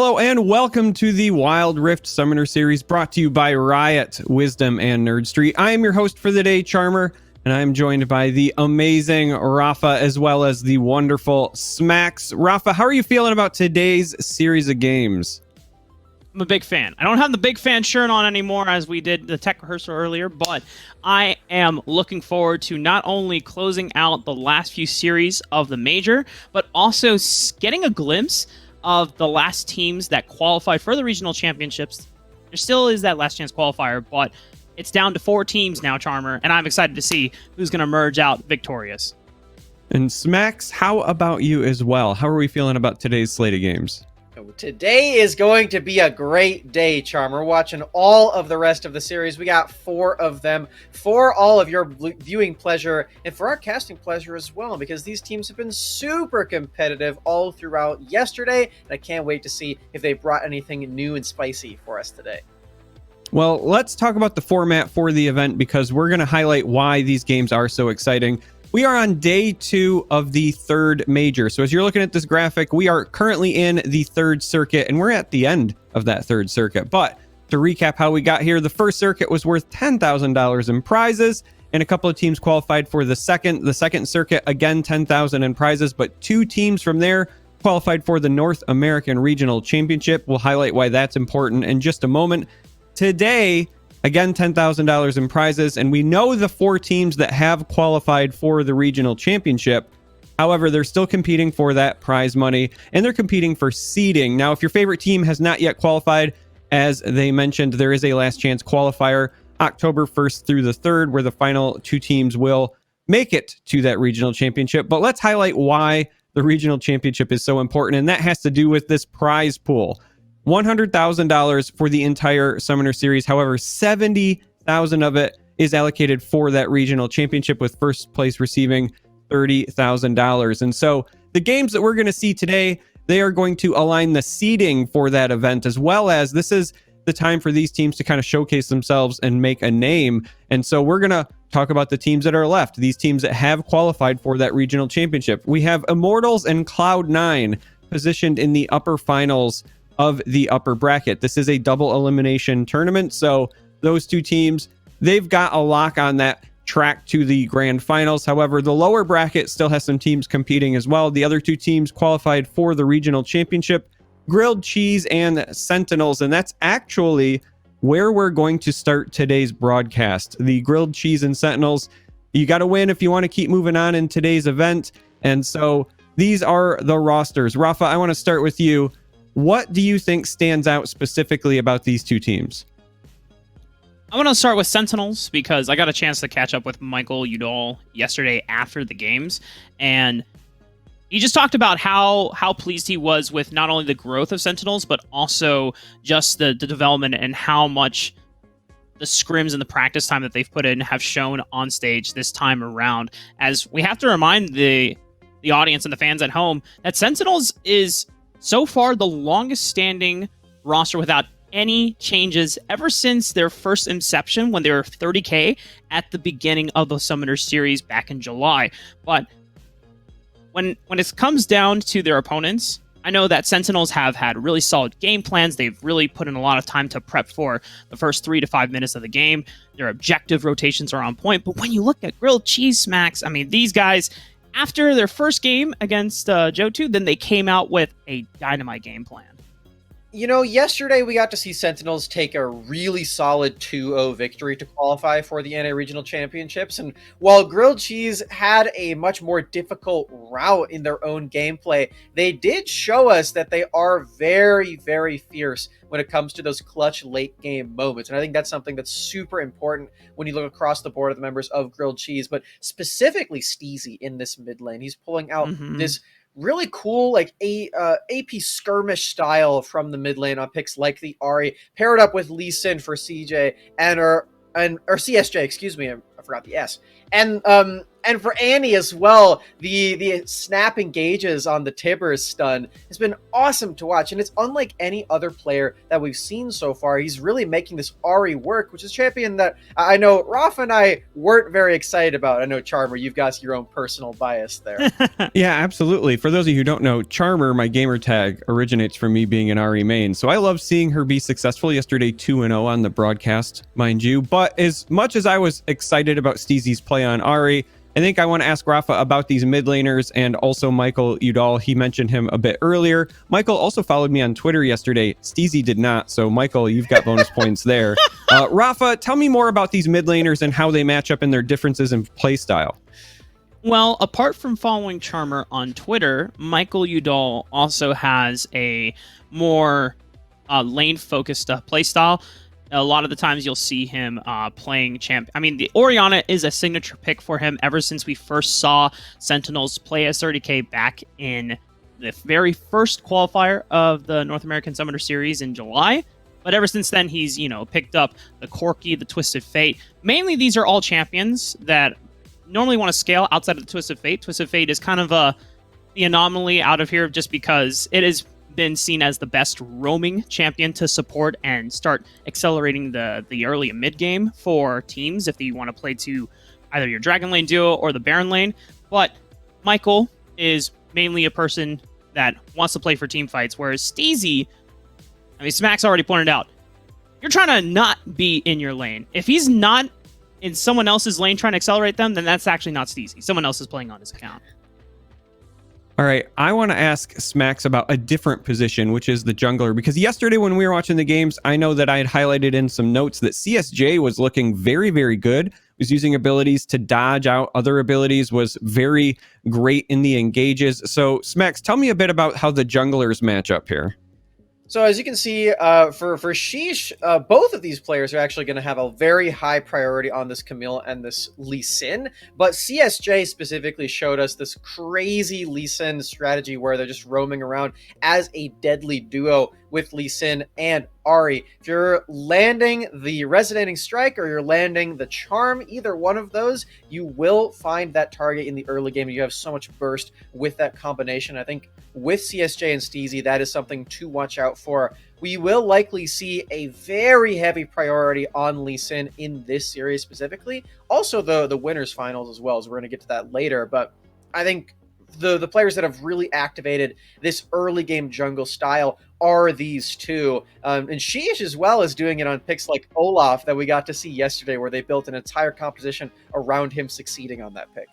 Hello and welcome to the Wild Rift Summoner Series brought to you by Riot, Wisdom, and Nerd Street. I am your host for the day, Charmer, and I am joined by the amazing Raafaa as well as the wonderful Smax. Raafaa, how are you feeling about today's series of games? I'm a big fan. I don't have the big fan shirt on anymore as we did the tech rehearsal earlier, but I am looking forward to not only closing out the last few series of the major, but also getting a glimpse of the last teams that qualified for the regional championships. There still is that last chance qualifier, but it's down to 4 teams now, Charmer, and I'm excited to see who's going to merge out victorious. And Smax, how about you as well? How are we feeling about today's slate of games? Today is going to be a great day, Charmer. We're watching all of the rest of the series. We got 4 of them for all of your viewing pleasure and for our casting pleasure as well, because these teams have been super competitive all throughout yesterday, and I can't wait to see if they brought anything new and spicy for us today. Well, let's talk about the format for the event because we're going to highlight why these games are so exciting. We are on day 2 of the 3rd major. So as you're looking at this graphic, we are currently in the 3rd circuit and we're at the end of that 3rd circuit. But to recap how we got here, the 1st circuit was worth $10,000 in prizes and a couple of teams qualified for the second. The 2nd circuit, again, $10,000 in prizes, but 2 teams from there qualified for the North American Regional Championship. We'll highlight why that's important in just a moment. Today, again, $10,000 in prizes, and we know the 4 teams that have qualified for the regional championship. However, they're still competing for that prize money, and they're competing for seeding. Now, if your favorite team has not yet qualified, as they mentioned, there is a last chance qualifier October 1st through the 3rd, where the final 2 teams will make it to that regional championship. But let's highlight why the regional championship is so important, and that has to do with this prize pool. $100,000 for the entire Summoner Series. However, $70,000 of it is allocated for that regional championship, with first place receiving $30,000. And so the games that we're going to see today, they are going to align the seeding for that event, as well as this is the time for these teams to kind of showcase themselves and make a name. And so we're going to talk about the teams that are left, these teams that have qualified for that regional championship. We have Immortals and Cloud9 positioned in the upper finals of the upper bracket. This is a double elimination tournament, so those 2 teams, they've got a lock on that track to the grand finals. However, the lower bracket still has some teams competing as well. The other 2 teams qualified for the regional championship, Grilled Cheese and Sentinels, and that's actually where we're going to start today's broadcast. The Grilled Cheese and Sentinels, you got to win if you want to keep moving on in today's event, and so these are the rosters. Raafaa, I want to start with you. What do you think stands out specifically about these 2 teams? I'm going to start with Sentinels because I got a chance to catch up with Michael Udall yesterday after the games, and he just talked about how pleased he was with not only the growth of Sentinels, but also just the development and how much the scrims and the practice time that they've put in have shown on stage this time around. As we have to remind the audience and the fans at home that Sentinels is so far the longest standing roster without any changes ever since their first inception when they were 30k at the beginning of the Summoner Series back in July. But when it comes down to their opponents, I know that Sentinels have had really solid game plans. They've really put in a lot of time to prep for the first 3 to 5 minutes of the game. Their objective rotations are on point. But when you look at Grilled Cheese, Smax, I mean, these guys, after their first game against Johto, then they came out with a dynamite game plan. You know, yesterday we got to see Sentinels take a really solid 2-0 victory to qualify for the NA Regional Championships, and while Grilled Cheese had a much more difficult route in their own gameplay, they did show us that they are very, very fierce when it comes to those clutch late-game moments, and I think that's something that's super important when you look across the board of the members of Grilled Cheese, but specifically Steezy in this mid lane. He's pulling out this really cool, like AP skirmish style from the mid lane on picks like the Ahri, paired up with Lee Sin for CJ and CSJ, excuse me, I forgot the S. And for Annie as well, the snap engages on the Tibbers stun has been awesome to watch, and it's unlike any other player that we've seen so far. He's really making this Ahri work, which is a champion that I know Raafaa and I weren't very excited about. I know, Charmer, you've got your own personal bias there. Yeah, absolutely. For those of you who don't know, Charmer, my gamer tag, originates from me being an Ahri main. So I love seeing her be successful yesterday, 2-0 on the broadcast, mind you. But as much as I was excited about Steezy's play on Ahri, I think I want to ask Raafaa about these mid laners and also Michael Udall. He mentioned him a bit earlier. Michael also followed me on Twitter yesterday. Steezy did not. So Michael, you've got bonus points there. Raafaa, tell me more about these mid laners and how they match up in their differences in play style. Well, apart from following Charmer on Twitter, Michael Udall also has a more lane-focused playstyle. A lot of the times you'll see him playing champ. I mean, the Orianna is a signature pick for him ever since we first saw Sentinels play as 30k back in the very first qualifier of the North American Summoner Series in July. But ever since then, he's, picked up the Corki, the Twisted Fate. Mainly, these are all champions that normally want to scale outside of the Twisted Fate. Twisted Fate is kind of the anomaly out of here just because it has been seen as the best roaming champion to support and start accelerating the early and mid game for teams if you want to play to either your Dragon Lane duo or the Baron lane. But Michael is mainly a person that wants to play for team fights, whereas Steezy, Smax already pointed out, you're trying to not be in your lane. If he's not in someone else's lane trying to accelerate them, then that's actually not Steezy. Someone else is playing on his account. All right, I want to ask Smax about a different position, which is the jungler, because yesterday when we were watching the games, I know that I had highlighted in some notes that CSJ was looking very, very good, was using abilities to dodge out other abilities, was very great in the engages. So Smax, tell me a bit about how the junglers match up here. So as you can see, for Sheesh, both of these players are actually going to have a very high priority on this Camille and this Lee Sin. But CSJ specifically showed us this crazy Lee Sin strategy where they're just roaming around as a deadly duo with Lee Sin and Ahri. If you're landing the Resonating Strike or you're landing the Charm, either one of those, you will find that target in the early game. You have so much burst with that combination. I think with CSJ and Steezy, that is something to watch out for. We will likely see a very heavy priority on Lee Sin in this series specifically. Also, the winners finals as well, as we're going to get to that later. But I think the players that have really activated this early game jungle style are these two. And Sheesh as well is doing it on picks like Olaf that we got to see yesterday, where they built an entire composition around him succeeding on that pick.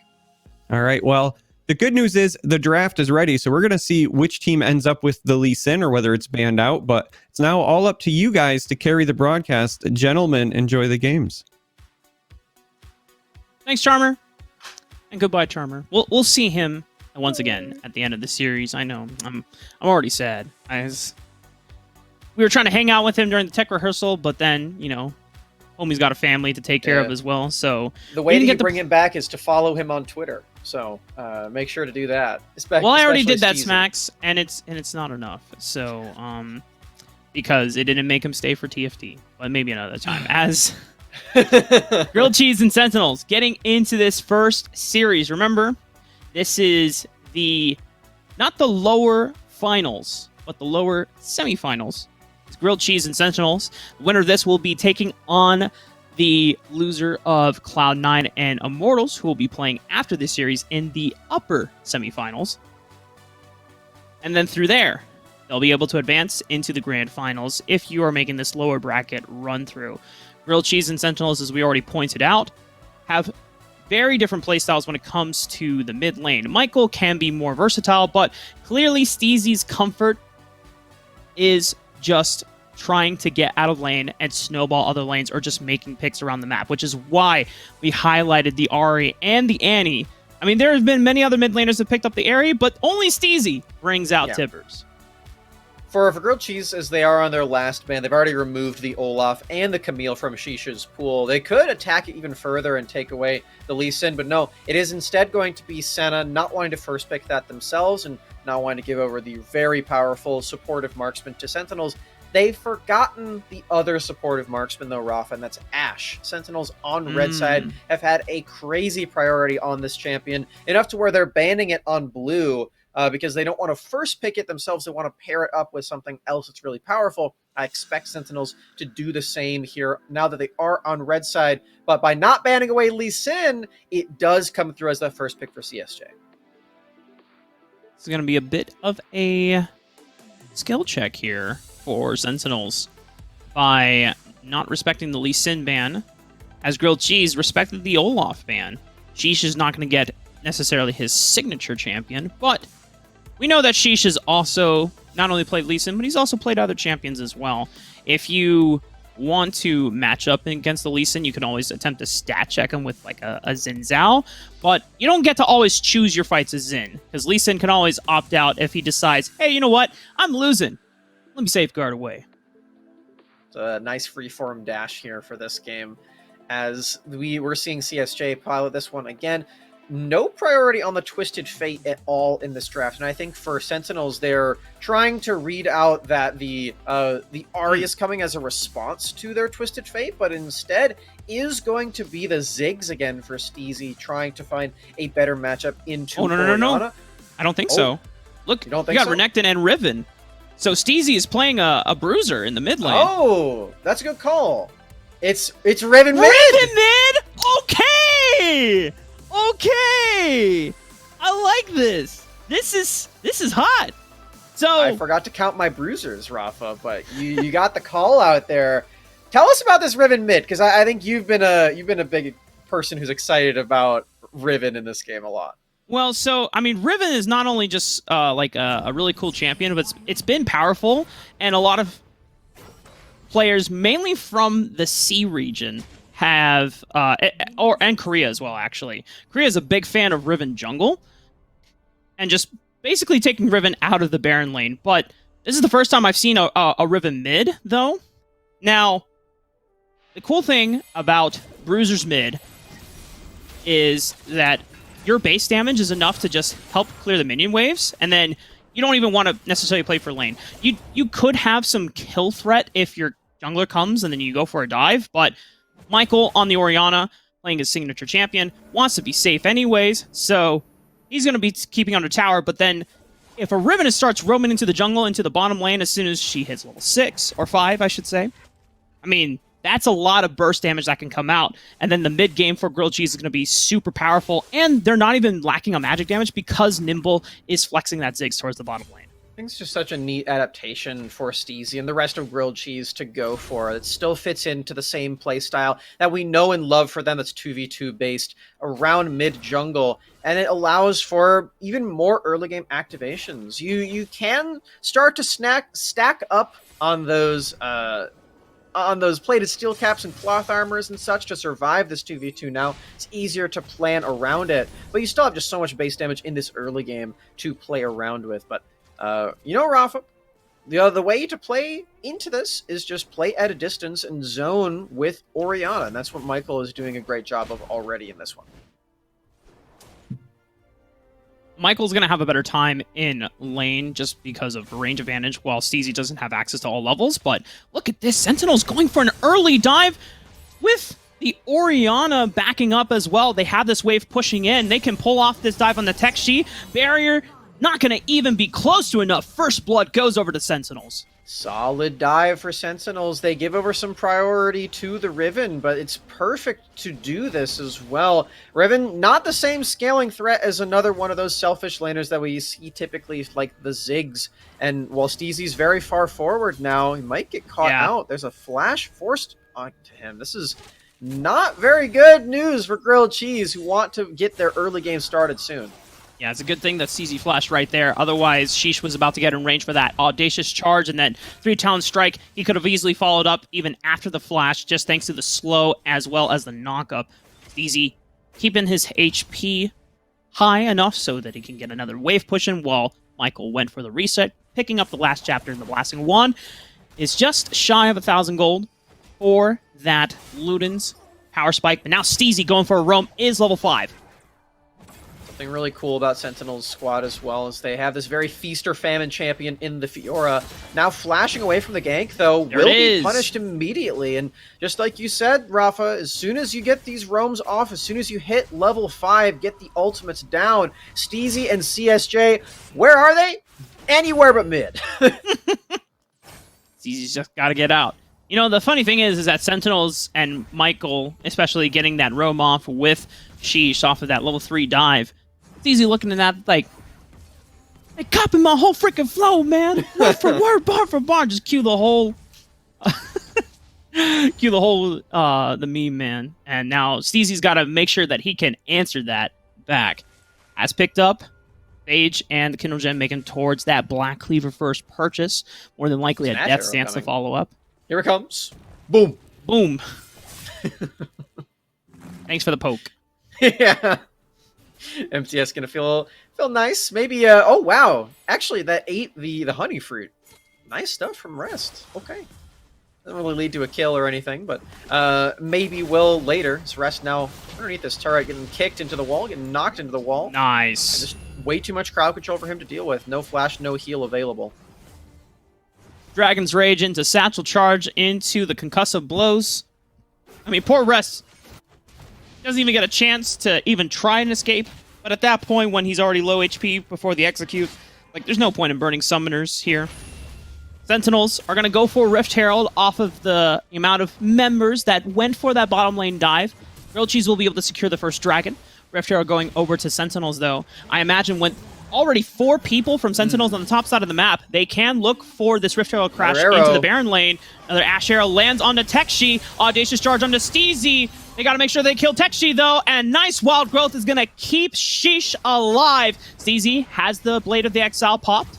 All right, well, the good news is the draft is ready, so we're going to see which team ends up with the Lee Sin or whether it's banned out, but it's now all up to you guys to carry the broadcast. Gentlemen, enjoy the games. Thanks, Charmer. And goodbye, Charmer. We'll see him once again at the end of the series. I know, I'm already sad. We were trying to hang out with him during the tech rehearsal, but then, homie's got a family to take care of as well, so... The way to bring him back is to follow him on Twitter. So make sure to do that. Well, I already did that, Smax, and it's not enough. So because it didn't make him stay for TFT, but maybe another time. As Grilled Cheese and Sentinels getting into this first series. Remember, this is not the lower finals, but the lower semifinals. It's Grilled Cheese and Sentinels. The winner of this will be taking on the loser of Cloud9 and Immortals, who will be playing after this series in the upper semifinals. And then through there, they'll be able to advance into the grand finals if you are making this lower bracket run through. Grilled Cheese and Sentinels, as we already pointed out, have very different playstyles when it comes to the mid lane. Michael can be more versatile, but clearly Steezy's comfort is just trying to get out of lane and snowball other lanes or just making picks around the map, which is why we highlighted the Ahri and the Annie. There have been many other mid laners that picked up the Ahri, but only Steezy brings out Tibbers. For Grilled Cheese, as they are on their last ban, they've already removed the Olaf and the Camille from Sheesh's pool. They could attack it even further and take away the Lee Sin, but no, it is instead going to be Senna not wanting to first pick that themselves and not wanting to give over the very powerful supportive marksman to Sentinels. They've forgotten the other supportive marksman, though, Raafaa, and that's Ashe. Sentinels on red side have had a crazy priority on this champion, enough to where they're banning it on blue because they don't want to first pick it themselves. They want to pair it up with something else that's really powerful. I expect Sentinels to do the same here now that they are on red side, but by not banning away Lee Sin, it does come through as the first pick for CSJ. It's going to be a bit of a skill check here for Sentinels by not respecting the Lee Sin ban, as Grilled Cheese respected the Olaf ban. Sheesh is not going to get necessarily his signature champion, but we know that Sheesh has also not only played Lee Sin, but he's also played other champions as well. If you want to match up against the Lee Sin, you can always attempt to stat check him with like a Xin Zhao, but you don't get to always choose your fights as Xin, because Lee Sin can always opt out if he decides, hey, you know what? I'm losing. Let me safeguard away. It's a nice freeform dash here for this game, as we're seeing CSJ pilot this one again. No priority on the Twisted Fate at all in this draft, and I think for Sentinels, they're trying to read out that the Ahri is coming as a response to their Twisted Fate, but instead is going to be the Ziggs again for Steezy, trying to find a better matchup into No. I don't think so. Look, you got Renekton and Riven. So Steezy is playing a bruiser in the mid lane. Oh, that's a good call. It's Riven mid! Riven mid? Okay! Okay! I like this. This is hot. So I forgot to count my bruisers, Raafaa, but you got the call out there. Tell us about this Riven mid, because I think you've been a big person who's excited about Riven in this game a lot. Well, so I mean, Riven is not only just like a really cool champion, but it's been powerful, and a lot of players, mainly from the C region, have and Korea as well. Actually, Korea is a big fan of Riven jungle, and just basically taking Riven out of the Baron lane. But this is the first time I've seen a Riven mid, though. Now, the cool thing about Bruiser's mid is that your base damage is enough to just help clear the minion waves, and then you don't even want to necessarily play for lane. You could have some kill threat if your jungler comes and then you go for a dive, but Michael on the Orianna, playing his signature champion, wants to be safe anyways, so he's going to be keeping under tower, but then if a Riven starts roaming into the jungle, into the bottom lane as soon as she hits level 6, or 5, I should say, I mean, that's a lot of burst damage that can come out, and then the mid game for Grilled Cheese is going to be super powerful, and they're not even lacking on magic damage because Nimble is flexing that Ziggs towards the bottom lane. I think it's just such a neat adaptation for Steezy and the rest of Grilled Cheese to go for. It still fits into the same playstyle that we know and love for them, that's 2v2 based around mid-jungle, and it allows for even more early game activations. You can start to stack up on those plated steel caps and cloth armors and such to survive this 2v2 now. It's easier to plan around it, but you still have just so much base damage in this early game to play around with. But you know, Raafaa, the way to play into this is just play at a distance and zone with Orianna, and that's what Michael is doing a great job of already in this one. Michael's going to have a better time in lane just because of range advantage, while Steezy doesn't have access to all levels. But look at this. Sentinel's going for an early dive with the Orianna backing up as well. They have this wave pushing in. They can pull off this dive on the Tech Shi. Barrier not going to even be close to enough. First blood goes over to Sentinels. Solid dive for Sentinels. They give over some priority to the Riven, but it's perfect to do this as well. Riven, not the same scaling threat as another one of those selfish laners that we see typically, like the Ziggs. And while Steezy's very far forward now, he might get caught out. There's a flash forced onto him. This is not very good news for Grilled Cheese, who want to get their early game started soon. Yeah, it's a good thing that CZ flashed right there. Otherwise, Sheesh was about to get in range for that audacious charge and then 3-talon strike. He could have easily followed up even after the flash, just thanks to the slow as well as the knockup. Easy keeping his HP high enough so that he can get another wave push in, while Michael went for the reset, picking up the last chapter in the Blasting Wand. Is just shy of 1,000 gold for that Luden's power spike. But now Steezy going for a roam is level 5. Something really cool about Sentinel's squad as well is they have this very feast or famine champion in the Fiora. Now flashing away from the gank, though, will be punished immediately. And just like you said, Raafaa, as soon as you get these roams off, as soon as you hit level 5, get the ultimates down, Steezy and CSJ, where are they? Anywhere but mid. Steezy's just got to get out. You know, the funny thing is that Sentinels and Michael, especially getting that roam off with Sheesh off of that level 3 dive, it's easy looking at that like, they copy my whole freaking flow, man. Word for word, bar for bar. Just cue the whole, the meme, man. And now Steezy's got to make sure that he can answer that back. As picked up, Phage and the Kindle Gem making towards that Black Cleaver first purchase. More than likely Smash a Death Stance to follow up. Here it comes. Boom. Boom. Thanks for the poke. Yeah. MTS gonna feel nice. Maybe oh wow. Actually that ate the honey fruit. Nice stuff from Rest. Okay. Doesn't really lead to a kill or anything, but maybe will later. As Rest now underneath this turret, getting kicked into the wall, getting knocked into the wall. Nice. Just way too much crowd control for him to deal with. No flash, no heal available. Dragon's Rage into Satchel Charge into the concussive blows. I mean, poor Rest doesn't even get a chance to even try and escape. But at that point, when he's already low HP before the execute, like, there's no point in burning summoners here. Sentinels are going to go for Rift Herald off of the amount of members that went for that bottom lane dive. Grilled Cheese will be able to secure the first dragon. Rift Herald going over to Sentinels, though. I imagine when already 4 people from Sentinels on the top side of the map, they can look for this Rift Herald crash into the Baron lane. Another Ash Arrow lands onto Tekshi. Audacious Charge onto Steezy. They got to make sure they kill Tekshi, though, and nice Wild Growth is going to keep Sheesh alive. Steezy has the Blade of the Exile popped.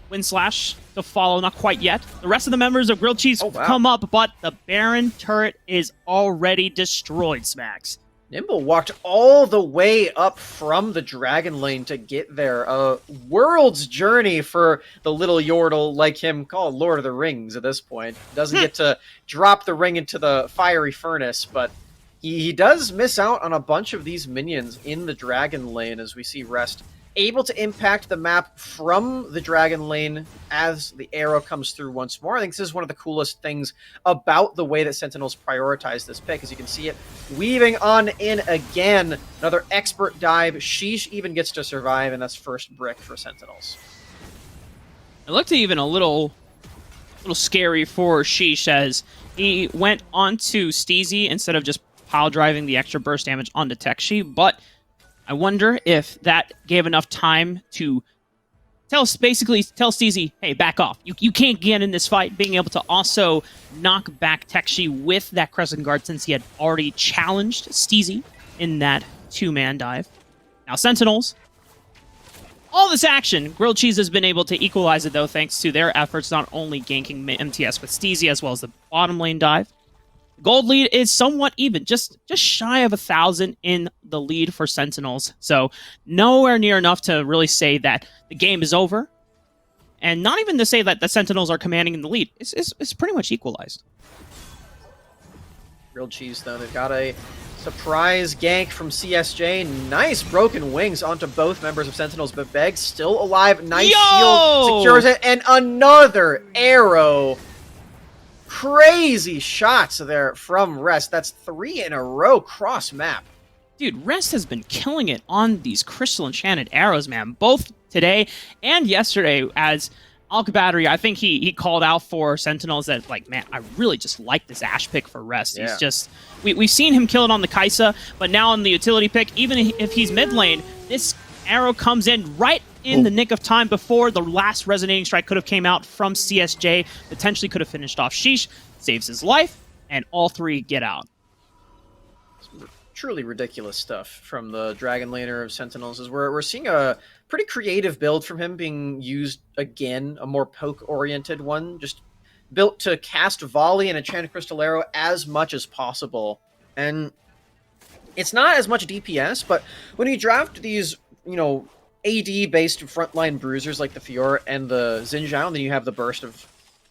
Wind Slash to follow, not quite yet. The rest of the members of Grilled Cheese come up, but the Baron turret is already destroyed, Smax. Nimble walked all the way up from the Dragon Lane to get there. A world's journey for the little Yordle like him, called Lord of the Rings at this point. Doesn't get to drop the ring into the fiery furnace, but he does miss out on a bunch of these minions in the Dragon Lane as we see Rest able to impact the map from the Dragon Lane as the arrow comes through once more. I think this is one of the coolest things about the way that Sentinels prioritize this pick, as you can see it weaving on in again. Another expert dive. Sheesh even gets to survive, and that's first brick for Sentinels. It looked even a little scary for Sheesh as he went onto Steezy instead of just pile driving the extra burst damage onto Tekshi, but I wonder if that gave enough time to basically tell Steezy, hey, back off. You can't get in this fight. Being able to also knock back Tekshi with that Crescent Guard since he had already challenged Steezy in that 2-man dive. Now Sentinels, all this action, Grilled Cheese has been able to equalize it, though, thanks to their efforts not only ganking MTS with Steezy as well as the bottom lane dive. Gold lead is somewhat even, just shy of 1,000 in the lead for Sentinels. So nowhere near enough to really say that the game is over. And not even to say that the Sentinels are commanding in the lead. It's pretty much equalized. Grilled Cheese, though, they've got a surprise gank from CSJ. Nice broken wings onto both members of Sentinels, but Beg's still alive. Nice shield secures it, and another arrow. Crazy shots there from Rest. That's 3 in a row cross map. Dude, Rest has been killing it on these Crystal Enchanted arrows, man. Both today and yesterday as Alk Battery, I think he called out for Sentinels that, like, man, I really just like this Ash pick for Rest. Yeah. He's just... We've seen him kill it on the Kaisa, but now on the utility pick, even if he's mid lane, this arrow comes in right in the nick of time before the last Resonating Strike could have came out from CSJ, potentially could have finished off Sheesh, saves his life, and all 3 get out. Truly ridiculous stuff from the Dragon Laner of Sentinels, as we're seeing a pretty creative build from him being used again, a more poke-oriented one, just built to cast Volley and Enchanted Crystal Arrow as much as possible. And it's not as much DPS, but when you draft these, you know, AD-based frontline bruisers like the Fiora and the Xin Zhao, and then you have the burst of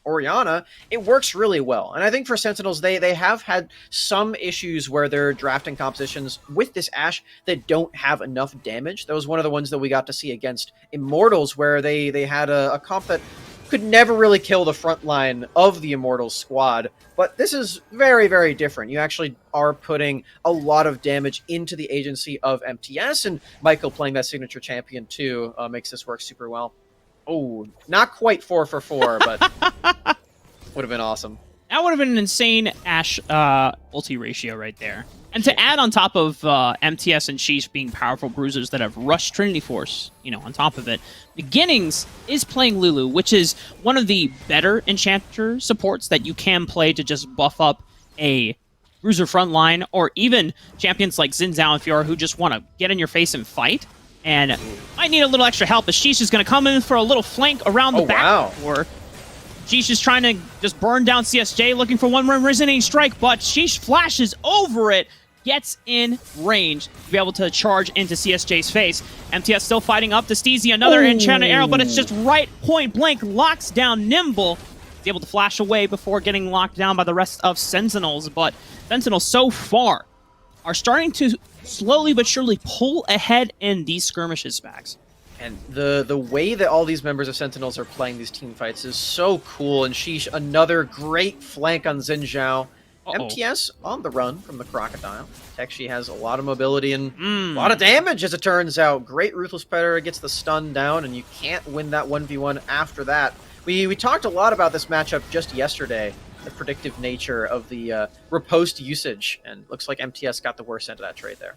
Orianna, it works really well. And I think for Sentinels, they have had some issues where they're drafting compositions with this Ashe that don't have enough damage. That was one of the ones that we got to see against Immortals, where they had a comp that could never really kill the front line of the Immortals squad. But this is very, very different. You actually are putting a lot of damage into the agency of MTS, and Michael playing that signature champion too makes this work super well. Oh, not quite 4 for 4, but would have been awesome. That would have been an insane Ashe ulti ratio right there. And to add on top of MTS and Sheesh being powerful bruisers that have rushed Trinity Force, on top of it, Beginnings is playing Lulu, which is one of the better Enchanter supports that you can play to just buff up a bruiser front line, or even champions like Xin Zhao and Fiora who just want to get in your face and fight. And I need a little extra help, as Sheesh is going to come in for a little flank around the back door. Sheesh is trying to just burn down CSJ, looking for one resonating strike, but Sheesh flashes over it, gets in range to be able to charge into CSJ's face. MTS still fighting up to Steezy, another enchanted arrow, but it's just right point blank, locks down Nimble. He's able to flash away before getting locked down by the rest of Sentinels, but Sentinels so far are starting to slowly but surely pull ahead in these skirmishes, Smax. And the way that all these members of Sentinels are playing these team fights is so cool. And Sheesh, another great flank on Xin Zhao. MTS on the run from the Crocodile. Tekshi has a lot of mobility and a lot of damage, as it turns out. Great Ruthless Predator gets the stun down, and you can't win that 1v1 after that. We talked a lot about this matchup just yesterday, the predictive nature of the riposte usage, and looks like MTS got the worst end of that trade there.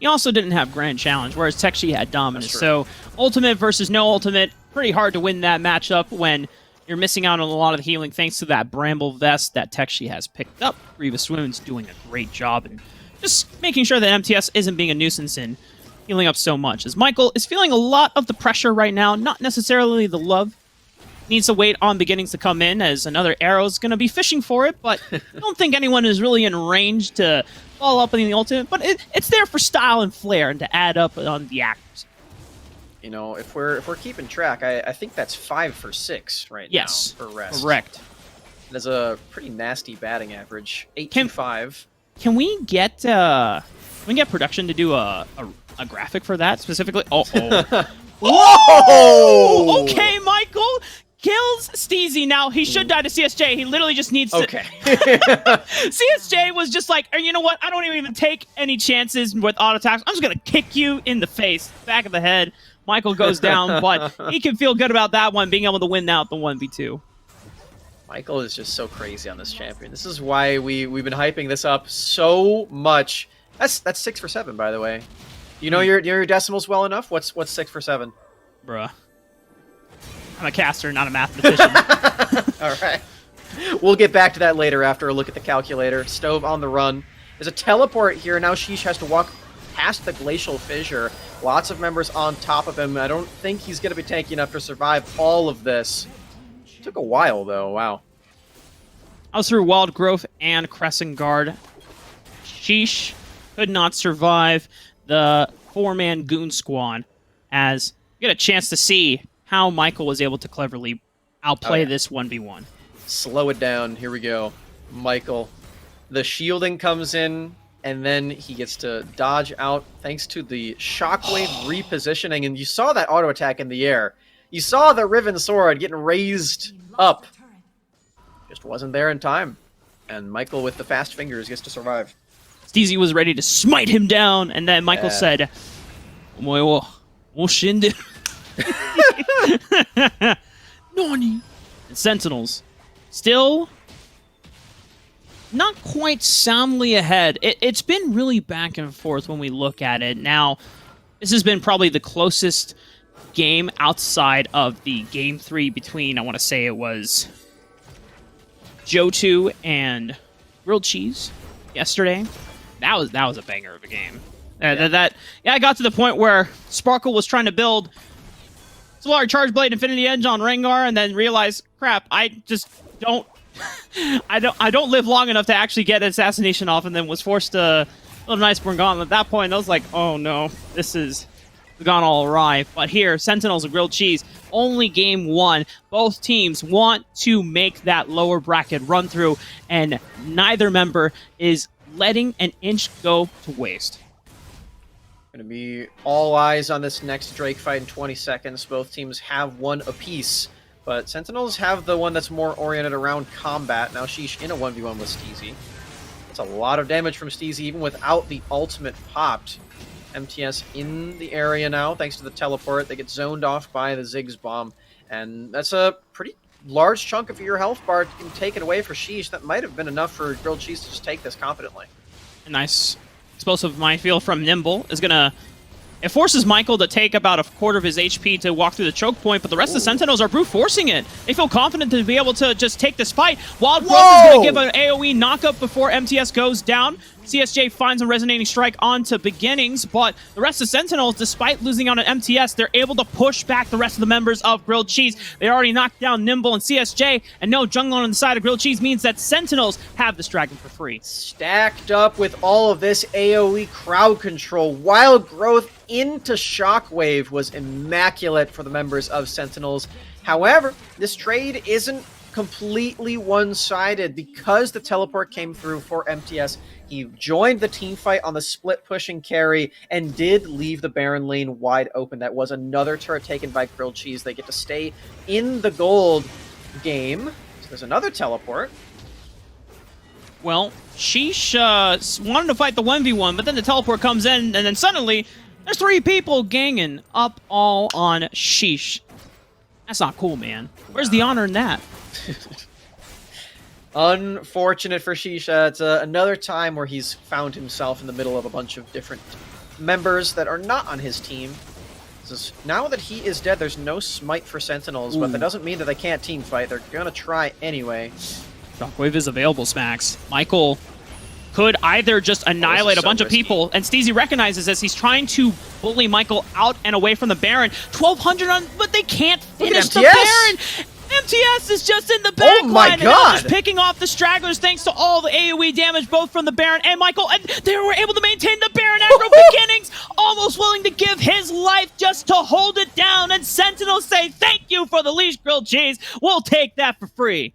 He also didn't have Grand Challenge, whereas Tekshi had Dominus. So ultimate versus no ultimate, pretty hard to win that matchup when you're missing out on a lot of the healing thanks to that Bramble Vest that Tekshi has picked up. Grievous Wounds doing a great job and just making sure that MTS isn't being a nuisance in healing up so much. As Michael is feeling a lot of the pressure right now, not necessarily the love. Needs to wait on Beginnings to come in, as another arrow's going to be fishing for it, but I don't think anyone is really in range to follow up on the ultimate, but it's there for style and flair and to add up on the accuracy. If we're keeping track, I think that's 5 for 6 right now for rest. Correct. That's a pretty nasty batting average. 8-5. Can we get production to do a graphic for that specifically? Whoa! Okay, Michael kills Steezy. Now, he should die to CSJ. He literally just needs to... Okay. CSJ was just like, you know what? I don't even take any chances with auto attacks. I'm just going to kick you in the face, back of the head. Michael goes down, but he can feel good about that one, being able to win out the 1v2. Michael is just so crazy on this champion. This is why we've been hyping this up so much. That's 6 for 7, by the way. You know your decimals well enough? What's 6 for 7? Bruh. I'm a caster, not a mathematician. All right. We'll get back to that later after a look at the calculator. Stove on the run. There's a teleport here. Now Sheesh has to walk past the Glacial Fissure. Lots of members on top of him. I don't think he's going to be tanky enough to survive all of this. Took a while, though. Wow. I was through Wild Growth and Crescent Guard. Sheesh could not survive the 4-man Goon Squad, as you get a chance to see how Michael was able to cleverly outplay this 1v1. Slow it down. Here we go. Michael. The shielding comes in, and then he gets to dodge out thanks to the Shockwave repositioning, and you saw that auto attack in the air. You saw the Riven Sword getting raised up. Just wasn't there in time. And Michael, with the fast fingers, gets to survive. Steezy was ready to smite him down, and then Michael said, "Omoe wo shinde." Nani? And Sentinels still not quite soundly ahead. It's been really back and forth when we look at it. Now, this has been probably the closest game outside of the Game 3 between, I want to say it was Johto and Grilled Cheese yesterday. That was a banger of a game. I got to the point where Sparkle was trying to build Solar Charge Blade Infinity Edge on Rengar, and then realized, crap, I just don't I don't live long enough to actually get Assassination off, and then was forced to build an Iceborne Gauntlet. At that point, I was like, oh no, this is gone all awry. But here, Sentinels and Grilled Cheese, only game one. Both teams want to make that lower bracket run through, and neither member is letting an inch go to waste. Going to be all eyes on this next Drake fight in 20 seconds. Both teams have one apiece, but Sentinels have the one that's more oriented around combat. Now Sheesh in a 1v1 with Steezy. It's a lot of damage from Steezy even without the ultimate popped. MTS in the area now thanks to the teleport. They get zoned off by the Ziggs bomb, and that's a pretty large chunk of your health bar taken away for Sheesh. That might have been enough for Grilled Cheese to just take this confidently. A nice explosive minefield from Nimble is gonna... It forces Michael to take about a quarter of his HP to walk through the choke point, but the rest of the Sentinels are brute forcing it. They feel confident to be able to just take this fight. Wild Growth is going to give an AoE knockup before MTS goes down. CSJ finds a resonating strike onto Beginnings, but the rest of Sentinels, despite losing on an MTS, they're able to push back the rest of the members of Grilled Cheese. They already knocked down Nimble and CSJ, and no jungle on the side of Grilled Cheese means that Sentinels have this dragon for free. Stacked up with all of this AoE crowd control, Wild Growth into Shockwave was immaculate for the members of Sentinels. However, this trade isn't completely one-sided because the teleport came through for MTS. He joined the team fight on the split pushing carry and did leave the Baron lane wide open. That was another turret taken by Grilled Cheese. They get to stay in the gold game. So there's another teleport. Well, Sheesh wanted to fight the 1v1, but then the teleport comes in, and then suddenly there's 3 people ganging up all on Sheesh. That's not cool, man. Where's the honor in that? Unfortunate for Shisha. It's another time where he's found himself in the middle of a bunch of different members that are not on his team. Now that he is dead, there's no smite for Sentinels, but that doesn't mean that they can't team fight. They're gonna try anyway. Shockwave is available, Smax. Michael could either just annihilate a bunch of people, and Steezy recognizes this. He's trying to bully Michael out and away from the Baron. 1,200 on, but they can't finish the Baron. MTS is just in the back line, and now just picking off the stragglers thanks to all the AoE damage, both from the Baron and Michael, and they were able to maintain the Baron aggro. Beginnings almost willing to give his life just to hold it down, and Sentinels say, thank you for the leash, Grilled Cheese. We'll take that for free.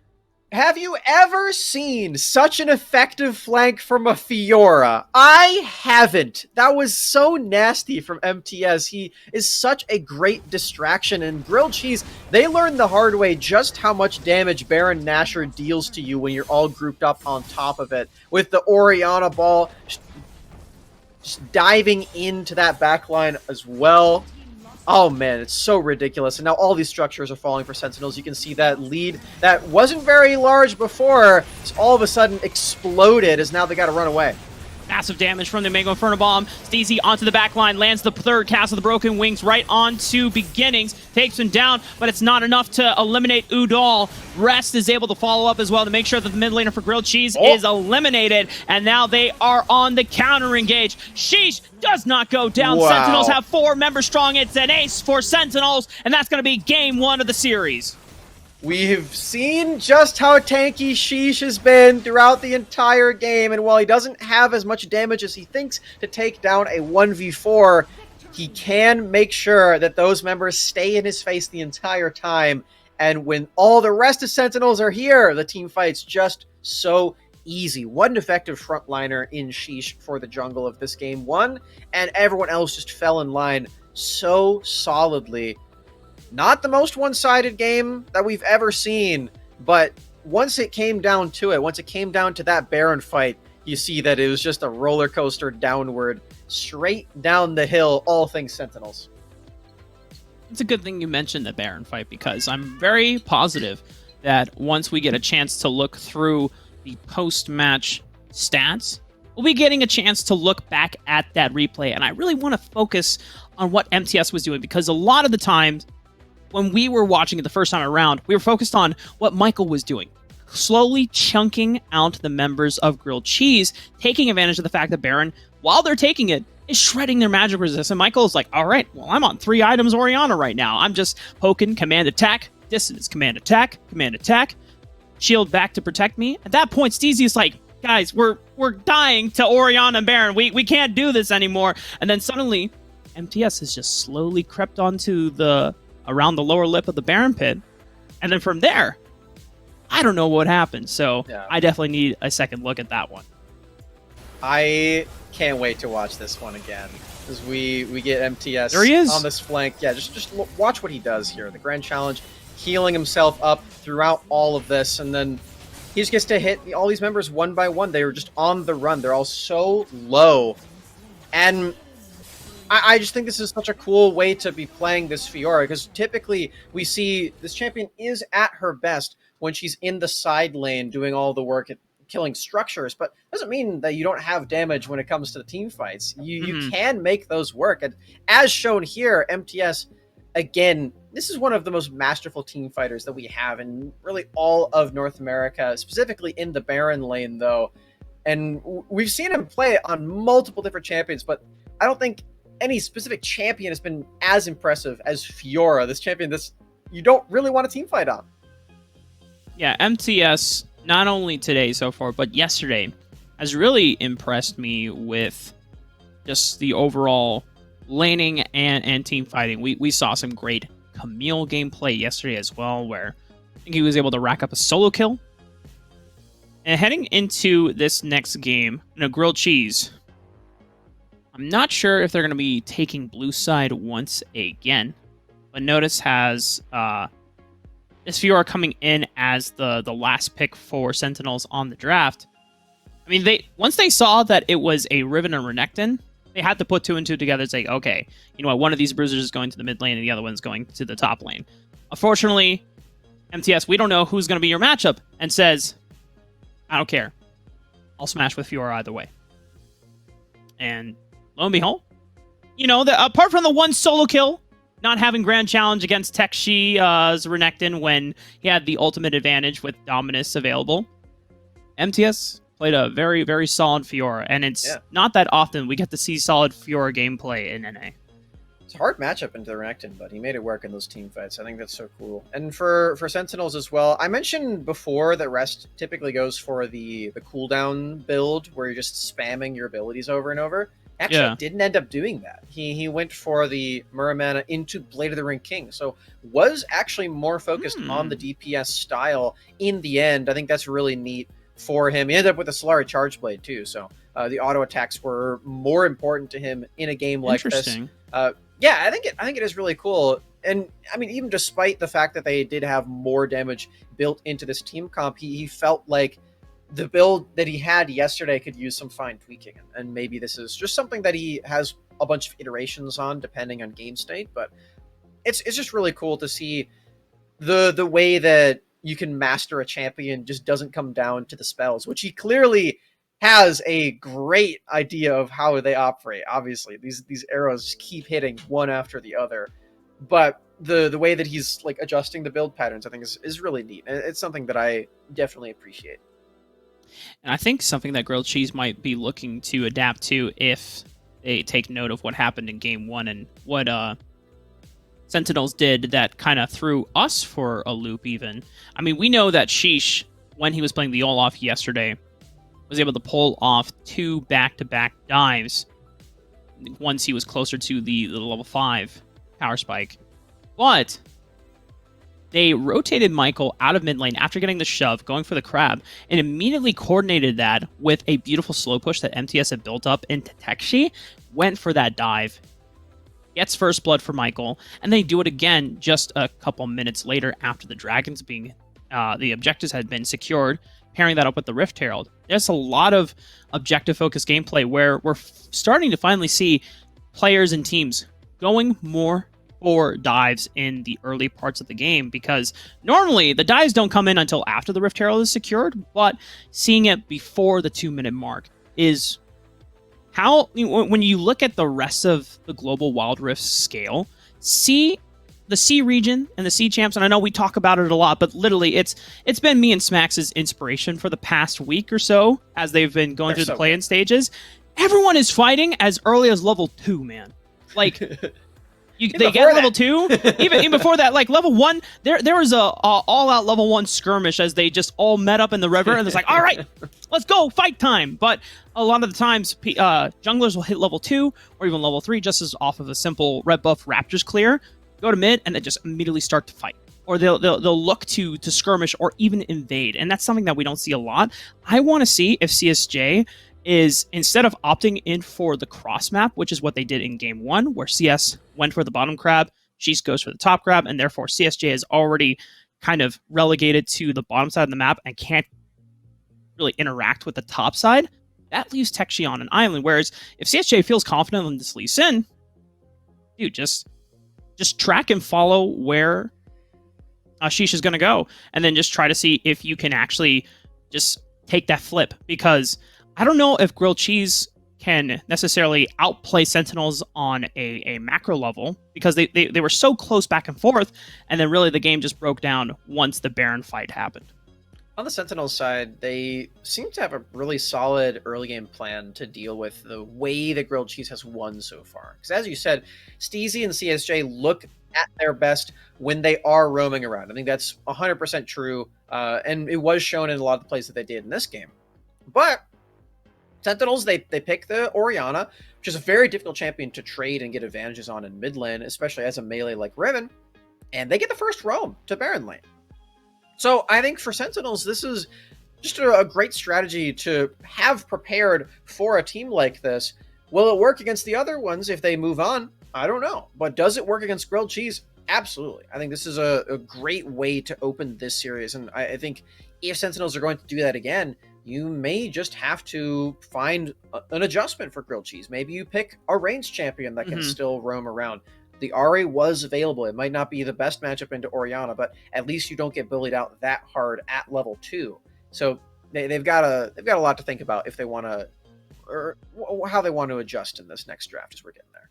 Have you ever seen such an effective flank from a Fiora? I haven't. That was so nasty from MTS. He is such a great distraction, and Grilled Cheese, they learned the hard way just how much damage Baron Nashor deals to you when you're all grouped up on top of it. With the Orianna ball just diving into that backline as well. Oh man, it's so ridiculous. And now all these structures are falling for Sentinels. You can see that lead that wasn't very large before, it's all of a sudden exploded as now they got to run away. Massive damage from the Omega Inferno Bomb. Steezy onto the back line, lands the third cast of the Broken Wings right onto Beginnings, takes him down, but it's not enough to eliminate Udall. Rest is able to follow up as well to make sure that the mid laner for Grilled Cheese is eliminated, and now they are on the counter engage. Sheesh does not go down. Wow. Sentinels have 4 members strong. It's an ace for Sentinels, and that's going to be game 1 of the series. We've seen just how tanky Sheesh has been throughout the entire game, and while he doesn't have as much damage as he thinks to take down a 1v4, he can make sure that those members stay in his face the entire time, and when all the rest of Sentinels are here, the team fight's just so easy. What an effective frontliner in Sheesh for the jungle of this game 1, and everyone else just fell in line so solidly. Not the most one-sided game that we've ever seen, but once it came down to it, once it came down to that Baron fight, you see that it was just a roller coaster downward, straight down the hill, all things Sentinels. It's a good thing you mentioned the Baron fight, because I'm very positive that once we get a chance to look through the post-match stats, we'll be getting a chance to look back at that replay, and I really want to focus on what MTS was doing, because a lot of the times when we were watching it the first time around, we were focused on what Michael was doing, slowly chunking out the members of Grilled Cheese, taking advantage of the fact that Baron, while they're taking it, is shredding their magic resist. And Michael is like, all right, well, I'm on 3 items Orianna right now. I'm just poking command attack, distance, command attack, shield back to protect me. At that point, Steezy is like, guys, we're dying to Orianna and Baron. We can't do this anymore. And then suddenly, MTS has just slowly crept onto around the lower lip of the Baron pit, and then from there, I don't know what happened. So Yeah. I definitely need a second look at that one. I can't wait to watch this one again. As we get MTS There he is. on this flank. Yeah, just watch what he does here. The Grand Challenge, healing himself up throughout all of this, and then he just gets to hit all these members one by one. They were just on the run. They're all so low. And I just think this is such a cool way to be playing this Fiora, because typically we see this champion is at her best when she's in the side lane doing all the work at killing structures, but doesn't mean that you don't have damage when it comes to the team fights. You can make those work. And as shown here, MTS, again, this is one of the most masterful team fighters that we have in really all of North America, specifically in the Baron lane, though. And we've seen him play on multiple different champions, but I don't think any specific champion has been as impressive as Fiora, this champion that's you don't really want a team fight on. Yeah, MTS, not only today so far, but yesterday, has really impressed me with just the overall laning and team fighting. We saw some great Camille gameplay yesterday as well, where I think he was able to rack up a solo kill. And heading into this next game, grilled cheese, I'm not sure if they're going to be taking blue side once again, but Notice has this Fiora coming in as the last pick for Sentinels on the draft. I mean, once they saw that it was a Riven and Renekton, they had to put two and two together and say, okay, you know what, one of these bruisers is going to the mid lane and the other one's going to the top lane. Unfortunately, MTS, we don't know who's going to be your matchup, and says, I don't care. I'll smash with Fiora either way. And lo and behold, apart from the one solo kill, not having Grand Challenge against Tech Shi's Renekton when he had the ultimate advantage with Dominus available, MTS played a very, very solid Fiora, and it's not that often we get to see solid Fiora gameplay in NA. It's a hard matchup into the Renekton, but he made it work in those team fights. I think that's so cool. And for Sentinels as well, I mentioned before that Rest typically goes for the cooldown build, where you're just spamming your abilities over and over. Actually, didn't end up doing that. He went for the Muramana into Blade of the Ring King, so was actually more focused on the DPS style in the end. I think that's really neat for him. He ended up with a Solari Charge Blade too, so the auto attacks were more important to him in a game like this. Yeah, I think it is really cool. And I mean, even despite the fact that they did have more damage built into this team comp, he felt like the build that he had yesterday could use some fine tweaking, and maybe this is just something that he has a bunch of iterations on depending on game state. But it's just really cool to see the way that you can master a champion just doesn't come down to the spells, which he clearly has a great idea of how they operate. Obviously, these arrows just keep hitting one after the other, but the way that he's like adjusting the build patterns, I think is really neat. It's something that I definitely appreciate. And I think something that Grilled Cheese might be looking to adapt to if they take note of what happened in Game 1 and what Sentinels did that kind of threw us for a loop even. I mean, we know that Sheesh, when he was playing the Olaf yesterday, was able to pull off 2 back-to-back dives once he was closer to the level 5 power spike. But they rotated Michael out of mid lane after getting the shove, going for the crab, and immediately coordinated that with a beautiful slow push that MTS had built up into Tekshi, went for that dive, gets first blood for Michael, and they do it again just a couple minutes later after the dragons being, the objectives had been secured, pairing that up with the Rift Herald. There's a lot of objective-focused gameplay where we're starting to finally see players and teams going more for dives in the early parts of the game, because normally the dives don't come in until after the Rift Herald is secured, but seeing it before the 2-minute mark is how, when you look at the rest of the global Wild Rift scale, see the C region and the C champs, and I know we talk about it a lot, but literally it's been me and Smax's inspiration for the past week or so as they've been going through the play-in stages. Everyone is fighting as early as level 2, man. Like, they get level 2. Even before that, like level 1, there was a all-out level 1 skirmish as they just all met up in the river, and it's like, all right, let's go, fight time. But a lot of the times, junglers will hit level 2 or even level 3 just as off of a simple red buff Raptors clear, go to mid, and then just immediately start to fight. Or they'll look to skirmish or even invade, and that's something that we don't see a lot. I want to see if CSJ is, instead of opting in for the cross map, which is what they did in game 1, where CS went for the bottom crab, She's goes for the top crab, and therefore CSJ is already kind of relegated to the bottom side of the map and can't really interact with the top side. That leaves Tekshi on an island, whereas if CSJ feels confident in this Lee Sin, dude, just track and follow where Ashish is going to go, and then just try to see if you can actually just take that flip, because I don't know if Grilled Cheese can necessarily outplay Sentinels on a macro level, because they were so close back and forth, and then really the game just broke down once the Baron fight happened. On the Sentinels side, they seem to have a really solid early game plan to deal with the way that Grilled Cheese has won so far. Because as you said, Steezy and CSJ look at their best when they are roaming around. I think that's 100% true, and it was shown in a lot of the plays that they did in this game. But Sentinels, they pick the Orianna, which is a very difficult champion to trade and get advantages on in mid lane, especially as a melee like Riven, and they get the first roam to Baron lane. So I think for Sentinels, this is just a great strategy to have prepared for a team like this. Will it work against the other ones if they move on? I don't know. But does it work against Grilled Cheese? Absolutely. I think this is a great way to open this series, and I think if Sentinels are going to do that again, you may just have to find an adjustment for Grilled Cheese. Maybe you pick a ranged champion that can still roam around. The Ahri was available. It might not be the best matchup into Orianna, but at least you don't get bullied out that hard at level 2. So they've got a lot to think about if they want to, or how they want to adjust in this next draft as we're getting there.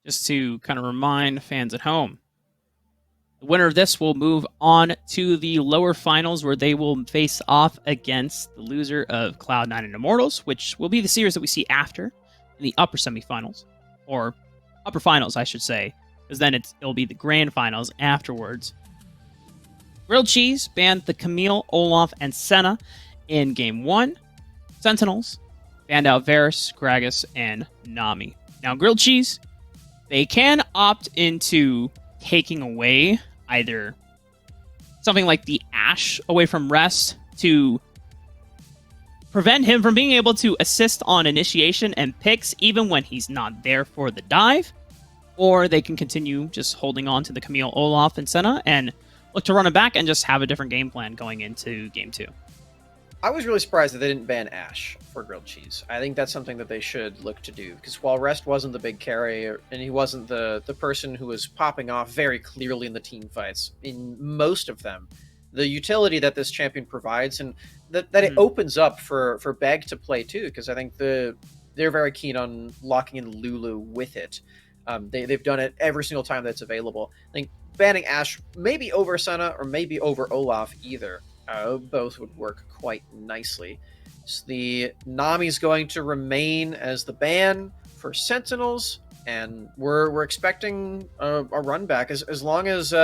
Just to kind of remind fans at home, the winner of this will move on to the lower finals, where they will face off against the loser of Cloud9 and Immortals, which will be the series that we see after in the upper semifinals, or upper finals, I should say, because then it'll be the grand finals afterwards. Grilled Cheese banned the Camille, Olaf, and Senna in game 1. Sentinels banned out Varus, Gragas, and Nami. Now, Grilled Cheese, they can opt into taking away either something like the Ashe away from Rest to prevent him from being able to assist on initiation and picks even when he's not there for the dive, or they can continue just holding on to the Camille, Olaf, and Senna and look to run it back and just have a different game plan going into game 2. I was really surprised that they didn't ban Ashe for Grilled Cheese. I think that's something that they should look to do, because while Rest wasn't the big carry, and he wasn't the person who was popping off very clearly in the team fights, in most of them, the utility that this champion provides, and that it opens up for Beg to play too, because I think they're very keen on locking in Lulu with it. They've done it every single time that's available. I think banning Ashe maybe over Senna or maybe over Olaf either. Both would work quite nicely. So the Nami's going to remain as the ban for Sentinels, and we're expecting a run back as long as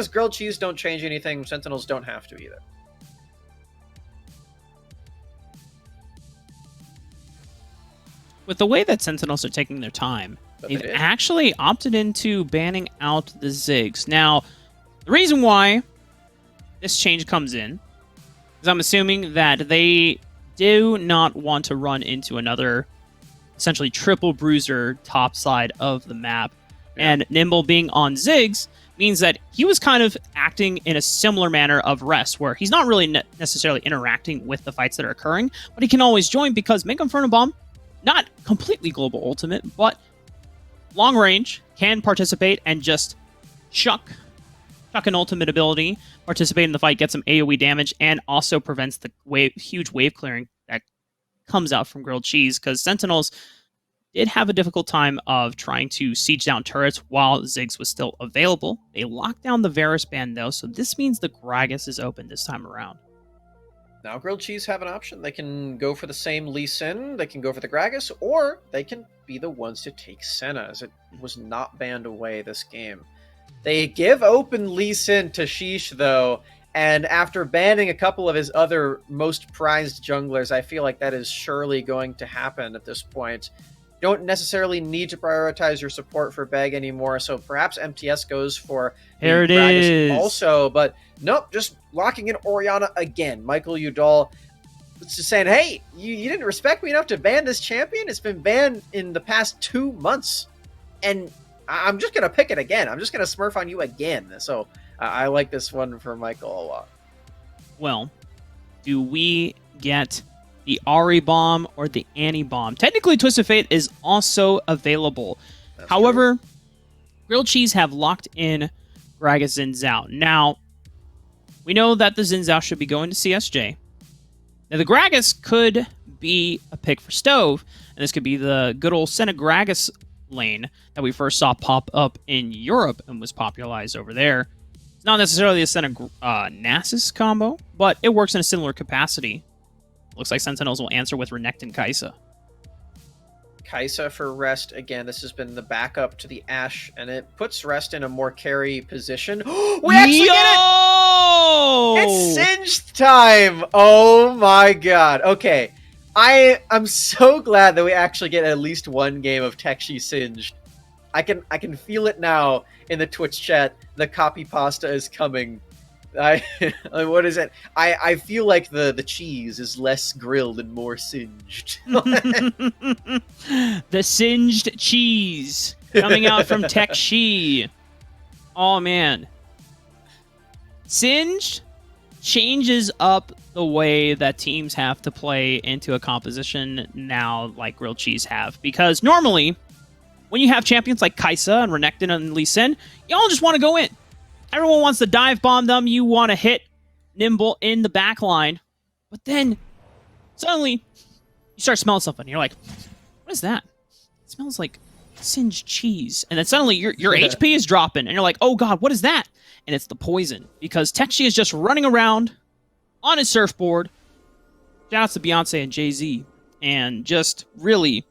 Grilled Cheese don't change anything. Sentinels don't have to either. With the way that Sentinels are taking their time, they've actually opted into banning out the Ziggs. Now, the reason why this change comes in is I'm assuming that they do not want to run into another essentially triple bruiser top side of the map. Yeah. And Nimble being on Ziggs means that he was kind of acting in a similar manner of Rest, where he's not really necessarily interacting with the fights that are occurring, but he can always join because Make Inferno Bomb, not completely global ultimate, but long range, can participate and just chuck an ultimate ability, participate in the fight, get some AoE damage, and also prevents the huge wave clearing that comes out from Grilled Cheese, because Sentinels did have a difficult time of trying to siege down turrets while Ziggs was still available. They locked down the Varus ban, though, so this means the Gragas is open this time around. Now Grilled Cheese have an option. They can go for the same Lee Sin, they can go for the Gragas, or they can be the ones to take Senna, as it was not banned away this game. They give open Lee Sin to Sheesh, though, and after banning a couple of his other most prized junglers, I feel like that is surely going to happen at this point. You don't necessarily need to prioritize your support for Beg anymore, so perhaps MTS goes for Here it Gragas is. also, but nope, just locking in Orianna again. Michael Udall just saying, hey, you didn't respect me enough to ban this champion? It's been banned in the past 2 months, and I'm just going to pick it again. I'm just going to smurf on you again. So I like this one for Michael a lot. Well, do we get the Ari bomb or the Annie bomb? Technically, Twist of Fate is also available. That's However, Grilled Cheese have locked in Gragas Xin Zhao. Now, we know that the Xin Zhao should be going to CSJ. Now, the Gragas could be a pick for Stove, and this could be the good old Senna Gragas lane that we first saw pop up in Europe and was popularized over there. It's not necessarily a Senna Nasus combo, but it works in a similar capacity. Looks like Sentinels will answer with Renekton and Kai'Sa. Kai'Sa for Rest. Again, this has been the backup to the Ashe, and it puts Rest in a more carry position. We actually get it! It's Singed time! Oh my god. Okay. I'm so glad that we actually get at least one game of Tekshi Singed. I can feel it now in the Twitch chat. The copy pasta is coming. What is it? I feel like the cheese is less grilled and more singed. The singed cheese coming out from Tekshi. Oh man. Singed changes up the way that teams have to play into a composition now, like Grilled Cheese have. Because normally, when you have champions like Kai'Sa and Renekton and Lee Sin, y'all just want to go in. Everyone wants to dive bomb them. You want to hit Nimble in the back line. But then, suddenly, you start smelling something. You're like, what is that? It smells like singed cheese. And then suddenly, your HP is dropping. And you're like, oh god, what is that? And it's the poison. Because Tekshi is just running around on his surfboard. Shout outs to Beyonce and Jay-Z. And just really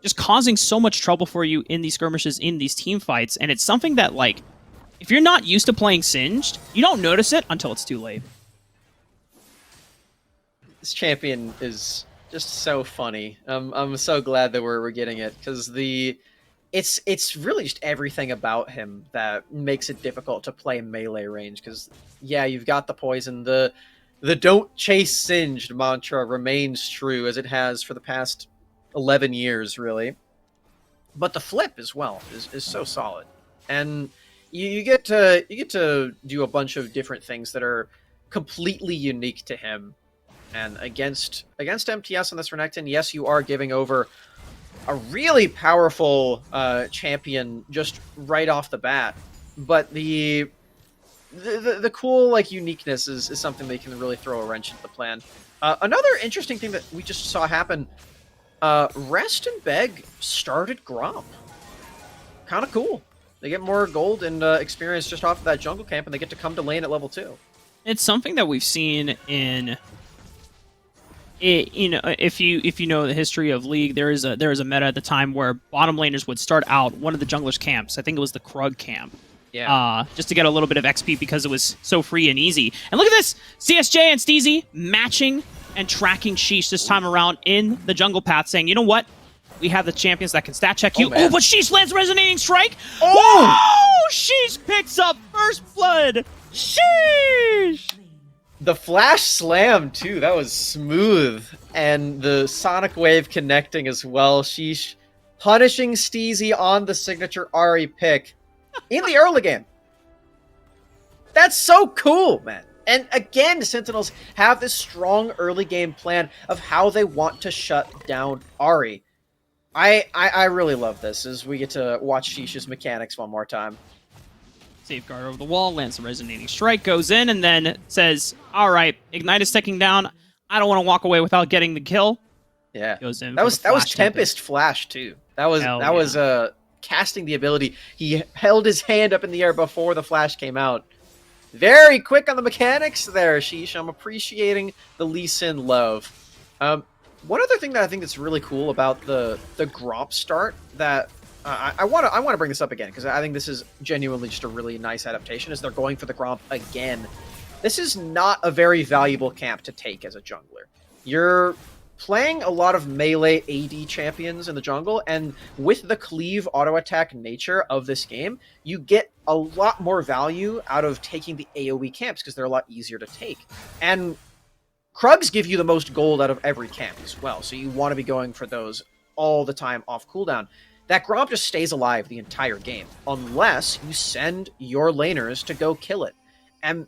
just causing so much trouble for you in these skirmishes, in these team fights. And it's something that, like, if you're not used to playing Singed, you don't notice it until it's too late. This champion is just so funny. I'm so glad that we're getting it, because it's really just everything about him that makes it difficult to play melee range. Because yeah, you've got the poison. The don't chase Singed mantra remains true, as it has for the past 11 years, really. But the flip as well is so solid, and you get to do a bunch of different things that are completely unique to him. And against MTS on this Renekton, yes, you are giving over a really powerful champion just right off the bat. But the cool like uniqueness is something they can really throw a wrench into the plan. Another interesting thing that we just saw happen: Rest and Beg started Gromp. Kind of cool. They get more gold and experience just off of that jungle camp, and they get to come to lane at level 2. It's something that we've seen in, you know, if you know the history of League, there is a meta at the time where bottom laners would start out one of the junglers' camps. I think it was the Krug camp. Yeah. Just to get a little bit of XP because it was so free and easy. And look at this! CSJ and Steezy matching and tracking Sheesh this time around in the jungle path, saying, you know what? We have the champions that can stat check you. Oh, but Sheesh lands Resonating Strike! Oh! Sheesh picks up First Blood! Sheesh! The Flash Slam, too. That was smooth. And the Sonic Wave connecting as well. Sheesh punishing Steezy on the signature Ahri pick in the early game. That's so cool, man. And again, Sentinels have this strong early game plan of how they want to shut down Ahri. I really love this, as we get to watch Sheesh's mechanics one more time. Safeguard over the wall, lands a Resonating Strike, goes in, and then says, all right, Ignite is ticking down. I don't want to walk away without getting the kill. Yeah. Goes in. That was Tempest Flash, too. That was casting the ability. He held his hand up in the air before the flash came out. Very quick on the mechanics there, Sheesh. I'm appreciating the Lee Sin love. One other thing that I think that's really cool about the Gromp start that I want to bring this up again because I think this is genuinely just a really nice adaptation is they're going for the Gromp again. This is not a very valuable camp to take as a jungler. You're playing a lot of melee AD champions in the jungle, and with the cleave auto attack nature of this game, you get a lot more value out of taking the AoE camps because they're a lot easier to take. And Krugs give you the most gold out of every camp as well, so you want to be going for those all the time off cooldown. That Gromp just stays alive the entire game, unless you send your laners to go kill it. And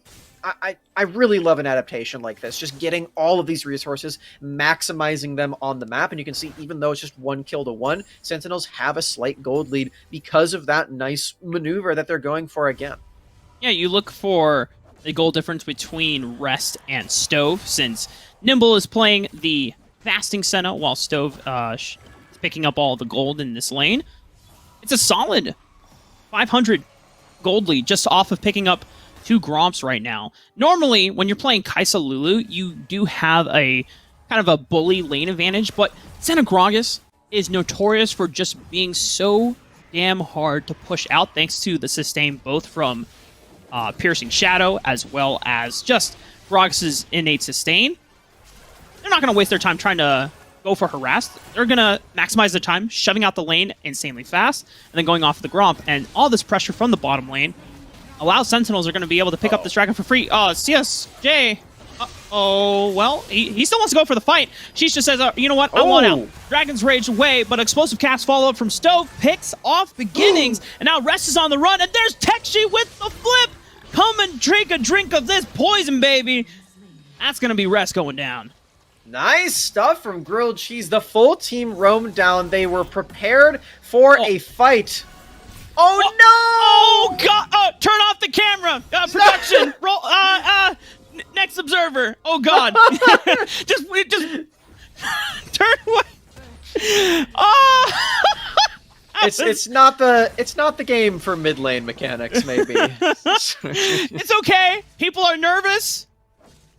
I really love an adaptation like this, just getting all of these resources, maximizing them on the map, and you can see even though it's just 1 kill to 1, Sentinels have a slight gold lead because of that nice maneuver that they're going for again. Yeah, you look for the goal difference between Rest and Stove, since Nimble is playing the Fasting Senna while Stove is picking up all the gold in this lane. It's a solid 500 gold lead just off of picking up 2 Gromps right now. Normally, when you're playing Kai'Sa Lulu, you do have a kind of a bully lane advantage, but Senna Gragas is notorious for just being so damn hard to push out thanks to the sustain both from Piercing Shadow as well as just Gragas' innate sustain. They're not going to waste their time trying to go for harass. They're going to maximize their time, shoving out the lane insanely fast, and then going off the Gromp. And all this pressure from the bottom lane allows Sentinels are going to be able to pick up this dragon for free. Oh, CSJ. Oh, well, he still wants to go for the fight. Sheesh just says, you know what, I want out. Dragon's Rage away, but explosive cast follow-up from Stove picks off beginnings, and now Rest is on the run, and there's Tekshi with the flip. Come and drink a drink of this poison, baby. That's going to be Rest going down. Nice stuff from Grilled Cheese. The full team roamed down. They were prepared for a fight. Oh, no! Oh, God! Turn off the camera! Production! Roll, next observer! Oh, God! just turn away! Oh! It's not the game for mid lane mechanics, maybe. It's okay. People are nervous.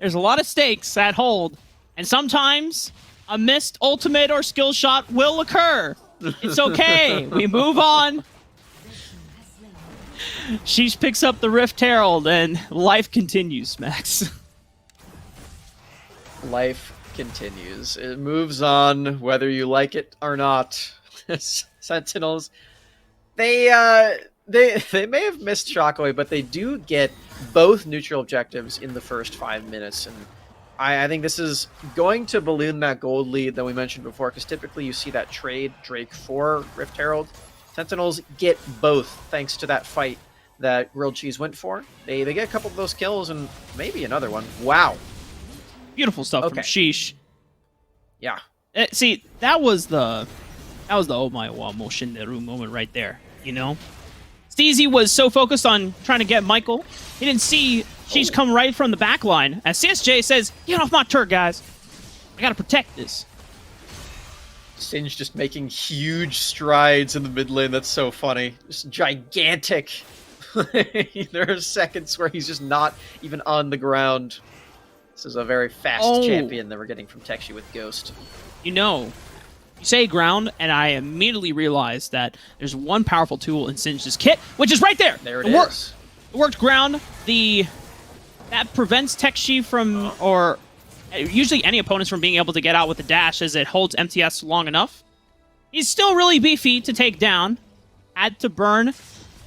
There's a lot of stakes at hold, and sometimes a missed ultimate or skill shot will occur. It's okay. We move on. She picks up the Rift Herald, and life continues, Smax. Life continues. It moves on, whether you like it or not. Sentinels, they may have missed Shockwave, but they do get both neutral objectives in the first 5 minutes, and I think this is going to balloon that gold lead that we mentioned before, because typically you see that trade Drake for Rift Herald. Sentinels get both thanks to that fight that Grilled Cheese went for. They get a couple of those kills and maybe another one. Wow. Beautiful stuff from Sheesh. Yeah. See, that was the oh my wa Moshinderu moment right there, you know? Steezy was so focused on trying to get Michael, he didn't see Sheesh come right from the back line. As CSJ says, get off my turret, guys. I gotta protect this. Singe just making huge strides in the mid lane. That's so funny. Just gigantic. There are seconds where he's just not even on the ground. This is a very fast champion that we're getting from Tekshi with Ghost. You know, you say ground, and I immediately realized that there's one powerful tool in Singe's kit, which is right there. There it is. It worked ground. That prevents Tekshi from, or usually any opponents from being able to get out with the dash as it holds MTS long enough. He's still really beefy to take down. Had to burn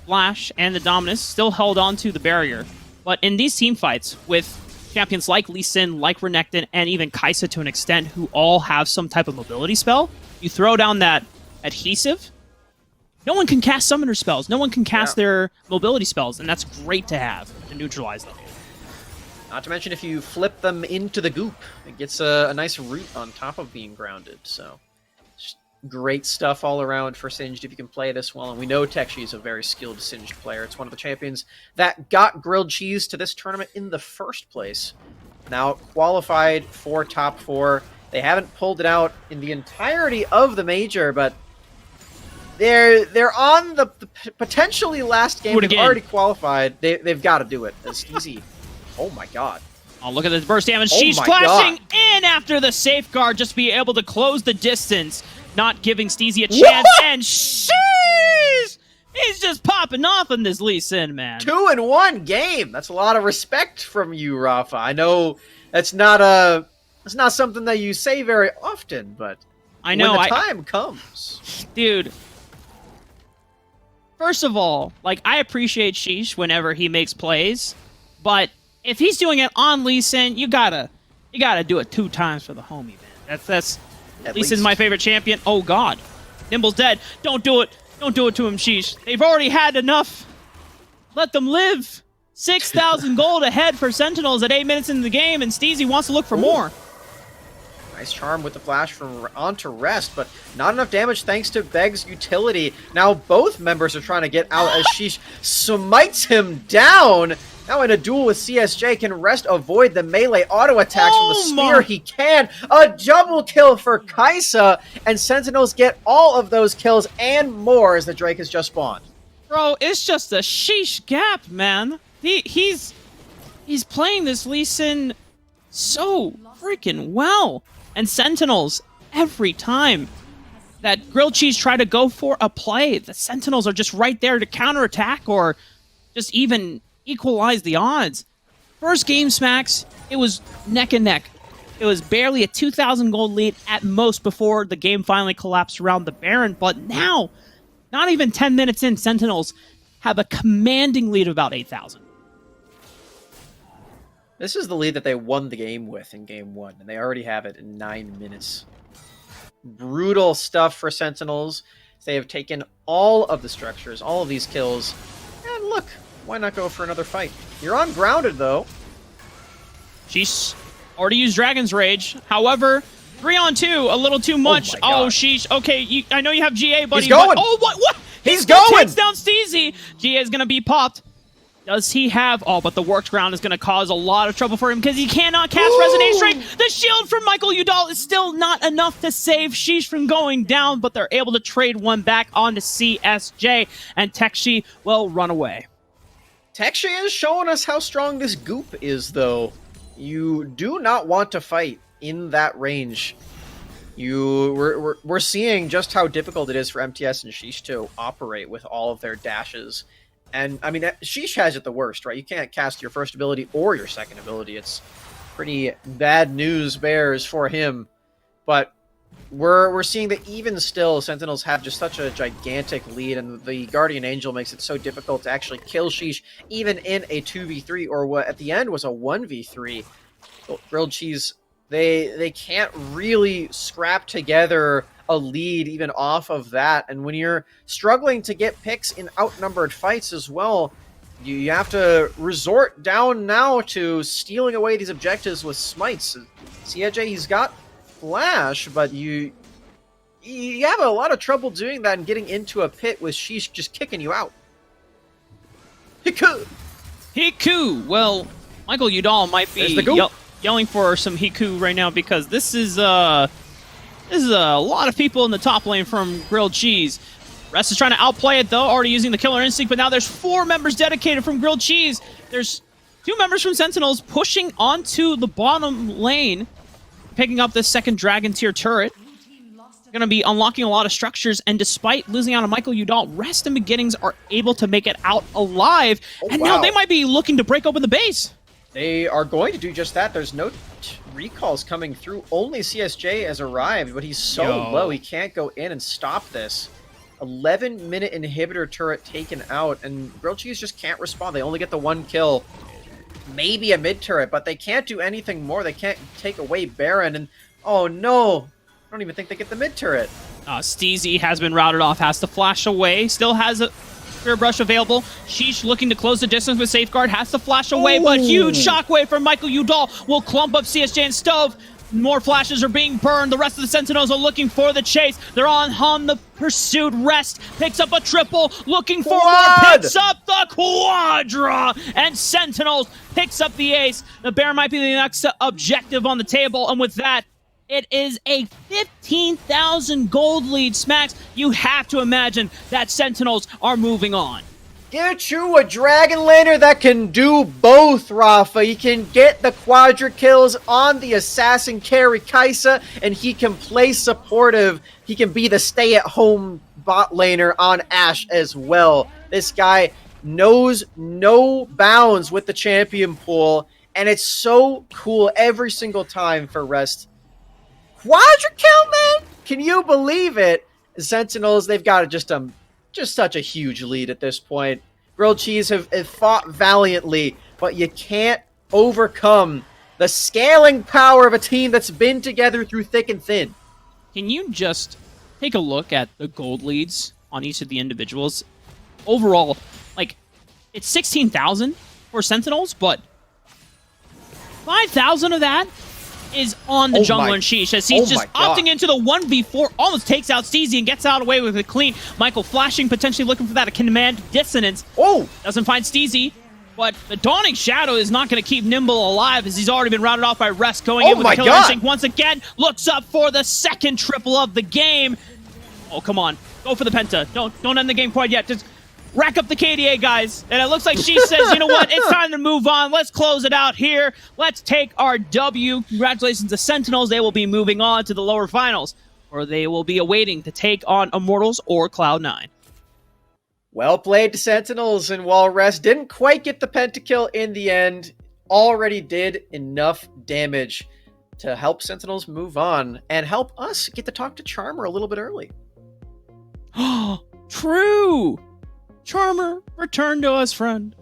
Flash and the Dominus, still held on to the barrier. But in these team fights with champions like Lee Sin, like Renekton, and even Kai'Sa to an extent, who all have some type of mobility spell, you throw down that adhesive, no one can cast summoner spells, no one can cast their mobility spells, and that's great to have to neutralize them. Not to mention if you flip them into the goop, it gets a nice root on top of being grounded, so just great stuff all around for Singed if you can play this well, and we know Tekshi is a very skilled Singed player. It's one of the champions that got Grilled Cheese to this tournament in the first place. Now qualified for top 4. They haven't pulled it out in the entirety of the major, but they're on the potentially last game. Do it They've again. already qualified. They've got to do it. It's easy. Oh my god. Oh, look at this burst damage. Oh She's my flashing God. in after the safeguard, just be able to close the distance, not giving Steezy a chance. What? And sheesh! He's just popping off in this Lee Sin, man. 2-1 game. That's a lot of respect from you, Raafaa. I know that's not something that you say very often, but I know. when the time comes. Dude. First of all, like, I appreciate Sheesh whenever he makes plays, but if he's doing it on Lee Sin, you gotta do it 2 times for the homie, man. That's Lee Sin's my favorite champion. Oh god. Nimble's dead. Don't do it. Don't do it to him, Sheesh. They've already had enough. Let them live. 6,000 gold ahead for Sentinels at 8 minutes into the game, and Steezy wants to look for more. Nice charm with the flash from onto rest, but not enough damage thanks to Beg's utility. Now both members are trying to get out as she smites him down. Now in a duel with CSJ, can Rest avoid the melee auto attacks from the spear? He can. A double kill for Kaisa, and Sentinels get all of those kills and more as the Drake has just spawned. Bro, it's just a sheesh gap, man. He's playing this Lee Sin so freaking well. And Sentinels, every time that Grilled Cheese try to go for a play, the Sentinels are just right there to counterattack or just even equalize the odds. First game, Smax, it was neck and neck. It was barely a 2,000 gold lead at most before the game finally collapsed around the Baron. But now, not even 10 minutes in, Sentinels have a commanding lead of about 8,000. This is the lead that they won the game with in game 1, and they already have it in 9 minutes. Brutal stuff for Sentinels. They have taken all of the structures, all of these kills, and look, why not go for another fight? You're ungrounded, though. Sheesh already used Dragon's Rage. However, 3-on-2, a little too much. Oh, sheesh. Okay, I know you have GA, buddy. He's going. But, oh, what? He's going. Takes down Steezy. GA is going to be popped. Does he have... Oh, but the worked ground is going to cause a lot of trouble for him because he cannot cast Resonate Strike. The shield from Michael Udall is still not enough to save Sheesh from going down, but they're able to trade one back onto CSJ, and Tekshi will run away. Tekshi is showing us how strong this goop is, though. You do not want to fight in that range. We're seeing just how difficult it is for MTS and Sheesh to operate with all of their dashes. And, I mean, Sheesh has it the worst, right? You can't cast your first ability or your second ability. It's pretty bad news bears for him. But we're seeing that even still, Sentinels have just such a gigantic lead, and the Guardian Angel makes it so difficult to actually kill Sheesh, even in a 2v3, or what at the end was a 1v3. Grilled Cheese, they can't really scrap together a lead even off of that, and when you're struggling to get picks in outnumbered fights as well, you have to resort down now to stealing away these objectives with smites. CJ, he's got flash, but you have a lot of trouble doing that and getting into a pit with Sheesh just kicking you out. Hiku! Well, Michael Udall might be yelling for some Hiku right now because this is a lot of people in the top lane from Grilled Cheese. Rest is trying to outplay it, though, already using the Killer Instinct, but now there's 4 members dedicated from Grilled Cheese. There's 2 members from Sentinels pushing onto the bottom lane, picking up this second Dragon Tier turret. Going to be unlocking a lot of structures, and despite losing out on Michael Udall, Rest and Beginnings are able to make it out alive, and now they might be looking to break open the base. They are going to do just that. There's no recalls coming through. Only CSJ has arrived, but he's so low he can't go in and stop this. 11-minute inhibitor turret taken out, and Grilled Cheese just can't respond. They only get the 1 kill. Maybe a mid turret, but they can't do anything more. They can't take away Baron, and oh no, I don't even think they get the mid turret. Steezy has been routed off, has to flash away, still has a Spirit Brush available. Sheesh looking to close the distance with Safeguard, has to flash away, but huge shockwave from Michael Udall will clump up CSJ and Stove. More flashes are being burned. The rest of the Sentinels are looking for the chase. They're on the pursuit. Rest picks up a triple, looking for more, picks up the quadra, and Sentinels picks up the ace. The Bear might be the next objective on the table, and with that, It is a 15,000 gold lead, Smax. You have to imagine that Sentinels are moving on. Get you a Dragon Laner that can do both, Raafaa. He can get the quadra kills on the assassin carry Kaisa, and he can play supportive. He can be the stay-at-home bot laner on Ashe as well. This guy knows no bounds with the champion pool, and it's so cool every single time for Rest. Quadra kill, man! Can you believe it? Sentinels, they've got just such a huge lead at this point. Grilled Cheese have fought valiantly, but you can't overcome the scaling power of a team that's been together through thick and thin. Can you just take a look at the gold leads on each of the individuals? Overall, like, it's 16,000 for Sentinels, but 5,000 of that is on the jungler and Sheesh, as he's just opting into the 1v4, almost takes out Steezy and gets out away with it clean. Michael flashing, potentially looking for that command dissonance. Oh! Doesn't find Steezy, but the Dawning Shadow is not going to keep Nimble alive, as he's already been routed off by Rest, going in with the killer instinct once again. Looks up for the second triple of the game. Oh, come on. Go for the Penta. Don't end the game quite yet. Just rack up the KDA, guys. And it looks like she says, you know what? It's time to move on. Let's close it out here. Let's take our W. Congratulations to Sentinels. They will be moving on to the lower finals, or they will be awaiting to take on Immortals or Cloud9. Well played to Sentinels, and while Rest didn't quite get the pentakill in the end, already did enough damage to help Sentinels move on and help us get to talk to Charmer a little bit early. True! Charmer, return to us, friend.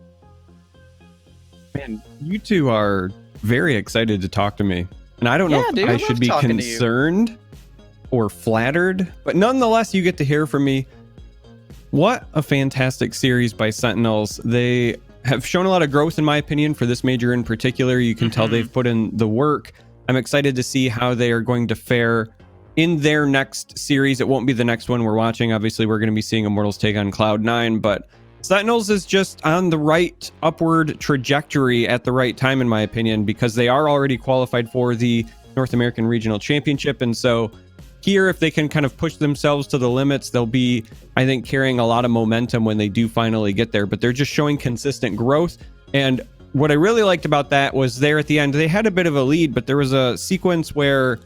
Man, you two are very excited to talk to me. And I don't know if I should be concerned or flattered, but nonetheless, you get to hear from me. What a fantastic series by Sentinels. They have shown a lot of growth, in my opinion, for this major in particular. You can tell they've put in the work. I'm excited to see how they are going to fare in their next series. It won't be the next one we're watching. Obviously, we're going to be seeing Immortals take on Cloud9, but Sentinels is just on the right upward trajectory at the right time, in my opinion, because they are already qualified for the North American Regional Championship. And so here, if they can kind of push themselves to the limits, they'll be, I think, carrying a lot of momentum when they do finally get there. But they're just showing consistent growth. And what I really liked about that was there at the end, they had a bit of a lead, but there was a sequence where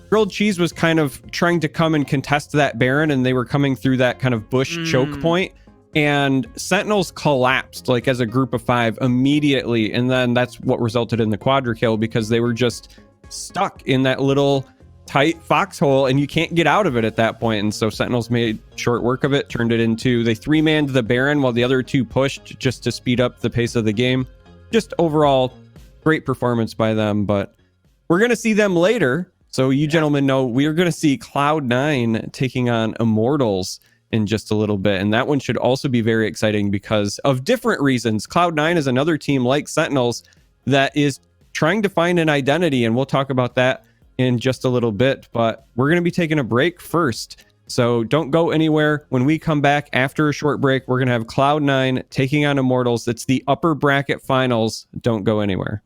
Grilled Cheese was kind of trying to come and contest that Baron, and they were coming through that kind of bush choke point, and Sentinels collapsed like as a group of 5 immediately, and then that's what resulted in the quadra kill, because they were just stuck in that little tight foxhole and you can't get out of it at that point. And so Sentinels made short work of it, turned it into, they 3-manned the Baron while the other 2 pushed just to speed up the pace of the game. Just overall great performance by them, but we're going to see them later. So you gentlemen know we are going to see Cloud9 taking on Immortals in just a little bit. And that one should also be very exciting because of different reasons. Cloud9 is another team like Sentinels that is trying to find an identity. And we'll talk about that in just a little bit. But we're going to be taking a break first. So don't go anywhere. When we come back after a short break, we're going to have Cloud9 taking on Immortals. It's the upper bracket finals. Don't go anywhere.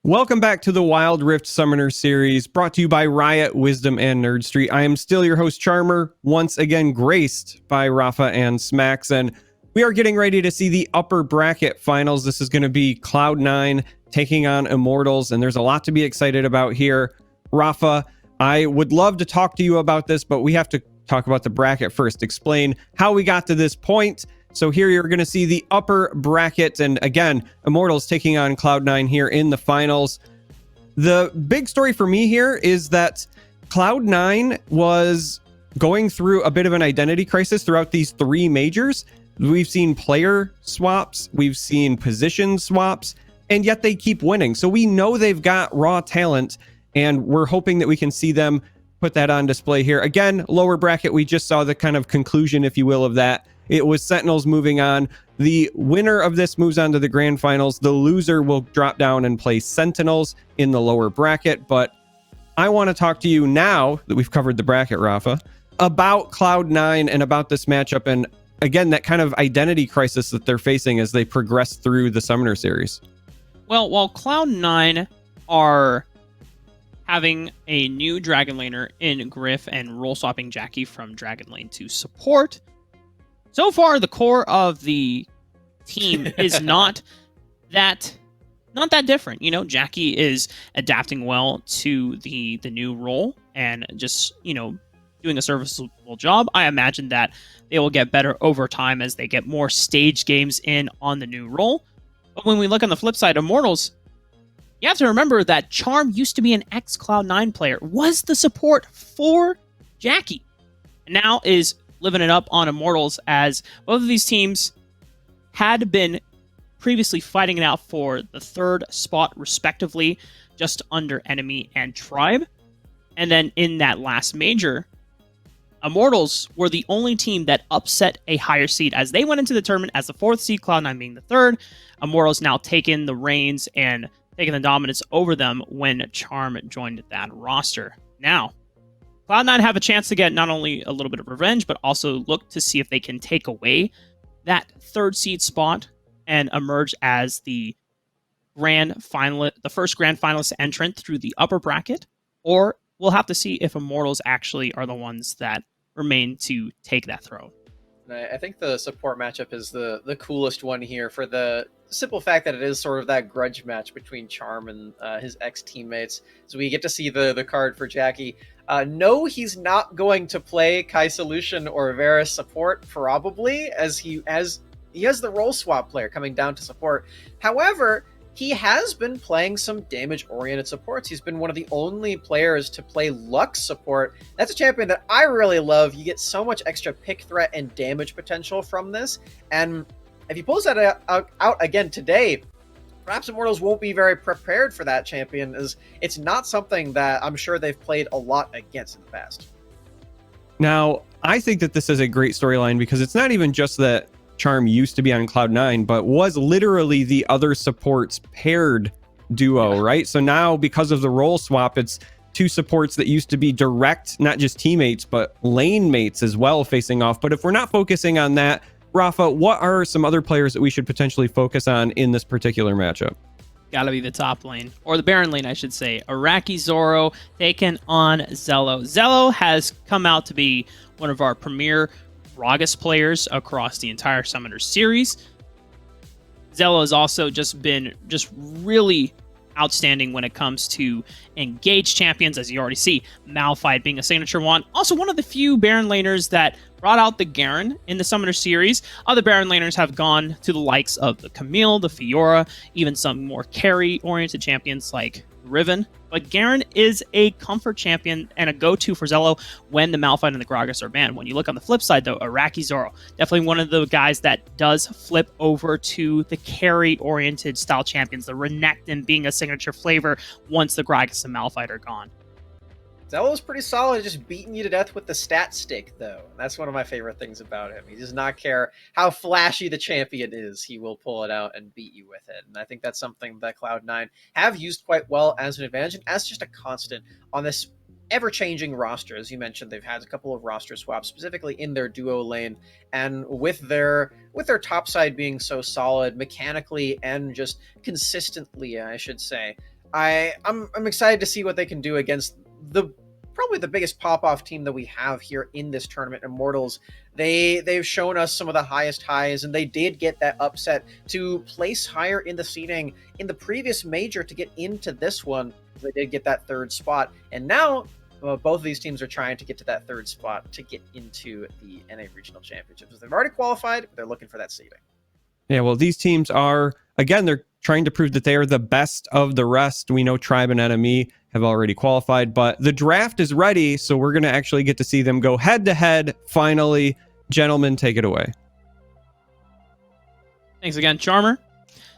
Welcome back to the Wild Rift Summoner Series, brought to you by Riot, Wisdom, and Nerd Street. I am still your host, Charmer, once again graced by Raafaa and Smax, and we are getting ready to see the upper bracket finals. This is going to be Cloud9 taking on Immortals, and there's a lot to be excited about here. Raafaa, I would love to talk to you about this, but we have to talk about the bracket first. Explain how we got to this point. So here you're going to see the upper bracket, and again, Immortals taking on Cloud9 here in the finals. The big story for me here is that Cloud9 was going through a bit of an identity crisis throughout these three majors. We've seen player swaps, we've seen position swaps, and yet they keep winning. So we know they've got raw talent, and we're hoping that we can see them put that on display here. Again, lower bracket, we just saw the kind of conclusion, if you will, of that. It was Sentinels moving on. The winner of this moves on to the grand finals. The loser will drop down and play Sentinels in the lower bracket. But I want to talk to you now that we've covered the bracket, Raafaa, about Cloud9 and about this matchup. And again, that kind of identity crisis that they're facing as they progress through the Summoner Series. Well, while Cloud9 are having a new Dragon Laner in Griff and role swapping Jackie from Dragon Lane to support, so far, the core of the team is not that different. You know, Jackie is adapting well to the new role and just, you know, doing a serviceable job. I imagine that they will get better over time as they get more stage games in on the new role. But when we look on the flip side, Immortals, you have to remember that Charm used to be an ex-Cloud9 player, was the support for Jackie, and now is living it up on Immortals, as both of these teams had been previously fighting it out for the third spot respectively, just under Enemy and Tribe. And then in that last major, Immortals were the only team that upset a higher seed as they went into the tournament as the fourth seed, Cloud9 being the third. Immortals now taking the reins and taking the dominance over them when Charm joined that roster. Now, Cloud9 have a chance to get not only a little bit of revenge, but also look to see if they can take away that third seed spot and emerge as the first grand finalist entrant through the upper bracket. Or we'll have to see if Immortals actually are the ones that remain to take that throne. I think the support matchup is the coolest one here for the simple fact that it is sort of that grudge match between Charm and his ex-teammates. So we get to see the card for Jackie. No, he's not going to play Kai Solution or Varus support, probably, as he has the role swap player coming down to support. However, he has been playing some damage-oriented supports. He's been one of the only players to play Lux support. That's a champion that I really love. You get so much extra pick threat and damage potential from this. And if he pulls that out again today, perhaps Immortals won't be very prepared for that champion, as it's not something that I'm sure they've played a lot against in the past. Now, I think that this is a great storyline because it's not even just that Charm used to be on Cloud9, but was literally the other supports paired duo, right? So now, because of the role swap, it's two supports that used to be direct, not just teammates, but lane mates as well facing off. But if we're not focusing on that, Raafaa, what are some other players that we should potentially focus on in this particular matchup? Gotta be the top lane, or the Baron lane, I should say. Araki Zoro taking on Zello. Zello has come out to be one of our premier Gragas players across the entire Summoner series. Zello has also just been really outstanding when it comes to engaged champions, as you already see. Malphite being a signature one. Also one of the few Baron laners that brought out the Garen in the Summoner series. Other Baron laners have gone to the likes of the Camille, the Fiora, even some more carry-oriented champions like Riven. But Garen is a comfort champion and a go-to for Zello when the Malphite and the Gragas are banned. When you look on the flip side, though, Araki Zoro, definitely one of the guys that does flip over to the carry-oriented style champions, the Renekton being a signature flavor once the Gragas and Malphite are gone. Zello's pretty solid, just beating you to death with the stat stick, though. That's one of my favorite things about him. He does not care how flashy the champion is. He will pull it out and beat you with it. And I think that's something that Cloud9 have used quite well as an advantage and as just a constant on this ever-changing roster. As you mentioned, they've had a couple of roster swaps, specifically in their duo lane. And with their top side being so solid mechanically and just consistently, I should say, I'm excited to see what they can do against probably the biggest pop-off team that we have here in this tournament, Immortals. They've shown us some of the highest highs, and they did get that upset to place higher in the seeding in the previous major to get into this one. They did get that third spot, and now both of these teams are trying to get to that third spot to get into the NA Regional Championships. They've already qualified, but they're looking for that seeding. Yeah, well, these teams are, again, they're trying to prove that they are the best of the rest. We know Tribe and Enemy have already qualified, but the draft is ready, so we're going to actually get to see them go head-to-head finally. Gentlemen, take it away. Thanks again, Charmer.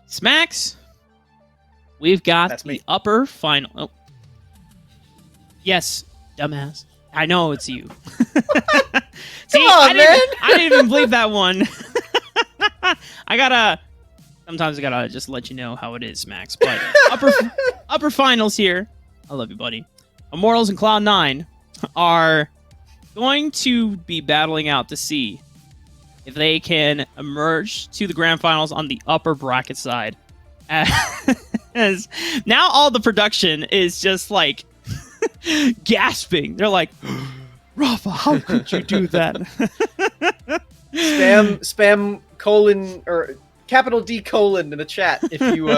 Smax, we've got That's the me. upper final. Oh. Yes, dumbass. I know it's you. See, on, I didn't even believe that one. Sometimes I gotta just let you know how it is, Max. But upper finals here. I love you, buddy. Immortals and Cloud9 are going to be battling out to see if they can emerge to the grand finals on the upper bracket side. As now all the production is just like gasping. They're like, Raafaa, how could you do that? Spam colon or capital D colon in the chat if you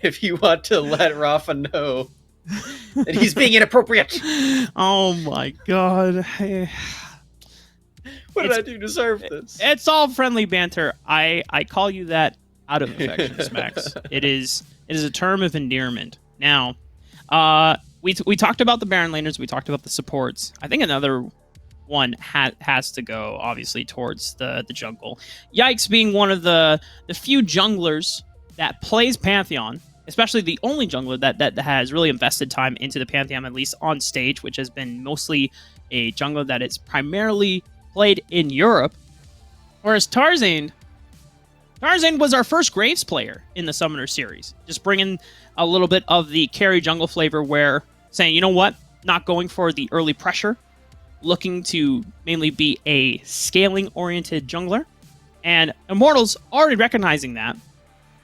if you want to let Raafaa know that he's being inappropriate. Oh my god. What did I do to deserve this? It's all friendly banter. I call you that out of affection, Smax. It is a term of endearment. Now, we talked about the Baron laners, we talked about the supports. I think another one has to go, obviously, towards the jungle. Yikes being one of the few junglers that plays Pantheon, especially the only jungler that has really invested time into the Pantheon, at least on stage, which has been mostly a jungler that is primarily played in Europe. Whereas Tarzan was our first Graves player in the Summoner series, just bringing a little bit of the carry jungle flavor, where saying, you know what, not going for the early pressure, looking to mainly be a scaling-oriented jungler. And Immortals already recognizing that.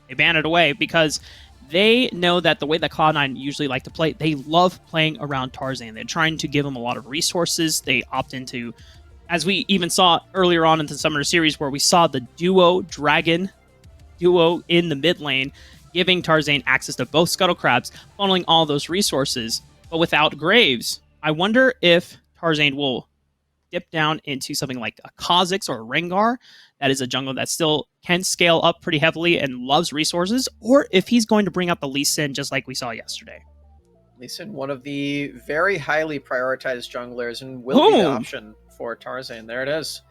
They ban it away because they know that the way that Cloud9 usually like to play, they love playing around Tarzan. They're trying to give him a lot of resources. They opt into, as we even saw earlier on in the Summoner series, where we saw the Dragon duo in the mid lane, giving Tarzan access to both Scuttle Crabs, funneling all those resources. But without Graves, I wonder if Tarzan will dip down into something like a Kha'Zix or a Rengar, that is a jungle that still can scale up pretty heavily and loves resources, or if he's going to bring out the Lee Sin just like we saw yesterday. Lee Sin, one of the very highly prioritized junglers, and will be the option for Tarzan. There it is.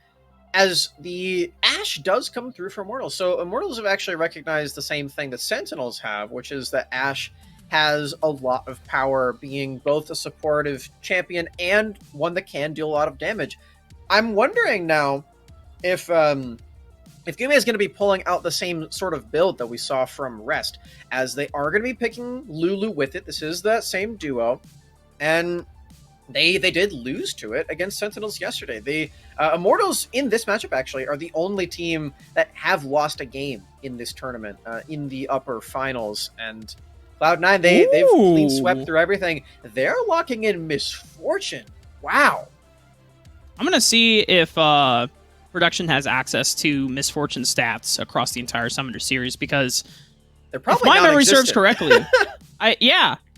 As the Ashe does come through for Immortals. So Immortals have actually recognized the same thing that Sentinels have, which is that Ashe has a lot of power, being both a supportive champion and one that can deal a lot of damage. I'm wondering now if Game is going to be pulling out the same sort of build that we saw from Rest, as they are going to be picking Lulu with it. This is that same duo, and they did lose to it against Sentinels yesterday. The Immortals in this matchup actually are the only team that have lost a game in this tournament, in the upper finals, and Cloud9, they've clean swept through everything. They're locking in Misfortune. Wow. I'm going to see if production has access to Misfortune stats across the entire Summoner series, because they're probably, if my memory serves non-existent. correctly,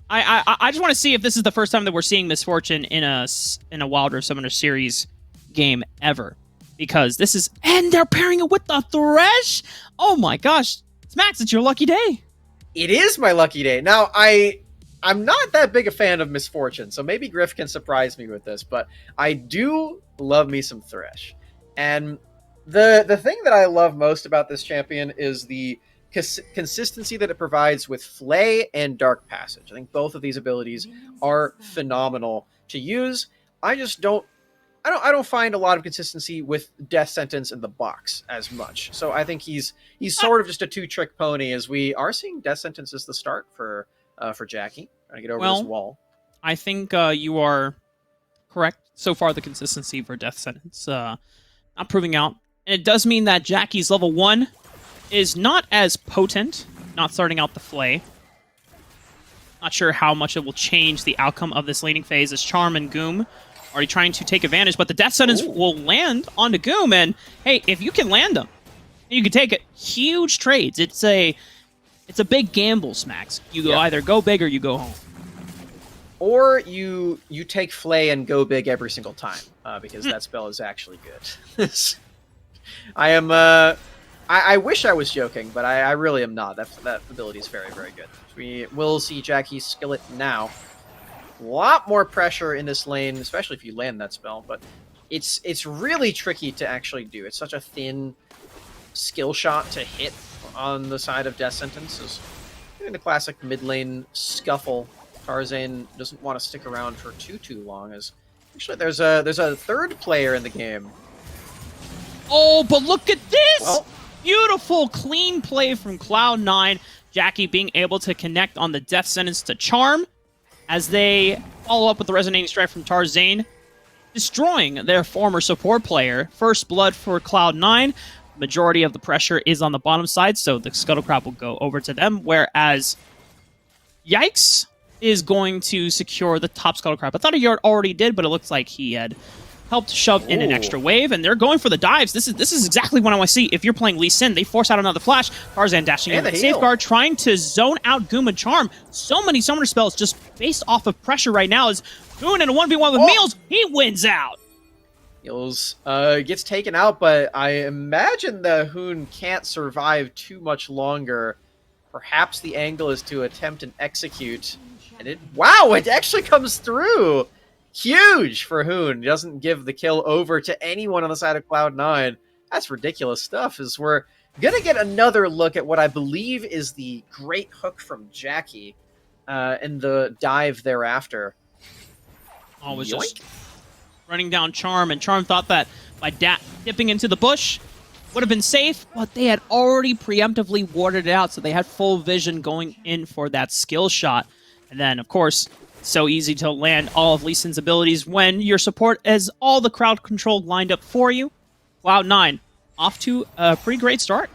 I just want to see if this is the first time that we're seeing Misfortune in a Wild Rift Summoner series game ever, because this is, and they're pairing it with the Thresh. Oh my gosh, Smax, it's your lucky day. It is my lucky day. Now, I'm not that big a fan of Misfortune, so maybe Griff can surprise me with this, but I do love me some Thresh. And the thing that I love most about this champion is the consistency that it provides with Flay and Dark Passage. I think both of these abilities are phenomenal to use. I don't find a lot of consistency with Death Sentence in the box as much. So I think he's sort of just a two-trick pony, as we are seeing Death Sentence as the start for Jackie. Trying to get over this wall. I think you are correct. So far, the consistency for Death Sentence not proving out. And it does mean that Jackie's level 1 is not as potent, not starting out the Flay. Not sure how much it will change the outcome of this laning phase as Charm and Goom already trying to take advantage, but the Death Sentence will land onto Goom, and hey, if you can land them, you can take it. Huge trades. It's a big gamble, Smax. You either go big or you go home. Or you take Flay and go big every single time, because that spell is actually good. I am I wish I was joking, but I really am not. That ability is very, very good. We will see Jackie's skillet now. A lot more pressure in this lane, especially if you land that spell, but it's really tricky to actually do. It's such a thin skill shot to hit on the side of Death Sentences. In the classic mid lane scuffle, Tarzan doesn't want to stick around for too long, as actually there's a third player in the game. Oh, but look at this! Well, beautiful, clean play from Cloud9. Jackie being able to connect on the Death Sentence to Charm as they follow up with the Resonating Strike from Tarzan, destroying their former support player. First blood for Cloud9. Majority of the pressure is on the bottom side, so the Scuttlecrab will go over to them, whereas Yikes is going to secure the top Scuttlecrab. I thought he already did, but it looks like he had helped shove in an extra wave, and they're going for the dives. This is exactly what I want to see. If you're playing Lee Sin, they force out another flash. Tarzan dashing in with Safeguard, trying to zone out Goom and Charm. So many summoner spells just based off of pressure right now as Goon in a 1v1 with Meals, he wins out. Meals gets taken out, but I imagine the Hoon can't survive too much longer. Perhaps the angle is to attempt and execute. And it actually comes through. Huge for Hoon. Doesn't give the kill over to anyone on the side of Cloud9. That's ridiculous stuff, as we're going to get another look at what I believe is the great hook from Jackie and the dive thereafter. Oh, it was just running down Charm, and Charm thought that by dipping into the bush would have been safe, but they had already preemptively warded it out, so they had full vision going in for that skill shot. And then, of course, so easy to land all of Lee Sin's abilities when your support has all the crowd control lined up for you. Cloud9 off to a pretty great start.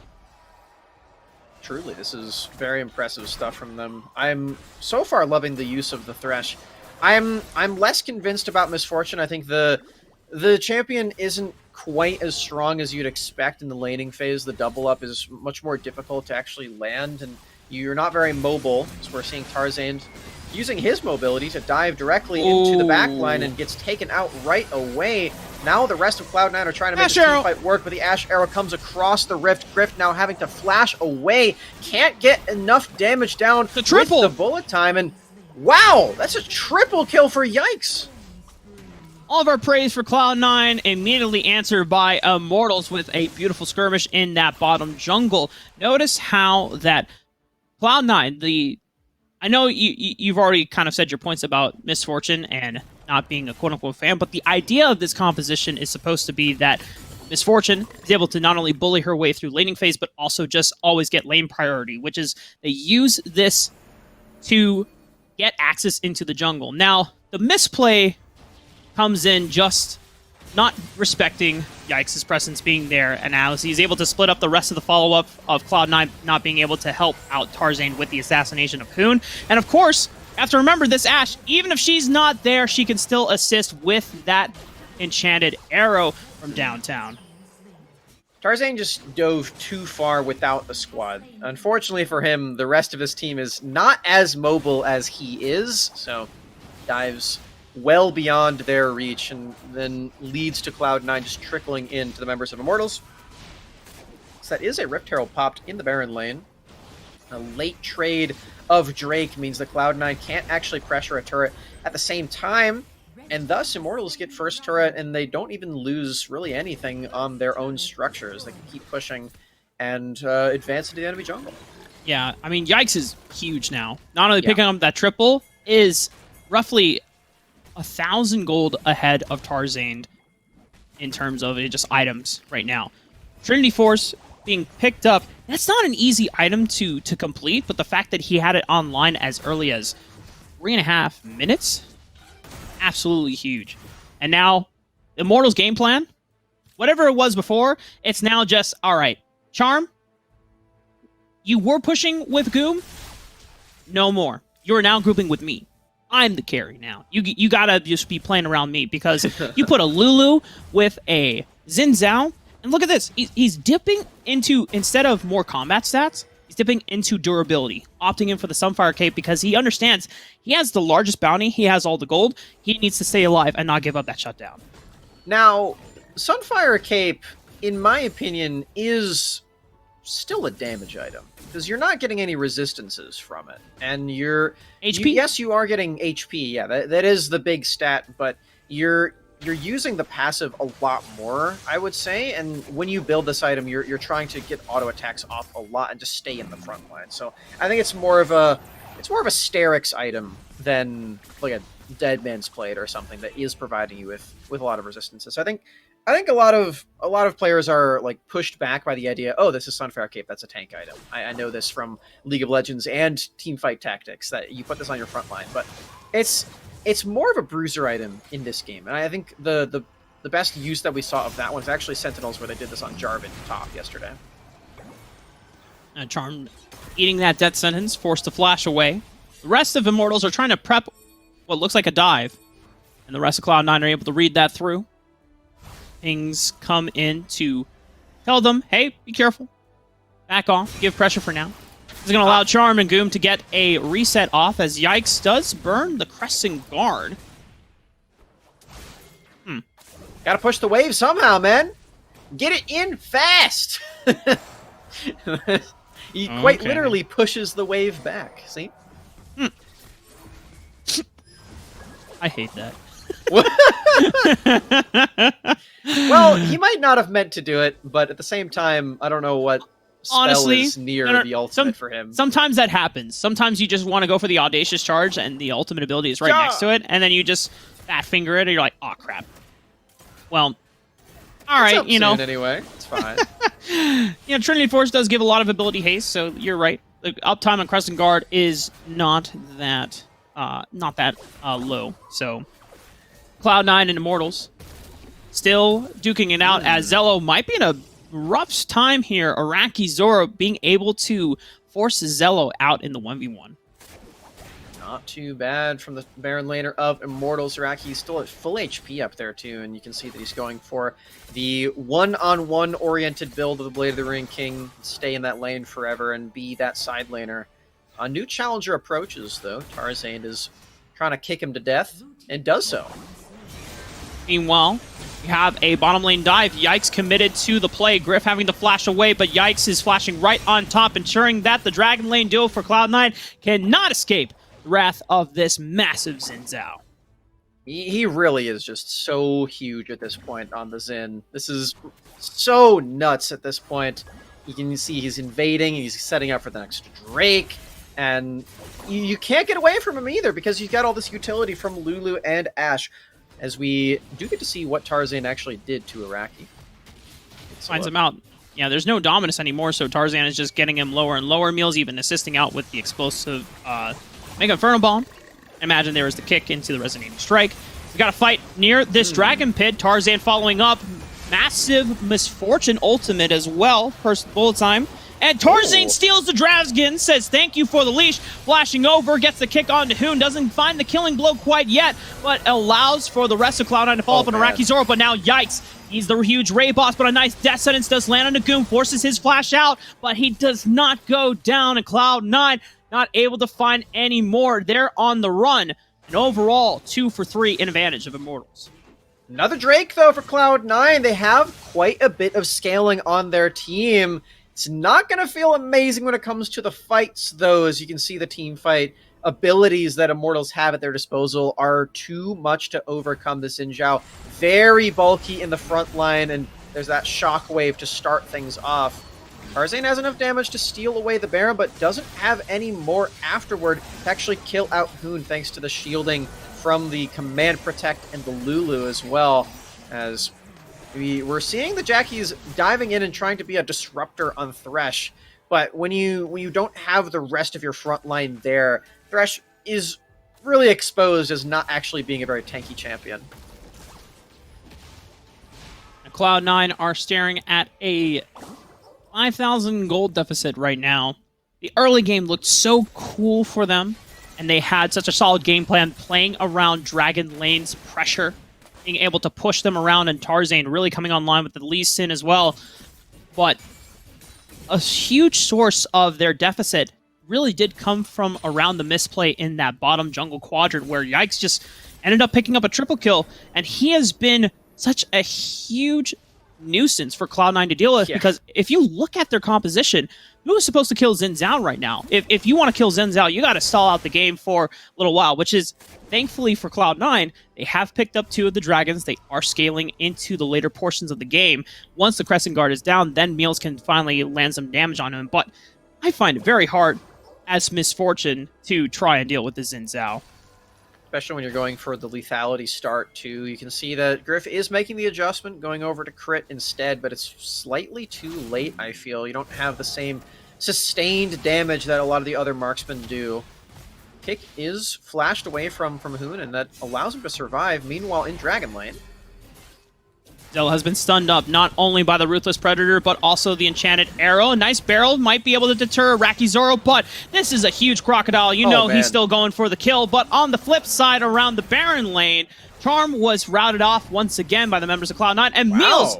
Truly, this is very impressive stuff from them. I'm so far loving the use of the Thresh. I'm less convinced about Misfortune. I think the champion isn't quite as strong as you'd expect in the laning phase. The double up is much more difficult to actually land, and you're not very mobile. So we're seeing Tarzan using his mobility to dive directly into the back line and gets taken out right away. Now the rest of Cloud9 are trying to make the team fight work, but the Ash Arrow comes across the Rift. Griff now having to flash away. Can't get enough damage down with the bullet time, and wow, that's a triple kill for Yikes. All of our praise for Cloud9 immediately answered by Immortals with a beautiful skirmish in that bottom jungle. Notice how that Cloud9, I know you've already kind of said your points about Misfortune and not being a quote-unquote fan, but the idea of this composition is supposed to be that Misfortune is able to not only bully her way through laning phase, but also just always get lane priority, which is they use this to get access into the jungle. Now, the misplay comes in just not respecting Yikes' presence being there, and as he's able to split up the rest of the follow-up of Cloud9 not being able to help out Tarzan with the assassination of Hoon. And of course, you have to remember this Ashe, even if she's not there, she can still assist with that enchanted arrow from downtown. Tarzan just dove too far without the squad. Unfortunately for him, the rest of his team is not as mobile as he is, so dives well beyond their reach, and then leads to Cloud9 just trickling into the members of Immortals. So that is a Rift Herald popped in the Baron lane. A late trade of Drake means that Cloud9 can't actually pressure a turret at the same time, and thus Immortals get first turret, and they don't even lose really anything on their own structures. They can keep pushing and advance into the enemy jungle. Yeah, I mean, Yikes is huge now. Not only picking up that triple, is roughly 1,000 gold ahead of Tarzan in terms of just items right now. Trinity Force being picked up, that's not an easy item to complete, but the fact that he had it online as early as 3.5 minutes, absolutely huge. And now, Immortals game plan, whatever it was before, it's now just, all right, Charm, you were pushing with Goom, no more. you're now grouping with me. I'm the carry now. You gotta just be playing around me because you put a Lulu with a Xin Zhao, and look at this. He's dipping into, instead of more combat stats, he's dipping into durability, opting in for the Sunfire Cape because he understands he has the largest bounty, he has all the gold, he needs to stay alive and not give up that shutdown. Now, Sunfire Cape, in my opinion, is still a damage item because you're not getting any resistances from it, and you're HP. Yes, you are getting HP. Yeah, that is the big stat, but you're using the passive a lot more, I would say. And when you build this item, you're trying to get auto attacks off a lot and just stay in the front line. So I think it's more of a Sterix item than like a Dead Man's Blade or something that is providing you with a lot of resistances. So I think a lot of players are like pushed back by the idea, oh, this is Sunfire Cape, that's a tank item. I know this from League of Legends and Teamfight Tactics, that you put this on your front line, but it's more of a bruiser item in this game. And I think the best use that we saw of that one is actually Sentinels, where they did this on Jarvan top yesterday. Charm eating that death sentence, forced to flash away. The rest of Immortals are trying to prep what looks like a dive, and the rest of Cloud9 are able to read that through. Things come in to tell them, hey, be careful. Back off. Give pressure for now. This is going to allow Charm and Goom to get a reset off as Yikes does burn the Crescent Guard. Gotta push the wave somehow, man. Get it in fast. He quite literally pushes the wave back. See? I hate that. Well, he might not have meant to do it, but at the same time, I don't know what spell is near the ultimate for him. Sometimes that happens. Sometimes you just want to go for the audacious charge, and the ultimate ability is right next to it, and then you just fat finger it, and you're like, oh crap. Well, all right, you know. Anyway, it's fine. Trinity Force does give a lot of ability haste, so you're right. The uptime on Crescent Guard is not that low. So Cloud9 and Immortals still duking it out as Zello might be in a rough time here. Araki Zoro being able to force Zello out in the 1v1. Not too bad from the Baron laner of Immortals. Araki's still at full HP up there too, and you can see that he's going for the one-on-one oriented build of the Blade of the Ring King. Stay in that lane forever and be that side laner. A new challenger approaches though. Tarzan is trying to kick him to death and does so. Meanwhile, we have a bottom lane dive. Yikes committed to the play. Griff having to flash away, but Yikes is flashing right on top, ensuring that the Dragon Lane duo for Cloud9 cannot escape the wrath of this massive Xin Zhao. He really is just so huge at this point on the Xin. This is so nuts at this point. You can see he's invading, he's setting up for the next Drake, and you can't get away from him either because you've got all this utility from Lulu and Ashe, as we do get to see what Tarzan actually did to Araki. Finds him out. Yeah, there's no Dominus anymore, so Tarzan is just getting him lower and lower. Meals even assisting out with the explosive Mega Inferno Bomb. Imagine there was the kick into the Resonating Strike. We got a fight near this Dragon Pit. Tarzan following up. Massive Misfortune ultimate as well. First bullet time. And Tarzan steals the Dragon, says thank you for the leash. Flashing over, gets the kick onto Hoon. Doesn't find the killing blow quite yet, but allows for the rest of Cloud9 to fall up on Araki Zoro. But now, Yikes, he's the huge Ray boss, but a nice death sentence does land on Nagoon. Forces his flash out, but he does not go down. And Cloud9 not able to find any more. They're on the run. And overall, 2 for 3 in advantage of Immortals. Another Drake, though, for Cloud9. They have quite a bit of scaling on their team. It's not going to feel amazing when it comes to the fights, though. As you can see, the team fight abilities that Immortals have at their disposal are too much to overcome this Xin Zhao. Very bulky in the front line, and there's that shockwave to start things off. Tarzan has enough damage to steal away the Baron, but doesn't have any more afterward to actually kill out Hoon, thanks to the shielding from the Command Protect and the Lulu as well. As we're seeing the Jackies diving in and trying to be a disruptor on Thresh, but when you don't have the rest of your front line there, Thresh is really exposed as not actually being a very tanky champion. Cloud9 are staring at a 5,000 gold deficit right now. The early game looked so cool for them. and they had such a solid game plan playing around Dragon Lane's pressure, being able to push them around, and Tarzan really coming online with the Lee Sin as well. But a huge source of their deficit really did come from around the misplay in that bottom jungle quadrant, where Yikes just ended up picking up a triple kill, and he has been such a huge nuisance for Cloud9 to deal with, because if you look at their composition, who is supposed to kill Xin Zhao right now? If you want to kill Xin Zhao, you got to stall out the game for a little while, which is, thankfully for Cloud9, they have picked up 2 of the dragons. They are scaling into the later portions of the game. Once the Crescent Guard is down, then Meals can finally land some damage on him, but I find it very hard as Misfortune to try and deal with the Xin Zhao. Especially when you're going for the lethality start, too. You can see that Griff is making the adjustment, going over to crit instead, but it's slightly too late, I feel. You don't have the same sustained damage that a lot of the other marksmen do. Pick is flashed away from Hoon, and that allows him to survive. Meanwhile, in Dragon Lane, Zell has been stunned up, not only by the Ruthless Predator, but also the Enchanted Arrow. A nice barrel might be able to deter Rakizoro, but this is a huge crocodile. You know he's still going for the kill, but on the flip side, around the Baron lane, Charm was routed off once again by the members of Cloud9, and Meals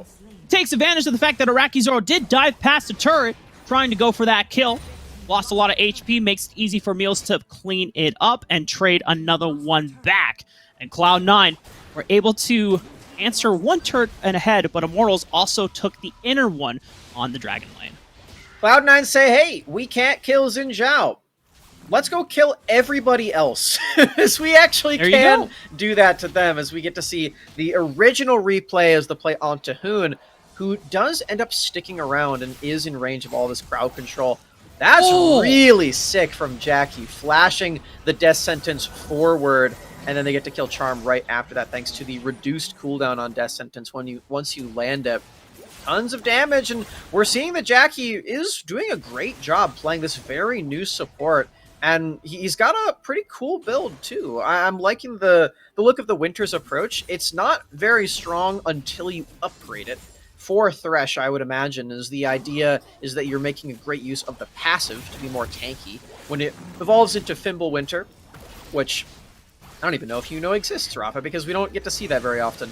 takes advantage of the fact that Rakizoro did dive past the turret, trying to go for that kill. Lost a lot of HP, makes it easy for Meals to clean it up and trade another one back. And Cloud9 were able to answer one turret and ahead, but Immortals also took the inner one on the Dragon Lane. Cloud9 say, hey, we can't kill Xin Zhao. Let's go kill everybody else. As we actually can do that to them, as we get to see the original replay as the play onto Hoon, who does end up sticking around and is in range of all this crowd control. That's really sick from Jackie, flashing the Death Sentence forward, and then they get to kill Charm right after that, thanks to the reduced cooldown on Death Sentence once you land it. Tons of damage, and we're seeing that Jackie is doing a great job playing this very new support, and he's got a pretty cool build too. I'm liking the look of the Winter's approach. It's not very strong until you upgrade it. For Thresh, I would imagine, is the idea is that you're making a great use of the passive to be more tanky. When it evolves into Fimble Winter, which I don't even know if you know exists, Raafaa, because we don't get to see that very often.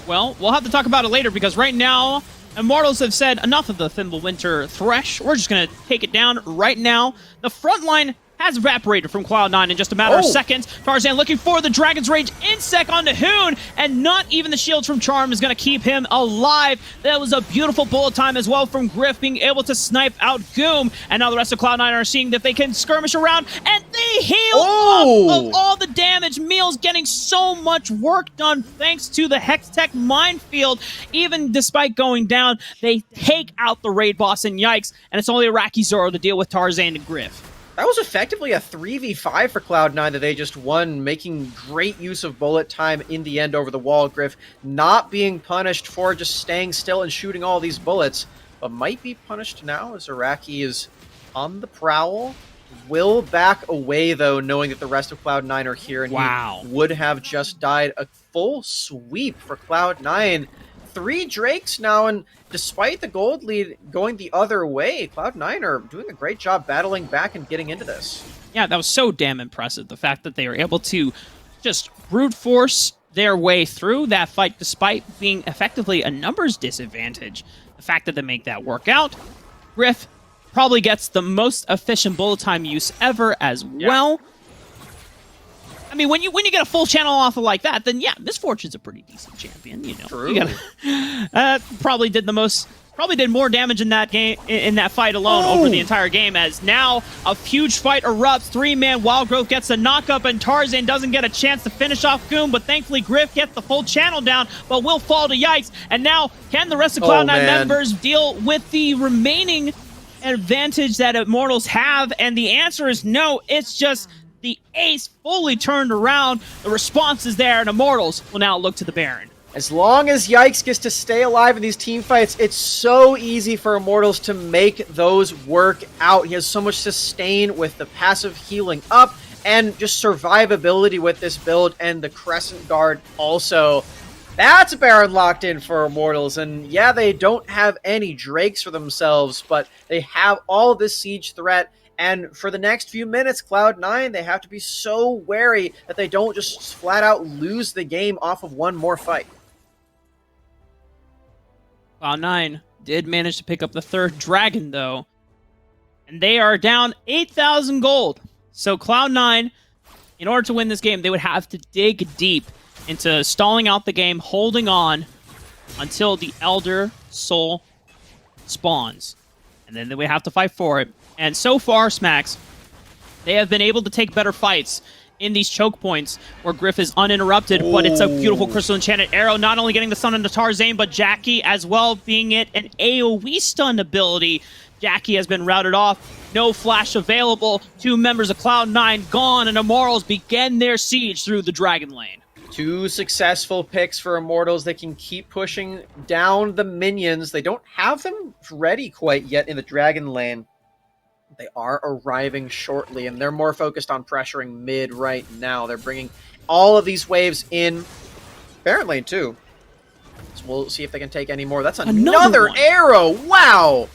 Well, we'll have to talk about it later, because right now, Immortals have said enough of the Fimble Winter Thresh. We're just going to take it down right now. The front line has evaporated from Cloud9 in just a matter of seconds. Tarzan looking for the Dragon's Rage Insect onto Hoon, and not even the shields from Charm is going to keep him alive. That was a beautiful bullet time as well from Griff, being able to snipe out Goom, and now the rest of Cloud9 are seeing that they can skirmish around, and they heal off of all the damage. Meals getting so much work done thanks to the Hextech Minefield. Even despite going down, they take out the raid boss, and Yikes, and it's only a Rakizoro to deal with Tarzan and Griff. That was effectively a 3v5 for Cloud9 that they just won, making great use of bullet time in the end over the wall. Griff not being punished for just staying still and shooting all these bullets, but might be punished now as Araki is on the prowl. Will back away, though, knowing that the rest of Cloud9 are here, and he would have just died. A full sweep for Cloud9. 3 Drakes now, and despite the gold lead going the other way, Cloud9 are doing a great job battling back and getting into this. Yeah, that was so damn impressive. The fact that they were able to just brute force their way through that fight despite being effectively a numbers disadvantage. The fact that they make that work out. Griff probably gets the most efficient bullet time use ever as well. I mean, when you get a full channel off of like that, then yeah, Misfortune's a pretty decent champion, you know. True. You gotta, probably did more damage in that game, in that fight alone over the entire game, as now a huge fight erupts. 3-man Wildgrowth gets a knock-up, and Tarzan doesn't get a chance to finish off Goom, but thankfully Griff gets the full channel down, but will fall to Yikes. And now, can the rest of Cloud9 members deal with the remaining advantage that Immortals have? And the answer is no. It's just the ace fully turned around. The response is there, and Immortals will now look to the Baron. As long as Yikes gets to stay alive in these team fights, it's so easy for Immortals to make those work out. He has so much sustain with the passive healing up and just survivability with this build, and the Crescent Guard also. That's a Baron locked in for Immortals, and yeah, they don't have any Drakes for themselves, but they have all this siege threat, And for the next few minutes, Cloud9, they have to be so wary that they don't just flat out lose the game off of one more fight. Cloud9 did manage to pick up the third dragon, though. And they are down 8,000 gold. So Cloud9, in order to win this game, they would have to dig deep into stalling out the game, holding on until the Elder Soul spawns. And then they would have to fight for it. And so far, Smax, they have been able to take better fights in these choke points where Griff is uninterrupted, but it's a beautiful Crystal Enchanted Arrow, not only getting the stun on the Tarzane, but Jackie as well, being it an AoE stun ability. Jackie has been routed off, no flash available, 2 members of Cloud9 gone, and Immortals begin their siege through the Dragon Lane. 2 successful picks for Immortals. They can keep pushing down the minions. They don't have them ready quite yet in the Dragon Lane. They are arriving shortly, and they're more focused on pressuring mid right now. They're bringing all of these waves in Baron Lane, too. So we'll see if they can take any more. That's another arrow! Wow!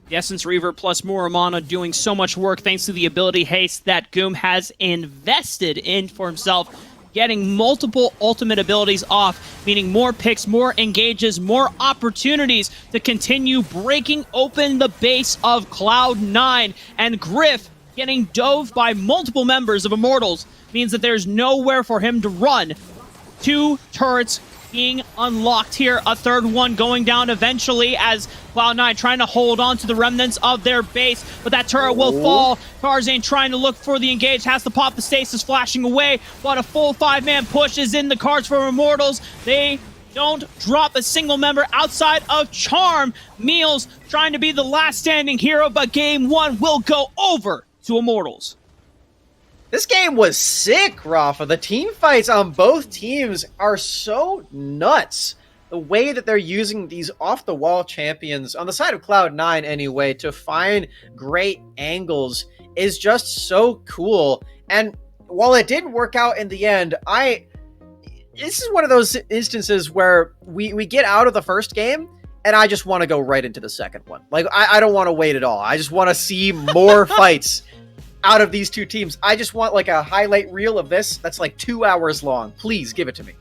The Essence Reaver plus Muramana doing so much work thanks to the ability haste that Goom has invested in for himself, getting multiple ultimate abilities off, meaning more picks, more engages, more opportunities to continue breaking open the base of Cloud9. And Griff getting dove by multiple members of Immortals means that there's nowhere for him to run. 2 turrets being unlocked here, a third one going down eventually as Cloud9 trying to hold on to the remnants of their base, but that turret will fall. Tarzane trying to look for the engage, has to pop the stasis, flashing away, but a full 5-man push is in the cards for Immortals. They don't drop a single member outside of Charm. Meals trying to be the last standing hero, but game 1 will go over to Immortals. This game was sick, Raafaa. The team fights on both teams are so nuts. The way that they're using these off-the-wall champions, on the side of Cloud9 anyway, to find great angles is just so cool. And while it didn't work out in the end, this is one of those instances where we get out of the first game, and I just want to go right into the second one. Like, I don't want to wait at all. I just want to see more fights out of these 2 teams. I just want like a highlight reel of this that's like 2 hours long. Please give it to me.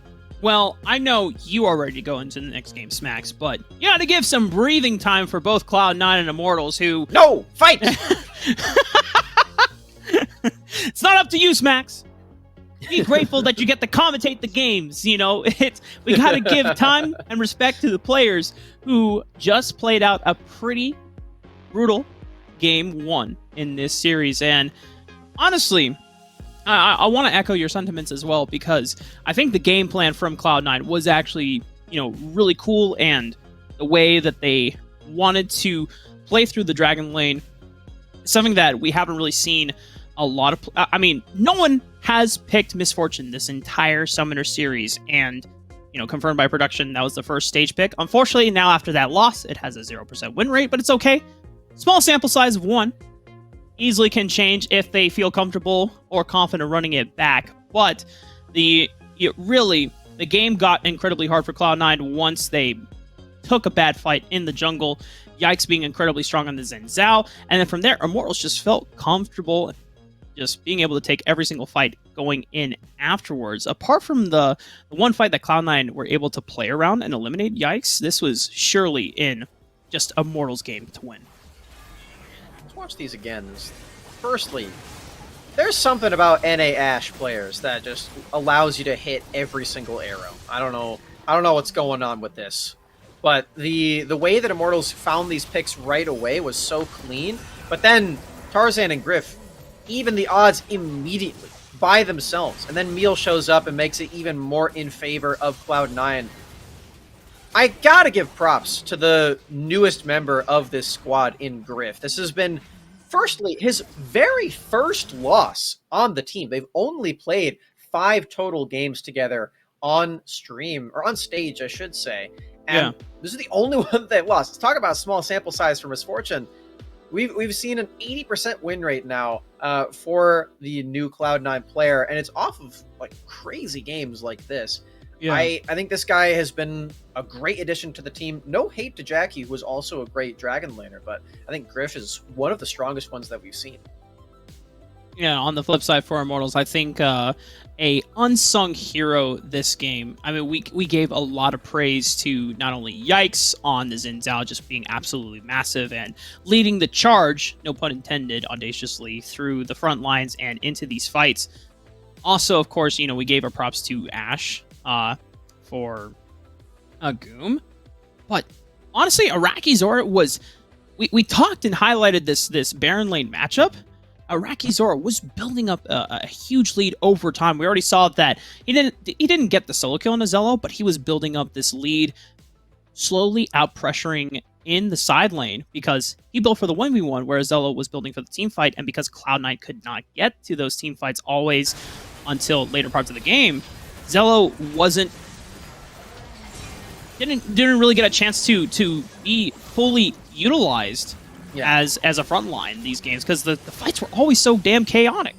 Well, I know you are ready to go into the next game, Smax, but you got to give some breathing time for both Cloud9 and Immortals, who... No! Fight! It's not up to you, Smax. Be grateful that you get to commentate the games, you know? We got to give time and respect to the players who just played out a pretty brutal game 1 in this series. And honestly, I want to echo your sentiments as well, because I think the game plan from Cloud9 was actually, really cool, and the way that they wanted to play through the Dragon Lane, something that we haven't really seen a lot of... no one has picked Misfortune this entire Summoner series, and, confirmed by production, that was the first stage pick. Unfortunately, now after that loss, it has a 0% win rate, but it's okay. Small sample size of 1. Easily can change if they feel comfortable or confident running it back. But the game got incredibly hard for Cloud9 once they took a bad fight in the jungle. Yikes being incredibly strong on the Zen Zhao. And then from there, Immortals just felt comfortable just being able to take every single fight going in afterwards. Apart from the one fight that Cloud9 were able to play around and eliminate Yikes, this was surely in just Immortals game to win. Watch these again. Firstly, there's something about NA Ashe players that just allows you to hit every single arrow. I don't know what's going on with this, but the way that Immortals found these picks right away was so clean. But then Tarzane and Griff even the odds immediately by themselves, and then Meal shows up and makes it even more in favor of Cloud9. I gotta give props to the newest member of this squad in Griff. This has been, firstly, his very first loss on the team. They've only played 5 total games together on stream, or on stage, I should say. And this is the only one that lost. Let's talk about small sample size for Misfortune. We've seen an 80% win rate now for the new Cloud9 player, and it's off of like crazy games like this. Yeah. I think this guy has been a great addition to the team. No hate to Jackie, who was also a great dragon laner, but I think Griff is one of the strongest ones that we've seen. Yeah, on the flip side for Immortals, I think a unsung hero this game. I mean, we gave a lot of praise to not only Yikes on the Xin Zhao just being absolutely massive and leading the charge, no pun intended, audaciously through the front lines and into these fights. Also, of course, we gave our props to Ashe for a Goom. But honestly, Iraqi Zora was... We talked and highlighted this Baron lane matchup. Iraqi Zora was building up a huge lead over time. We already saw that he didn't get the solo kill on Azello, but he was building up this lead, slowly out-pressuring in the side lane because he built for the 1v1, where Azello was building for the team fight, and because Cloud9 could not get to those team fights always until later parts of the game, Zello didn't really get a chance to be fully utilized as a front line in these games because the fights were always so damn chaotic.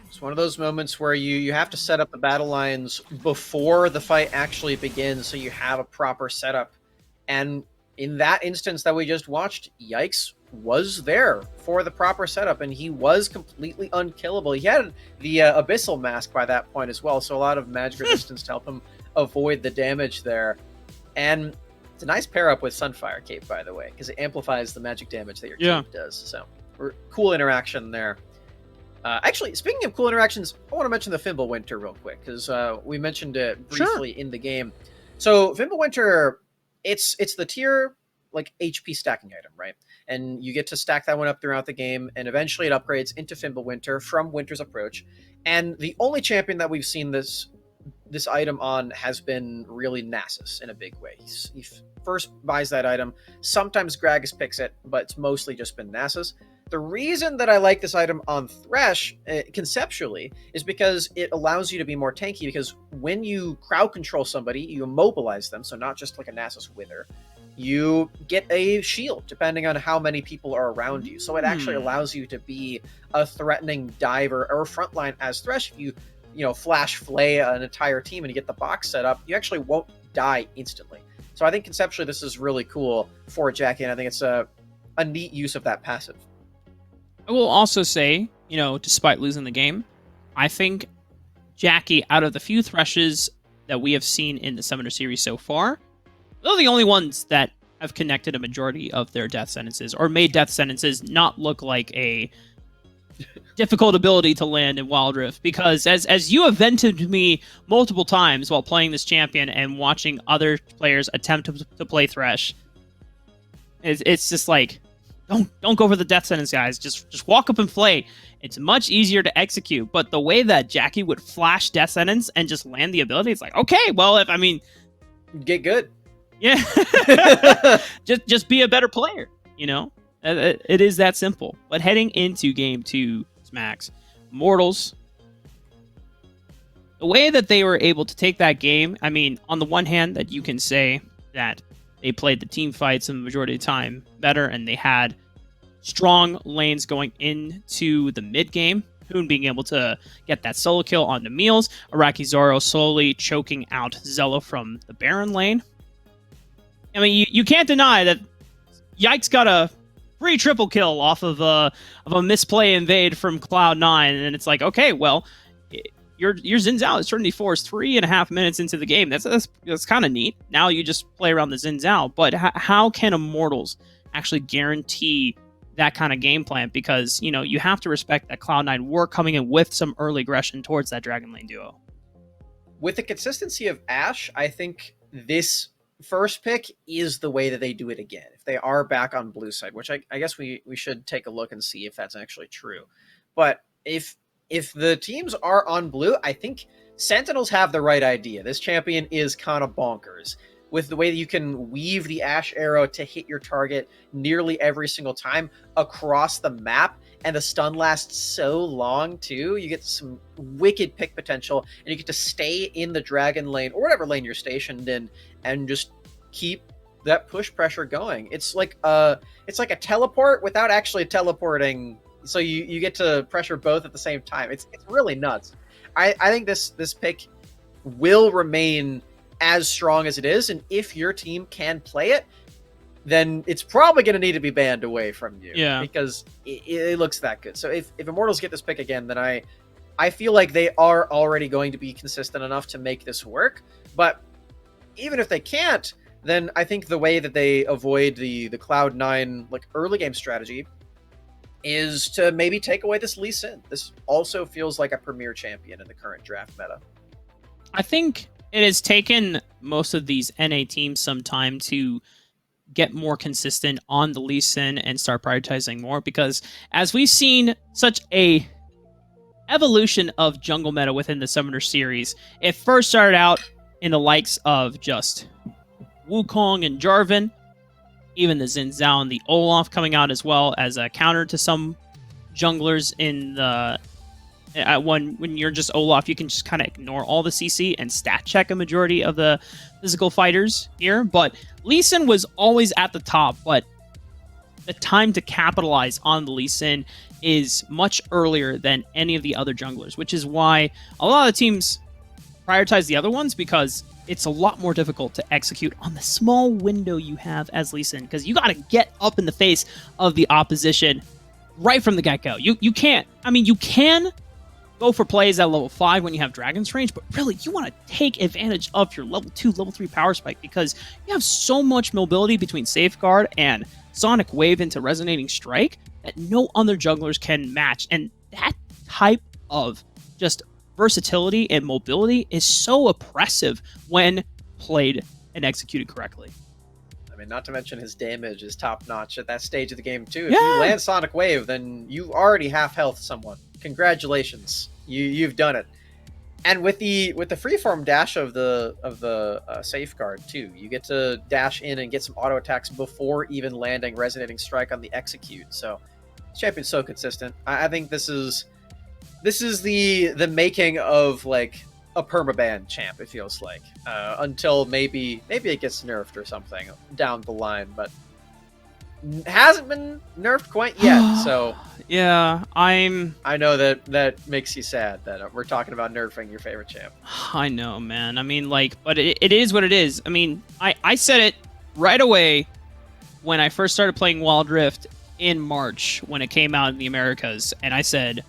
It's one of those moments where you have to set up the battle lines before the fight actually begins so you have a proper setup. And in that instance that we just watched, Yikes was there for the proper setup, and he was completely unkillable. He had the Abyssal Mask by that point as well, so a lot of magic resistance to help him avoid the damage there. And it's a nice pair up with Sunfire Cape, by the way, because it amplifies the magic damage that your cape does. So, cool interaction there. Actually, speaking of cool interactions, I want to mention the Fimbulwinter real quick, because we mentioned it briefly in the game. So, Fimbulwinter, it's the tier, like, HP stacking item, right? And you get to stack that one up throughout the game, and eventually it upgrades into Fimbulwinter from Winter's Approach. And the only champion that we've seen this item on has been really Nasus in a big way. He first buys that item. Sometimes Gragas picks it, but it's mostly just been Nasus. The reason that I like this item on Thresh, conceptually, is because it allows you to be more tanky, because when you crowd control somebody, you immobilize them, so not just like a Nasus Wither. You get a shield, depending on how many people are around you. So it actually allows you to be a threatening diver or frontline as Thresh. If you flash flay an entire team and you get the box set up, you actually won't die instantly. So I think conceptually this is really cool for Jackie, and I think it's a neat use of that passive. I will also say, despite losing the game, I think Jackie, out of the few Threshes that we have seen in the Summoner series so far, they're the only ones that have connected a majority of their death sentences, or made death sentences not look like a difficult ability to land in Wild Rift. Because as you have vented to me multiple times while playing this champion and watching other players attempt to play Thresh, it's just like, don't go for the death sentence, guys. Just walk up and flay. It's much easier to execute. But the way that Jackie would flash death sentence and just land the ability, it's like, okay, well, get good. Yeah. just be a better player, It is that simple. But heading into game 2, Smax, Immortals, the way that they were able to take that game, on the one hand, that you can say that they played the team fights the majority of the time better, and they had strong lanes going into the mid game. Hoon being able to get that solo kill onto Meals, Iraqi Zoro slowly choking out Zello from the Baron lane. You can't deny that Yikes got a free triple kill off of a misplay invade from Cloud9, and it's like, okay, well, your Xin Zhao is certainly forced 3.5 minutes into the game. That's kind of neat. Now you just play around the Xin Zhao, but how can Immortals actually guarantee that kind of game plan? Because you have to respect that Cloud9 were coming in with some early aggression towards that Dragon Lane duo. With the consistency of Ashe, I think this first pick is the way that they do it again. If they are back on blue side, which I guess we should take a look and see if that's actually true. But if the teams are on blue, I think Sentinels have the right idea. This champion is kind of bonkers. With the way that you can weave the Ashe arrow to hit your target nearly every single time across the map, and the stun lasts so long too, you get some wicked pick potential, and you get to stay in the dragon lane or whatever lane you're stationed in and just keep that push pressure going. It's like a teleport without actually teleporting, so you get to pressure both at the same time. It's really nuts. I think this pick will remain as strong as it is. And if your team can play it, then it's probably going to need to be banned away from you. Yeah. Because it looks that good. So if Immortals get this pick again, then I feel like they are already going to be consistent enough to make this work. But even if they can't, then I think the way that they avoid the Cloud9 like early game strategy is to maybe take away this Lee Sin. This also feels like a premier champion in the current draft meta. I think it has taken most of these NA teams some time to get more consistent on the Lee Sin and start prioritizing more, because as we've seen such a evolution of jungle meta within the Summoner series, it first started out in the likes of just Wukong and Jarvan, even the Xin Zhao and the Olaf coming out as well as a counter to some junglers in the... when you're just Olaf, you can just kind of ignore all the CC and stat check a majority of the physical fighters here. But Lee Sin was always at the top, but the time to capitalize on the Lee Sin is much earlier than any of the other junglers, which is why a lot of teams prioritize the other ones, because it's a lot more difficult to execute on the small window you have as Lee Sin, because you got to get up in the face of the opposition right from the get-go. You can't, I mean, you can go for plays at level 5 when you have Dragon's Range, but really, you want to take advantage of your level 2, level 3 power spike, because you have so much mobility between Safeguard and Sonic Wave into Resonating Strike that no other junglers can match. And that type of just versatility and mobility is so oppressive when played and executed correctly. I mean, not to mention his damage is top-notch at that stage of the game, too. If Yeah. you land Sonic Wave, then you already half-health someone. Congratulations. You've done it. And with the freeform dash of the Safeguard, too, you get to dash in and get some auto attacks before even landing Resonating Strike on the execute. So, this champion's so consistent. I think this is the making of, like, a permaban champ, it feels like, until maybe it gets nerfed or something down the line, but hasn't been nerfed quite yet. So yeah, I know that makes you sad that we're talking about nerfing your favorite champ. I know, man. I mean, like, but it is what it is. I mean, I said it right away when I first started playing Wild Rift in March when it came out in the Americas, and I said,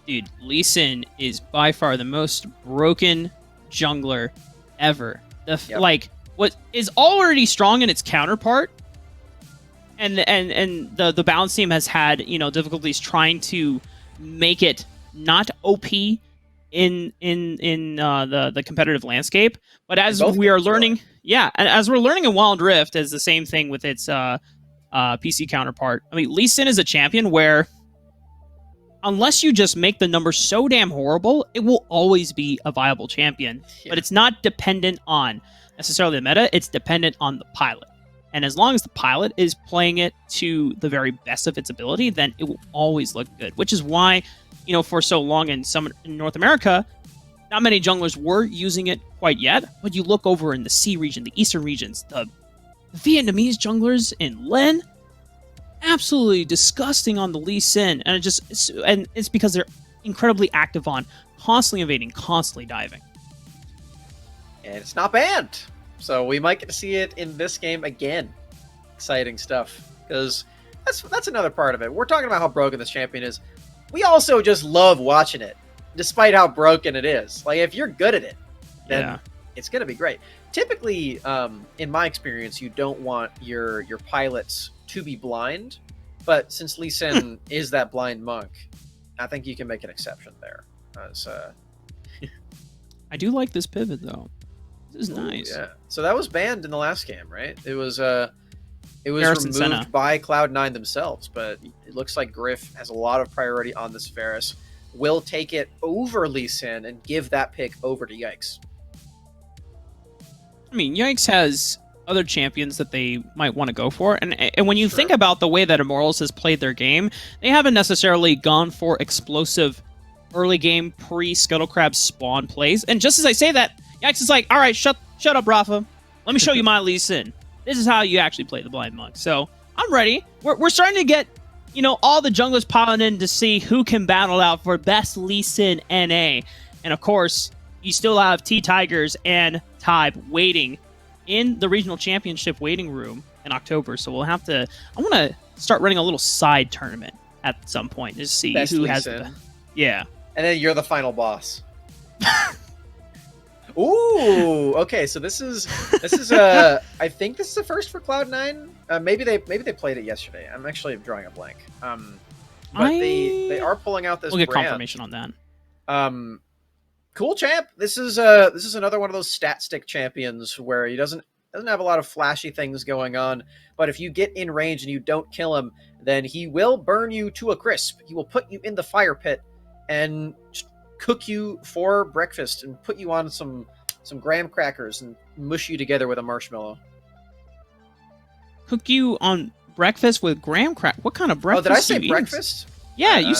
dude, Lee Sin is by far the most broken jungler ever. Like, what is already strong in its counterpart, and the balance team has had, you know, difficulties trying to make it not OP in the competitive landscape. But as we are learning, and as we're learning in Wild Rift, as the same thing with its PC counterpart. I mean, Lee Sin is a champion where, unless you just make the numbers so damn horrible, it will always be a viable champion. Yeah. But it's not dependent on necessarily the meta, it's dependent on the pilot. And as long as the pilot is playing it to the very best of its ability, then it will always look good. Which is why, you know, for so long in North America, not many junglers were using it quite yet. But you look over in the C region, the eastern regions, the Vietnamese junglers in Len, absolutely disgusting on the Lee Sin, and it's because they're incredibly active on constantly invading, constantly diving. And it's not banned, so we might get to see it in this game again. Exciting stuff, because that's another part of it. We're talking about how broken this champion is. We also just love watching it, despite how broken it is. Like, if you're good at it, then it's gonna be great. Typically, in my experience, you don't want your pilots to be blind, but since Lee Sin is that blind monk, I think you can make an exception there. I do like this pivot though. This is nice. Yeah. So that was banned in the last game, right? It was Varus removed by Cloud9 themselves, but it looks like Griff has a lot of priority on this Varus. Will take it over Lee Sin and give that pick over to Yikes. I mean, Yikes has other champions that they might want to go for, and when you think about the way that Immortals has played their game, they haven't necessarily gone for explosive early game pre-Scuttlecrab spawn plays. And just as I say that, Yikes is like, all right, shut up, Raafaa. Let me show you my Lee Sin. This is how you actually play the blind monk. So I'm ready. We're starting to get, you know, all the junglers piling in to see who can battle out for best Lee Sin NA. And of course, you still have T-Tigers and Tybe waiting in the regional championship waiting room in October. So we'll have to. I want to start running a little side tournament at some point to see Best who Lee has. Sin. Yeah. And then you're the final boss. Ooh, okay. So this is I think this is the first for Cloud9. Maybe they played it yesterday. I'm actually drawing a blank. But they are pulling out this. We'll get brand. confirmation on that. Cool champ. This is another one of those stat stick champions where he doesn't have a lot of flashy things going on, but if you get in range and you don't kill him, then he will burn you to a crisp. He will put you in the fire pit and just cook you for breakfast and put you on some graham crackers and mush you together with a marshmallow. Cook you on breakfast with graham crack? What kind of breakfast? Oh, did I say you breakfast? Yeah,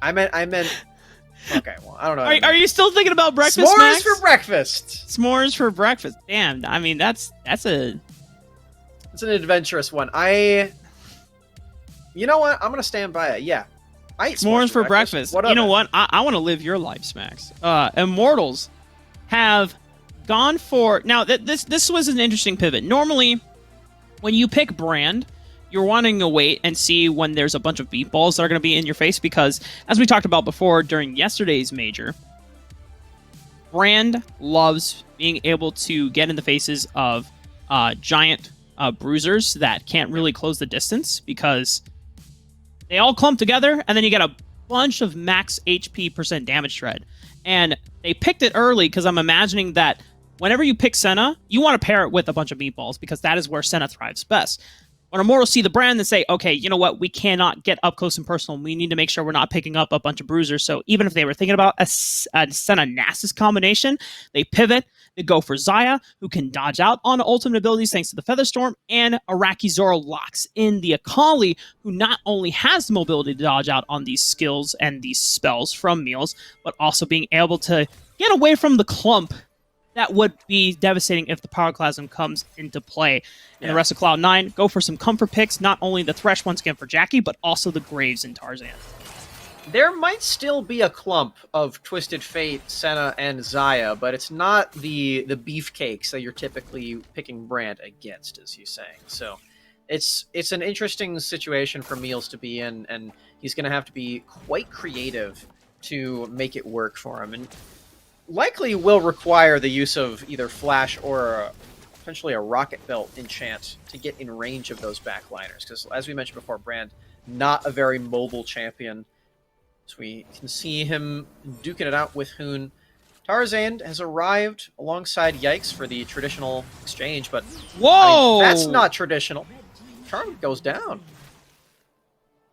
I meant. Okay, well, I don't know. Are you still thinking about breakfast? S'mores Max? for breakfast. S'mores for breakfast. Damn. I mean, it's an adventurous one. You know what? I'm gonna stand by it. Yeah, I eat s'mores for breakfast. You know what? I want to live your life, Smax. Immortals have gone for now. This was an interesting pivot. Normally, when you pick brand, you're wanting to wait and see when there's a bunch of beat balls that are going to be in your face because, as we talked about before during yesterday's major, brand loves being able to get in the faces of giant bruisers that can't really close the distance because they all clump together and then you get a bunch of max HP % damage shred. And they picked it early because I'm imagining that whenever you pick Senna, you want to pair it with a bunch of meatballs because that is where Senna thrives best. When Immortals see the brand and say, okay, you know what, we cannot get up close and personal. We need to make sure we're not picking up a bunch of bruisers. So even if they were thinking about a Senna Nasus combination, they pivot, they go for Xayah, who can dodge out on ultimate abilities thanks to the Featherstorm, and Araki Zoro locks in the Akali, who not only has the mobility to dodge out on these skills and these spells from Meals, but also being able to get away from the clump that would be devastating if the Pyroclasm comes into play. And the rest of Cloud9 go for some comfort picks, not only the Thresh once again for Jackie, but also the Graves and Tarzan. There might still be a clump of Twisted Fate, Senna, and Xayah, but it's not the beefcakes that you're typically picking brand against, as he's saying. So it's an interesting situation for Meals to be in, and he's going to have to be quite creative to make it work for him. And likely will require the use of either Flash or potentially a Rocket Belt enchant to get in range of those backliners. Because as we mentioned before, Brand, not a very mobile champion. So we can see him duking it out with Hoon. Tarzan has arrived alongside Yikes for the traditional exchange, but whoa, that's not traditional. Charm goes down.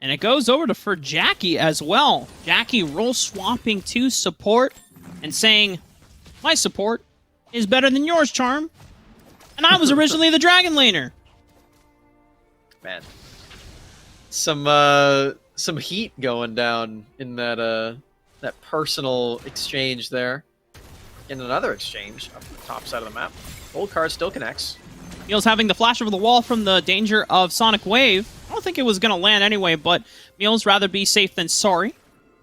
And it goes over for Jackie as well. Jackie role swapping to support and saying, my support is better than yours, Charm. And I was originally the Dragon Laner. Man. Some heat going down in that personal exchange there. In another exchange up the top side of the map. Gold card still connects. Meals having the flash over the wall from the danger of Sonic Wave. I don't think it was going to land anyway, but Meals rather be safe than sorry.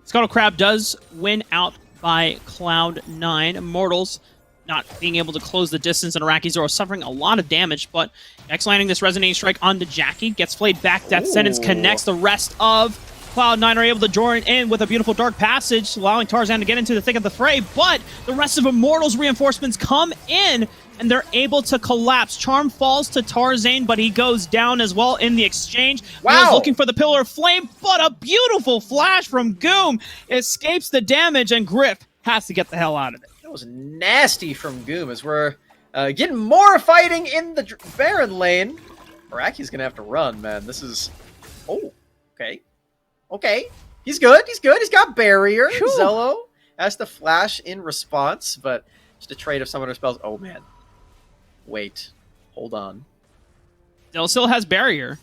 Scuttle Crab does win out by Cloud9. Immortals not being able to close the distance, and Araki Zoro suffering a lot of damage, but X landing this Resonating Strike onto Jackie, gets flayed back, Death Sentence connects. The rest of Cloud9 are able to join in with a beautiful Dark Passage, allowing Tarzan to get into the thick of the fray, but the rest of Immortals reinforcements come in, and they're able to collapse. Charm falls to Tarzan, but he goes down as well in the exchange. Wow! Looking for the Pillar of Flame, but a beautiful flash from Goom escapes the damage, and Griff has to get the hell out of it. That was nasty from Goom as we're getting more fighting in the Baron lane. Araki's going to have to run, man. This is... Oh, okay. Okay. He's good. He's good. He's got Barrier. Whew. Zello has to flash in response, but just a trade of some of her spells. Oh, man. Wait. Hold on. Del still has Barrier.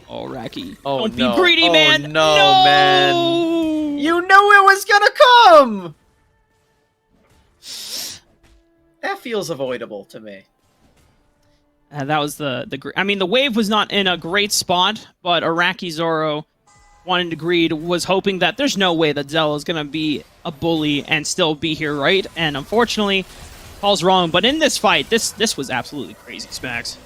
Oh, Raki. Oh, Don't no. be greedy, man. No, man. You knew it was going to come! That feels avoidable to me. That was I mean, the wave was not in a great spot, but Araki Zoro wanted to greed, was hoping that there's no way that Zell is going to be a bully and still be here, right? And unfortunately, Paul's wrong. But in this fight, this was absolutely crazy, Smax.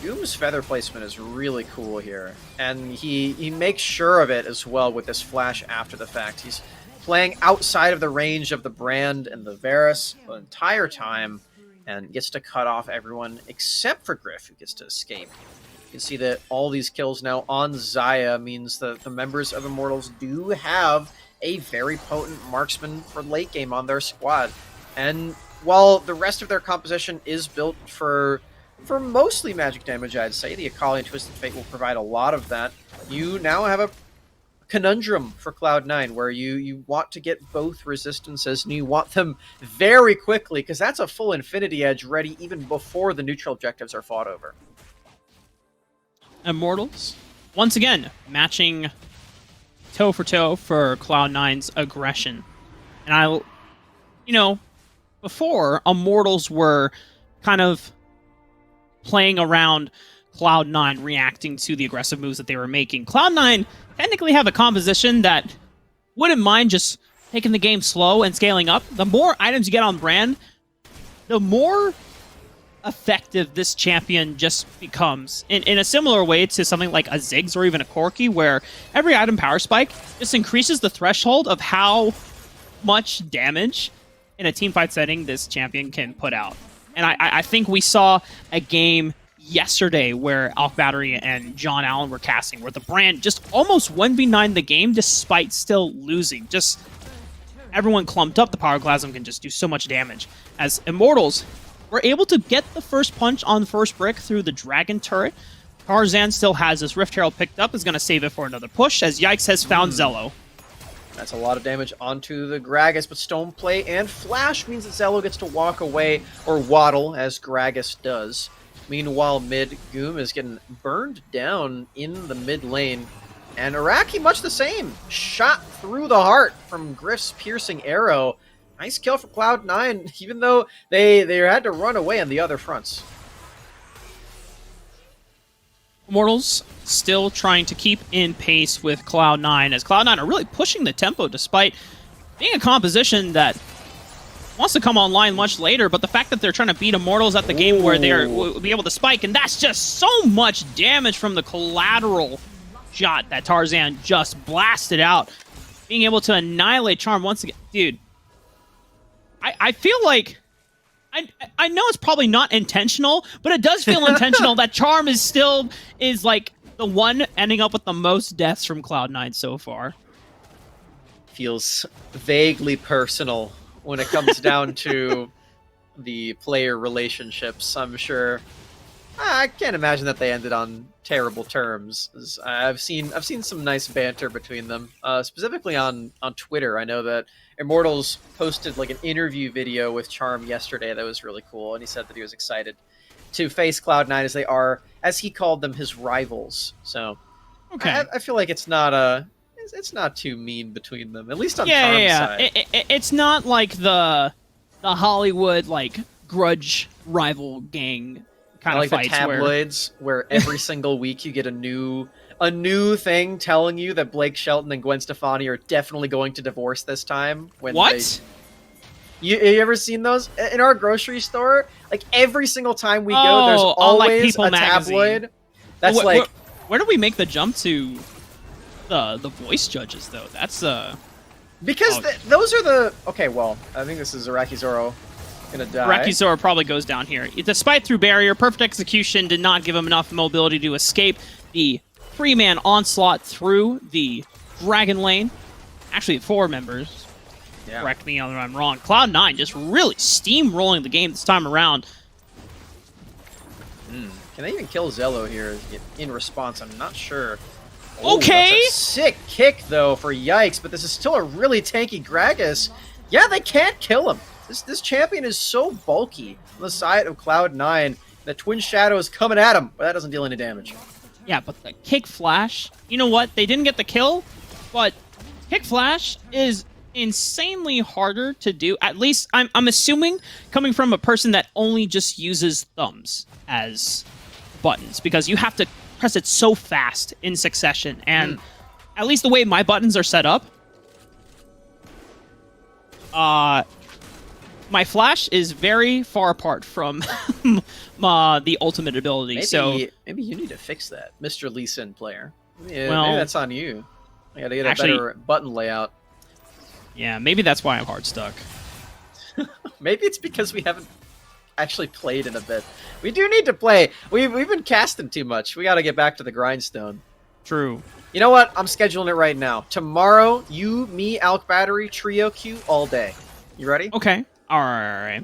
Goom's feather placement is really cool here, and he makes sure of it as well with this flash after the fact. He's playing outside of the range of the Brand and the Varus the entire time, and gets to cut off everyone except for Griff, who gets to escape. You can see that all these kills now on Xayah means that the members of Immortals do have a very potent marksman for late game on their squad. And while the rest of their composition is built for mostly magic damage, I'd say, the Akali and Twisted Fate will provide a lot of that. You now have a conundrum for Cloud9 where you want to get both resistances and you want them very quickly, because that's a full Infinity Edge ready even before the neutral objectives are fought over. Immortals, once again, matching toe for toe for Cloud9's aggression. And before, Immortals were kind of playing around Cloud9, reacting to the aggressive moves that they were making. Cloud9 technically have a composition that wouldn't mind just taking the game slow and scaling up. The more items you get on Brand, the more effective this champion just becomes. In a similar way to something like a Ziggs or even a Corki, where every item power spike just increases the threshold of how much damage in a teamfight setting this champion can put out. And I think we saw a game yesterday where Alk Battery and John Allen were casting, where the Brand just almost 1v9 the game despite still losing. Just everyone clumped up. The Pyroclasm can just do so much damage. As Immortals were able to get the first punch on the first brick through the Dragon turret. Tarzan still has this Rift Herald picked up, is going to save it for another push, as Yikes has found Zello. That's a lot of damage onto the Gragas, but Stoneplay and Flash means that Zello gets to walk away, or waddle, as Gragas does. Meanwhile, mid, Goom is getting burned down in the mid lane, and Araki much the same. Shot through the heart from Griff's piercing arrow. Nice kill for Cloud9, even though they had to run away on the other fronts. Immortals still trying to keep in pace with Cloud9, as Cloud9 are really pushing the tempo despite being a composition that wants to come online much later, but the fact that they're trying to beat Immortals at the game where they'll be able to spike, and that's just so much damage from the collateral shot that Tarzan just blasted out. Being able to annihilate Charm once again. Dude, I feel like I know it's probably not intentional, but it does feel intentional that Charm is like the one ending up with the most deaths from Cloud9 so far. Feels vaguely personal when it comes down to the player relationships. I'm sure. I can't imagine that they ended on terrible terms. I've seen some nice banter between them, specifically on Twitter. I know that Immortals posted like an interview video with Charm yesterday that was really cool, and he said that he was excited to face Cloud9 as they are, as he called them, his rivals. So, okay, I feel like it's not too mean between them, at least on Charm's side. It's not like the Hollywood like grudge rival gang kind of fights, like the tabloids where every single week you get a new thing telling you that Blake Shelton and Gwen Stefani are definitely going to divorce this time. What? You ever seen those in our grocery store? Like every single time we go, there's always a tabloid. That's where do we make the jump to the voice judges though? That's because those are the okay. Well, I think this is Araki Zoro. Gonna die. Rakizora probably goes down here. Despite through barrier, perfect execution did not give him enough mobility to escape the 3-man onslaught through the Dragon Lane. Actually, 4 members. Yeah. Correct me if I'm wrong. Cloud9 just really steamrolling the game this time around. Can they even kill Zello here in response? I'm not sure. Okay. That's a sick kick, though, for Yikes, but this is still a really tanky Gragas. Yeah, they can't kill him. This champion is so bulky on the side of Cloud9. The Twin Shadow is coming at him, but that doesn't deal any damage. Yeah, but the Kick Flash, you know what? They didn't get the kill, but Kick Flash is insanely harder to do. At least, I'm assuming, coming from a person that only just uses thumbs as buttons, because you have to press it so fast in succession, and at least the way my buttons are set up, my flash is very far apart from the ultimate ability. Maybe you need to fix that, Mr. Lee Sin player. Yeah, Well, maybe that's on you. I gotta get a better button layout. Yeah, maybe that's why I'm hard stuck. Maybe it's because we haven't actually played in a bit. We do need to play. We've been casting too much. We gotta get back to the grindstone. True. You know what? I'm scheduling it right now. Tomorrow, you, me, Alk Battery, Trio Q all day. You ready? Okay. All right.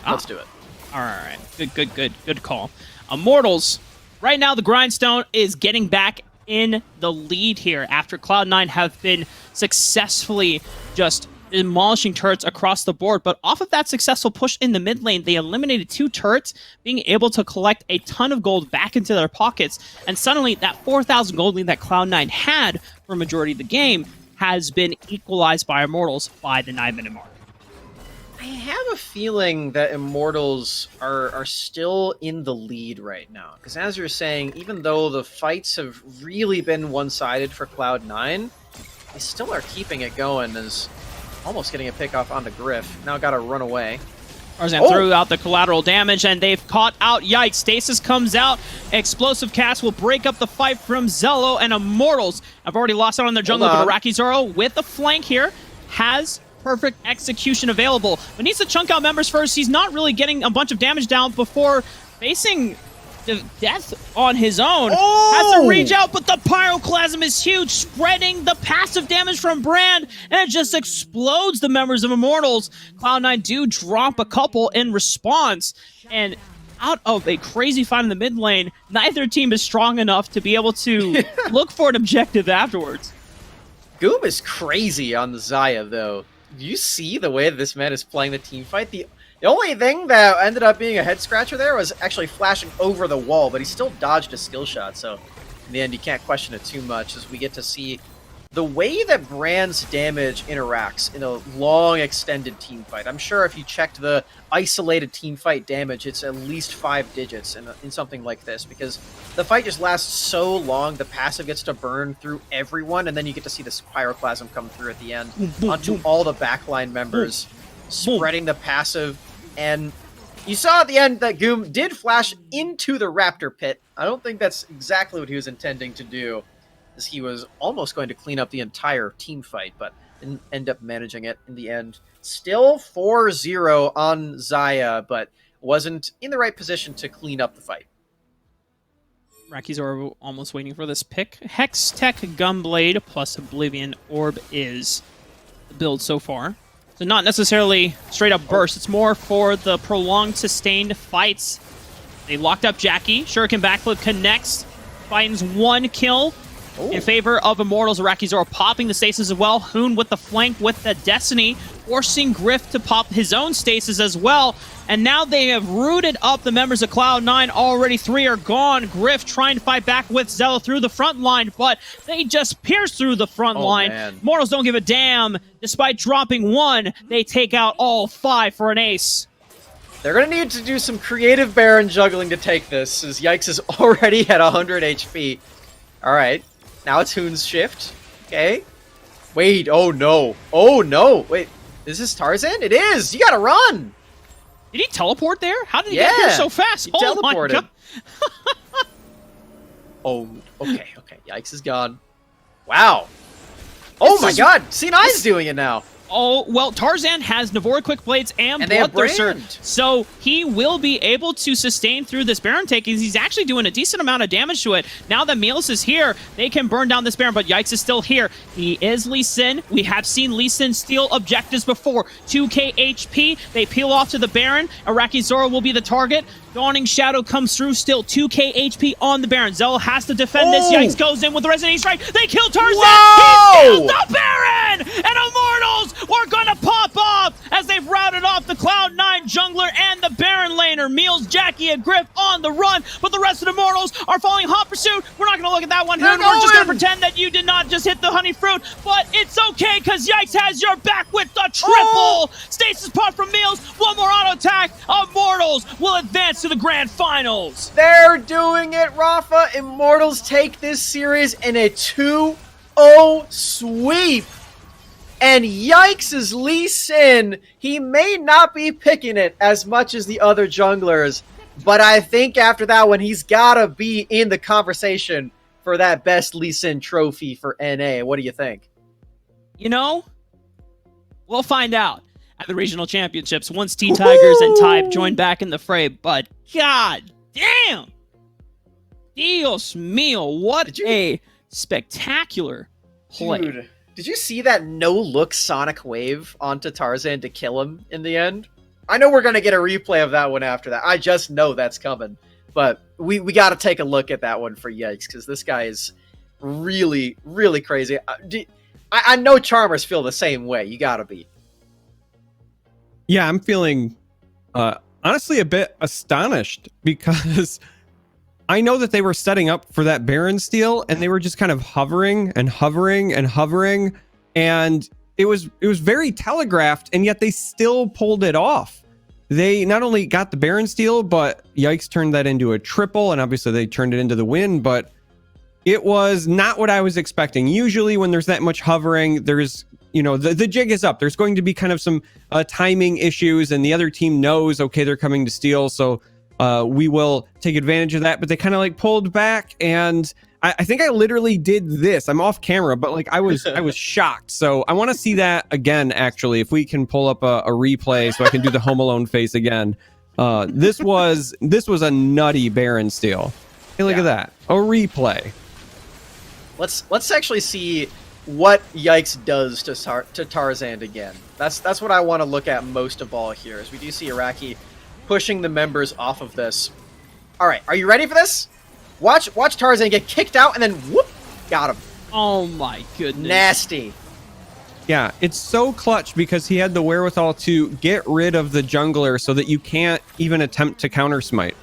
Let's do it. All right. Good call. Immortals. Right now, the grindstone is getting back in the lead here after Cloud9 have been successfully just demolishing turrets across the board. But off of that successful push in the mid lane, they eliminated 2 turrets, being able to collect a ton of gold back into their pockets. And suddenly, that 4,000 gold lead that Cloud9 had for a majority of the game has been equalized by Immortals by the 9-minute mark. I have a feeling that Immortals are still in the lead right now. Because as you're saying, even though the fights have really been one-sided for Cloud9, they still are keeping it going as almost getting a pick off onto Griff. Now got to run away. Tarzan threw out the collateral damage, and they've caught out Yikes. Stasis comes out. Explosive Cast will break up the fight from Zello, and Immortals have already lost out on their jungle. But Iraqi Zoro with the flank here has perfect execution available, but needs to chunk out members first. He's not really getting a bunch of damage down before facing the death on his own. Has to reach out, but the Pyroclasm is huge, spreading the passive damage from Brand, and it just explodes the members of Immortals. Cloud9 do drop a couple in response, and out of a crazy fight in the mid lane, neither team is strong enough to be able to look for an objective afterwards. Goob is crazy on the Xayah, though. Do you see the way that this man is playing the team fight? The only thing that ended up being a head scratcher there was actually flashing over the wall, but he still dodged a skill shot, so in the end you can't question it too much as we get to see the way that Brand's damage interacts in a long, extended team fight. I'm sure if you checked the isolated team fight damage, it's at least 5 digits in something like this, because the fight just lasts so long, the passive gets to burn through everyone, and then you get to see this Pyroclasm come through at the end onto all the backline members, spreading the passive. And you saw at the end that Goom did flash into the Raptor pit. I don't think that's exactly what he was intending to do, as he was almost going to clean up the entire team fight, but didn't end up managing it in the end. Still 4-0 on Xayah, but wasn't in the right position to clean up the fight. Rockies are almost waiting for this pick. Hex Tech Gunblade plus Oblivion Orb is the build so far. So not necessarily straight up burst, it's more for the prolonged sustained fights. They locked up Jackie. Shuriken backflip connects, finds 1 kill. In favor of Immortals. Iraqi Zoro popping the stasis as well. Hoon with the flank with the Destiny, forcing Griff to pop his own stasis as well. And now they have rooted up the members of Cloud9. Already 3 are gone. Griff trying to fight back with Zello through the front line, but they just pierce through the front line. Man. Immortals don't give a damn. Despite dropping 1, they take out all 5 for an ace. They're going to need to do some creative Baron juggling to take this, as Yikes is already at 100 HP. All right. Now it's Hoon's shift. Okay. Wait, oh no. Oh no. Wait, is this Tarzan? It is! You gotta run! Did he teleport there? How did he get here so fast? He Oh my teleported. god. Oh, okay. Yikes is gone. Wow. Oh my god! C9's doing it now! Oh, well, Tarzan has Navora Quick Blades and they have Bloodthirster, Brand. so he will be able to sustain through this Baron take. He's actually doing a decent amount of damage to it. Now that Meals is here, they can burn down this Baron, but Yikes is still here. He is Lee Sin. We have seen Lee Sin steal objectives before. 2k HP, they peel off to the Baron. Iraqi Zoro will be the target. Dawning Shadow comes through, still 2k HP on the Baron. Zello has to defend this. Yikes goes in with the Resident Strike. They kill Tarzan. Whoa! He steals the Baron! And Immortals were going to pop off as they've routed off the Cloud9 jungler and the Baron laner. Meals, Jackie, and Griff on the run, but the rest of the Immortals are following hot pursuit. We're not going to look at that one. We're just going to pretend that you did not just hit the honey fruit, but it's okay because Yikes has your back with the triple. Stasis pop from Meals. 1 more auto attack. Immortals will advance to the grand finals. They're doing it, Raafaa. Immortals take this series in a 2-1 2-0 sweep. And yikes, Lee Sin, he may not be picking it as much as the other junglers, but I think after that one, he's got to be in the conversation for that best Lee Sin trophy for NA. What do you think? You know, we'll find out at the regional championships once T-Tigers and Type join back in the fray, but god damn! Dios mío, what a spectacular play. Dude, did you see that no-look Sonic Wave onto Tarzan to kill him in the end? I know we're going to get a replay of that one after that. I just know that's coming. But we got to take a look at that one for yikes, because this guy is really, really crazy. I know Charmers feel the same way. You got to be. Yeah, I'm feeling honestly a bit astonished because I know that they were setting up for that Baron steal and they were just kind of hovering and hovering and hovering, and it was very telegraphed, and yet they still pulled it off. They not only got the Baron steal, but Yikes turned that into a triple, and obviously they turned it into the win, but it was not what I was expecting. Usually when there's that much hovering, there's, you know, the jig is up. There's going to be kind of some timing issues, and the other team knows, okay, they're coming to steal, so we will take advantage of that. But they kind of like pulled back, and I think I literally did this. I'm off camera, but like I was shocked. So I want to see that again, actually, if we can pull up a replay so I can do the Home Alone face again. This was a nutty Baron steal. Hey, look at that. A replay. Let's actually see what Yikes does to Tarzan again. That's what I want to look at most of all here, is we do see Iraqi pushing the members off of this. All right, are you ready for this? Watch Tarzan get kicked out and then whoop, got him. Oh my goodness. Nasty. Yeah, it's so clutch because he had the wherewithal to get rid of the jungler so that you can't even attempt to counter smite.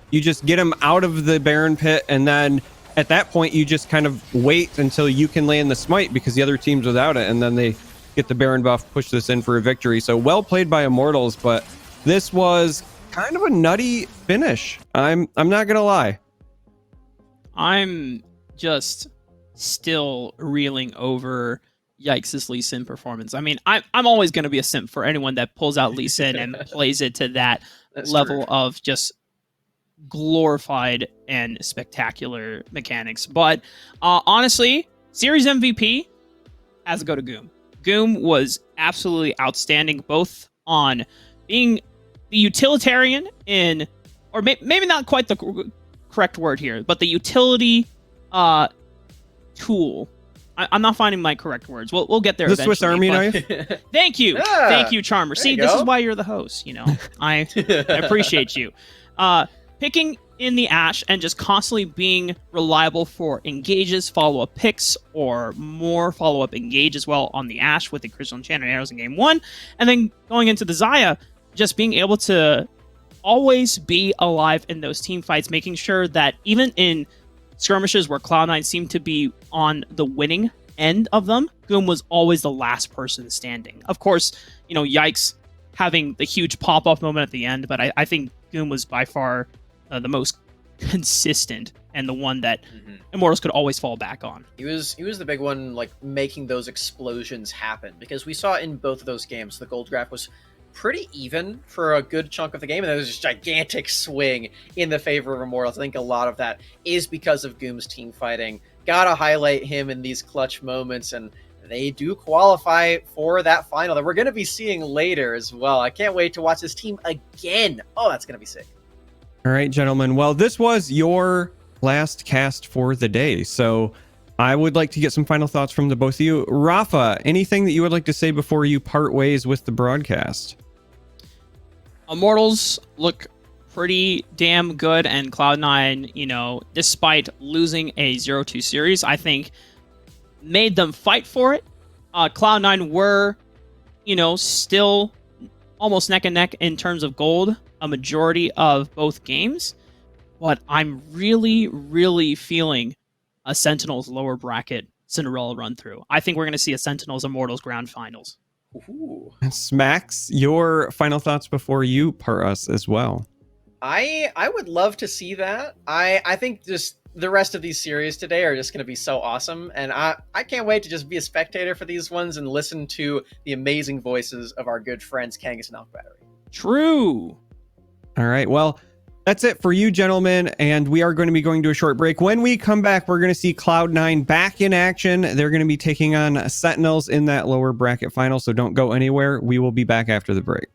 You just get him out of the Baron pit, and then at that point you just kind of wait until you can land the smite because the other team's without it, and then they get the Baron buff, push this in for a victory. So well played by Immortals, but this was kind of a nutty finish. I'm not gonna lie. I'm just still reeling over Yikes' Lee Sin performance. I mean, I'm always going to be a simp for anyone that pulls out Lee Sin and plays it to that level of just glorified and spectacular mechanics. But honestly, series MVP has to go to Goom. Goom was absolutely outstanding, both on being the utilitarian in, or maybe not quite the correct word here, but the utility tool. I'm not finding my correct words. We'll get there. The eventually, Swiss Army knife. Thank you, Yeah, thank you, Charmer. See, this is why you're the host. You know, I appreciate you. Picking in the Ashe and just constantly being reliable for engages, follow-up picks, or more follow-up engage as well on the Ashe with the Crystal Enchanted Arrows in game 1, and then going into the Xayah, just being able to always be alive in those team fights, making sure that even in skirmishes where Cloud9 seemed to be on the winning end of them, Goom was always the last person standing. Of course, you know, Yikes having the huge pop-off moment at the end, but I think Goom was by far the most consistent and the one that Immortals could always fall back on. He was the big one, like making those explosions happen, because we saw in both of those games the gold graph was pretty even for a good chunk of the game, and there was this gigantic swing in the favor of Immortals. I think a lot of that is because of Goom's team fighting. Gotta highlight him in these clutch moments, and they do qualify for that final that we're going to be seeing later as well. I can't wait to watch this team again. Oh, that's going to be sick. All right, gentlemen. Well, this was your last cast for the day, so I would like to get some final thoughts from the both of you. Raafaa, anything that you would like to say before you part ways with the broadcast? Immortals look pretty damn good, and Cloud9, you know, despite losing a 0-2 series, I think made them fight for it. Cloud9 were, you know, still almost neck and neck in terms of gold a majority of both games, but I'm really, really feeling a Sentinels lower bracket Cinderella run through. I think we're going to see a Sentinels Immortals Grand Finals. Ooh. Smax, your final thoughts before you part us as well. I would love to see that. I think just the rest of these series today are just going to be so awesome, and I can't wait to just be a spectator for these ones and listen to the amazing voices of our good friends Kangas and Alk Battery. True. All right. Well, that's it for you, gentlemen. And we are going to be going to a short break. When we come back, we're going to see Cloud9 back in action. They're going to be taking on Sentinels in that lower bracket final. So don't go anywhere. We will be back after the break.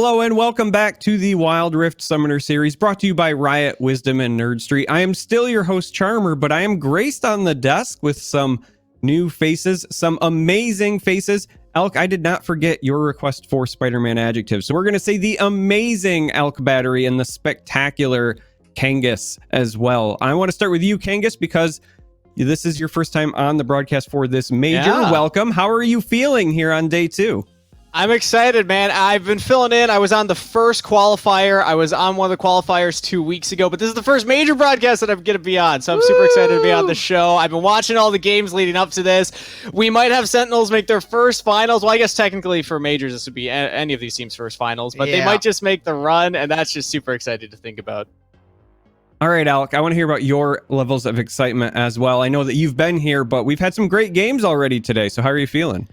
Hello and welcome back to the Wild Rift Summoner Series, brought to you by Riot, Wisdom, and Nerd Street. I am still your host, Charmer, but I am graced on the desk with some new faces, some amazing faces. Elk, I did not forget your request for Spider-Man adjectives, so we're going to say the amazing Elk Battery and the spectacular Kangas as well. I want to start with you, Kangas, because this is your first time on the broadcast for this major. Yeah. Welcome. How are you feeling here on day 2? I'm excited, man. I've been filling in. I was on the first qualifier. I was on one of the qualifiers 2 weeks ago, but this is the first major broadcast that I'm going to be on, so I'm super excited to be on the show. I've been watching all the games leading up to this. We might have Sentinels make their first finals. Well, I guess technically for majors, this would be any of these teams' first finals, but they might just make the run, and that's just super excited to think about. All right, Alec, I want to hear about your levels of excitement as well. I know that you've been here, but we've had some great games already today, so how are you feeling?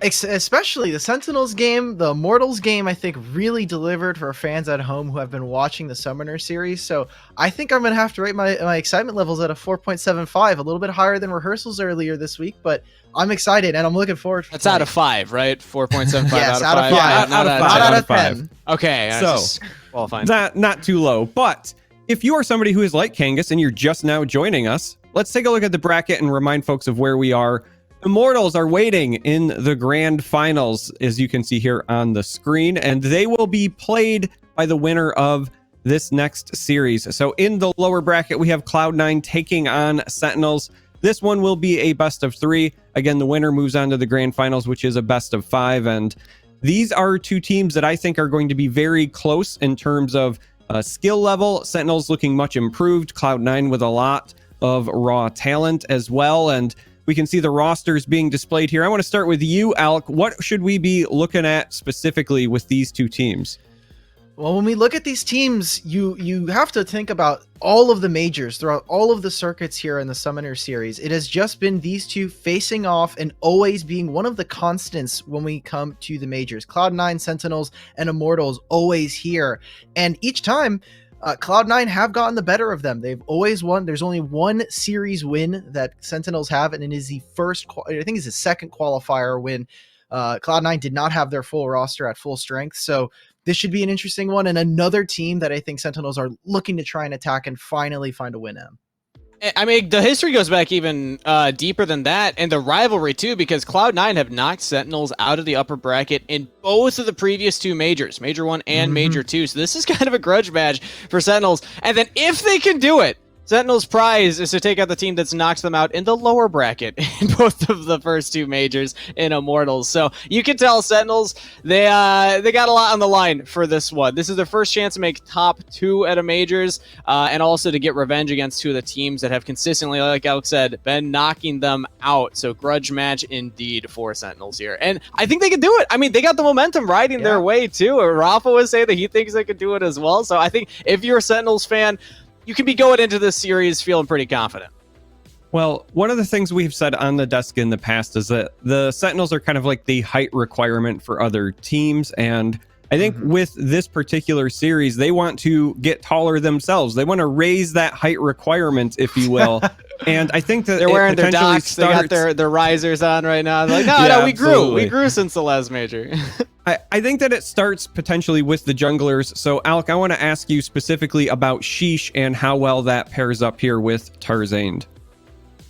Especially the Sentinels game, the Immortals game, I think really delivered for fans at home who have been watching the Summoner series. So I think I'm going to have to rate my excitement levels at a 4.75, a little bit higher than rehearsals earlier this week, but I'm excited and I'm looking forward to That's out of 5, right? 4.75 yes, out of 5. Yeah, out of 5. Not out of 5. 10. Okay, so just qualifying. Not too low, but if you are somebody who is like Kangas and you're just now joining us, let's take a look at the bracket and remind folks of where we are. Immortals are waiting in the grand finals, as you can see here on the screen, and they will be played by the winner of this next series. So in the lower bracket, we have Cloud9 taking on Sentinels. This one will be a best of 3. Again, the winner moves on to the grand finals, which is a best of 5. And these are two teams that I think are going to be very close in terms of skill level. Sentinels looking much improved, Cloud9 with a lot of raw talent as well. And we can see the rosters being displayed here. I want to start with you, Alec. What should we be looking at specifically with these two teams? Well, when we look at these teams, you have to think about all of the majors throughout all of the circuits here in the Summoner series. It has just been these two facing off and always being one of the constants when we come to the majors. Cloud9, Sentinels, and Immortals always here. And each time, Cloud9 have gotten the better of them. They've always won. There's only one series win that Sentinels have, and it is the I think it's the second qualifier when Cloud9 did not have their full roster at full strength. So this should be an interesting one, and another team that I think Sentinels are looking to try and attack and finally find a win in. I mean, the history goes back even deeper than that, and the rivalry too, because Cloud9 have knocked Sentinels out of the upper bracket in both of the previous 2 majors, Major 1 and Major 2. So this is kind of a grudge match for Sentinels. And then if they can do it, Sentinels' prize is to take out the team that's knocked them out in the lower bracket in both of the first 2 majors in Immortals. So you can tell Sentinels, they got a lot on the line for this one. This is their first chance to make top 2 at a majors, and also to get revenge against 2 of the teams that have consistently, like Alex said, been knocking them out. So grudge match indeed for Sentinels here. And I think they can do it. I mean, they got the momentum riding their way too. Raafaa was saying that he thinks they could do it as well. So I think if you're a Sentinels fan, you can be going into this series feeling pretty confident. Well, one of the things we've said on the desk in the past is that the Sentinels are kind of like the height requirement for other teams. And I think with this particular series, they want to get taller themselves. They want to raise that height requirement, if you will. And I think that they're wearing their docks. They got their risers on right now. They're like, no, we grew since the last major. I think that it starts potentially with the junglers. So, Alec, I want to ask you specifically about Sheesh and how well that pairs up here with Tarzane.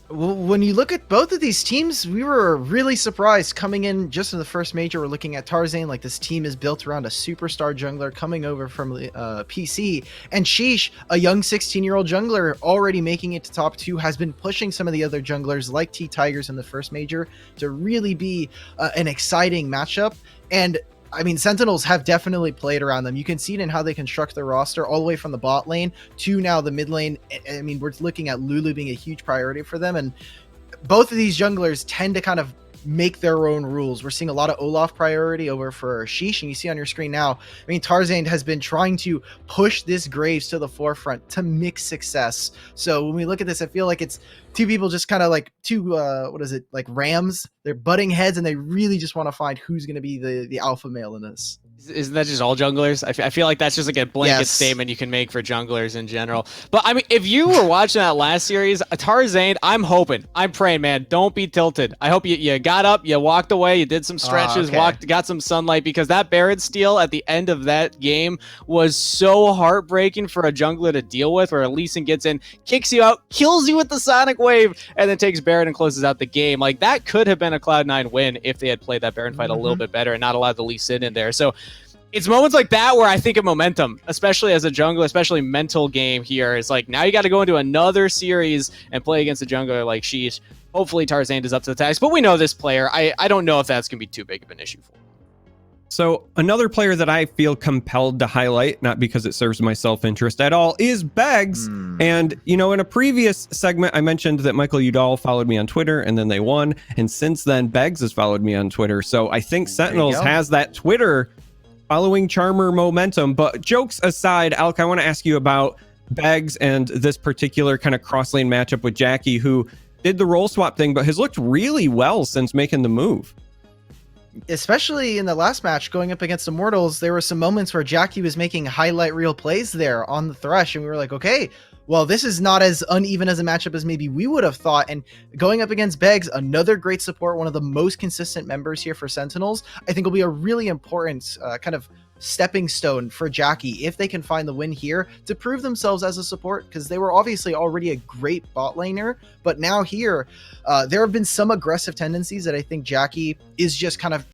Well, when you look at both of these teams, we were really surprised coming in just in the first major. We're looking at Tarzane, like this team is built around a superstar jungler coming over from PC. And Sheesh, a young 16-year-old jungler already making it to top 2, has been pushing some of the other junglers like T-Tigers in the first major to really be an exciting matchup. And I mean, Sentinels have definitely played around them. You can see it in how they construct their roster all the way from the bot lane to now the mid lane. I mean, we're looking at Lulu being a huge priority for them. And both of these junglers tend to kind of make their own rules. We're seeing a lot of Olaf priority over for Sheesh, and you see on your screen now, I mean, Tarzane has been trying to push this Graves to the forefront to mix success. So when we look at this, I feel like it's two people just kind of like two, like rams. They're butting heads, and they really just want to find who's going to be the alpha male in this. Isn't that just all junglers? I feel like that's just like a blanket Yes. statement you can make for junglers in general. But I mean, if you were watching that last series, Tarzane, I'm praying, man, don't be tilted. I hope you got up, you walked away, you did some stretches, okay. got some sunlight, because that Baron steal at the end of that game was so heartbreaking for a jungler to deal with, where Lee Sin gets in, kicks you out, kills you with the Sonic Wave, and then takes Baron and closes out the game. Like, that could have been a Cloud9 win if they had played that Baron fight a little bit better and not allowed the Lee Sin in there. So it's moments like that where I think of momentum, especially as a jungler, especially mental game here. It's like, now you got to go into another series and play against a jungler like Sheesh. Hopefully Tarzane is up to the task, but we know this player. I don't know if that's going to be too big of an issue for him. So another player that I feel compelled to highlight, not because it serves my self-interest at all, is Beggs. And, you know, in a previous segment, I mentioned that Michael Udall followed me on Twitter and then they won. And since then, Beggs has followed me on Twitter. So I think Sentinels go. has that Twitter following Charmer momentum. But jokes aside, Alk, I want to ask you about Beggs and this particular kind of cross-lane matchup with Jackie, who did the role swap thing, but has looked really well since making the move. Especially in the last match going up against Immortals, there were some moments where Jackie was making highlight reel plays there on the Thresh, and we were like, okay, well, this is not as uneven as a matchup as maybe we would have thought. And going up against Beggs, another great support, one of the most consistent members here for Sentinels, I think will be a really important kind of stepping stone for Jackie if they can find the win here to prove themselves as a support, because they were obviously already a great bot laner, but now here there have been some aggressive tendencies that I think Jackie is just kind of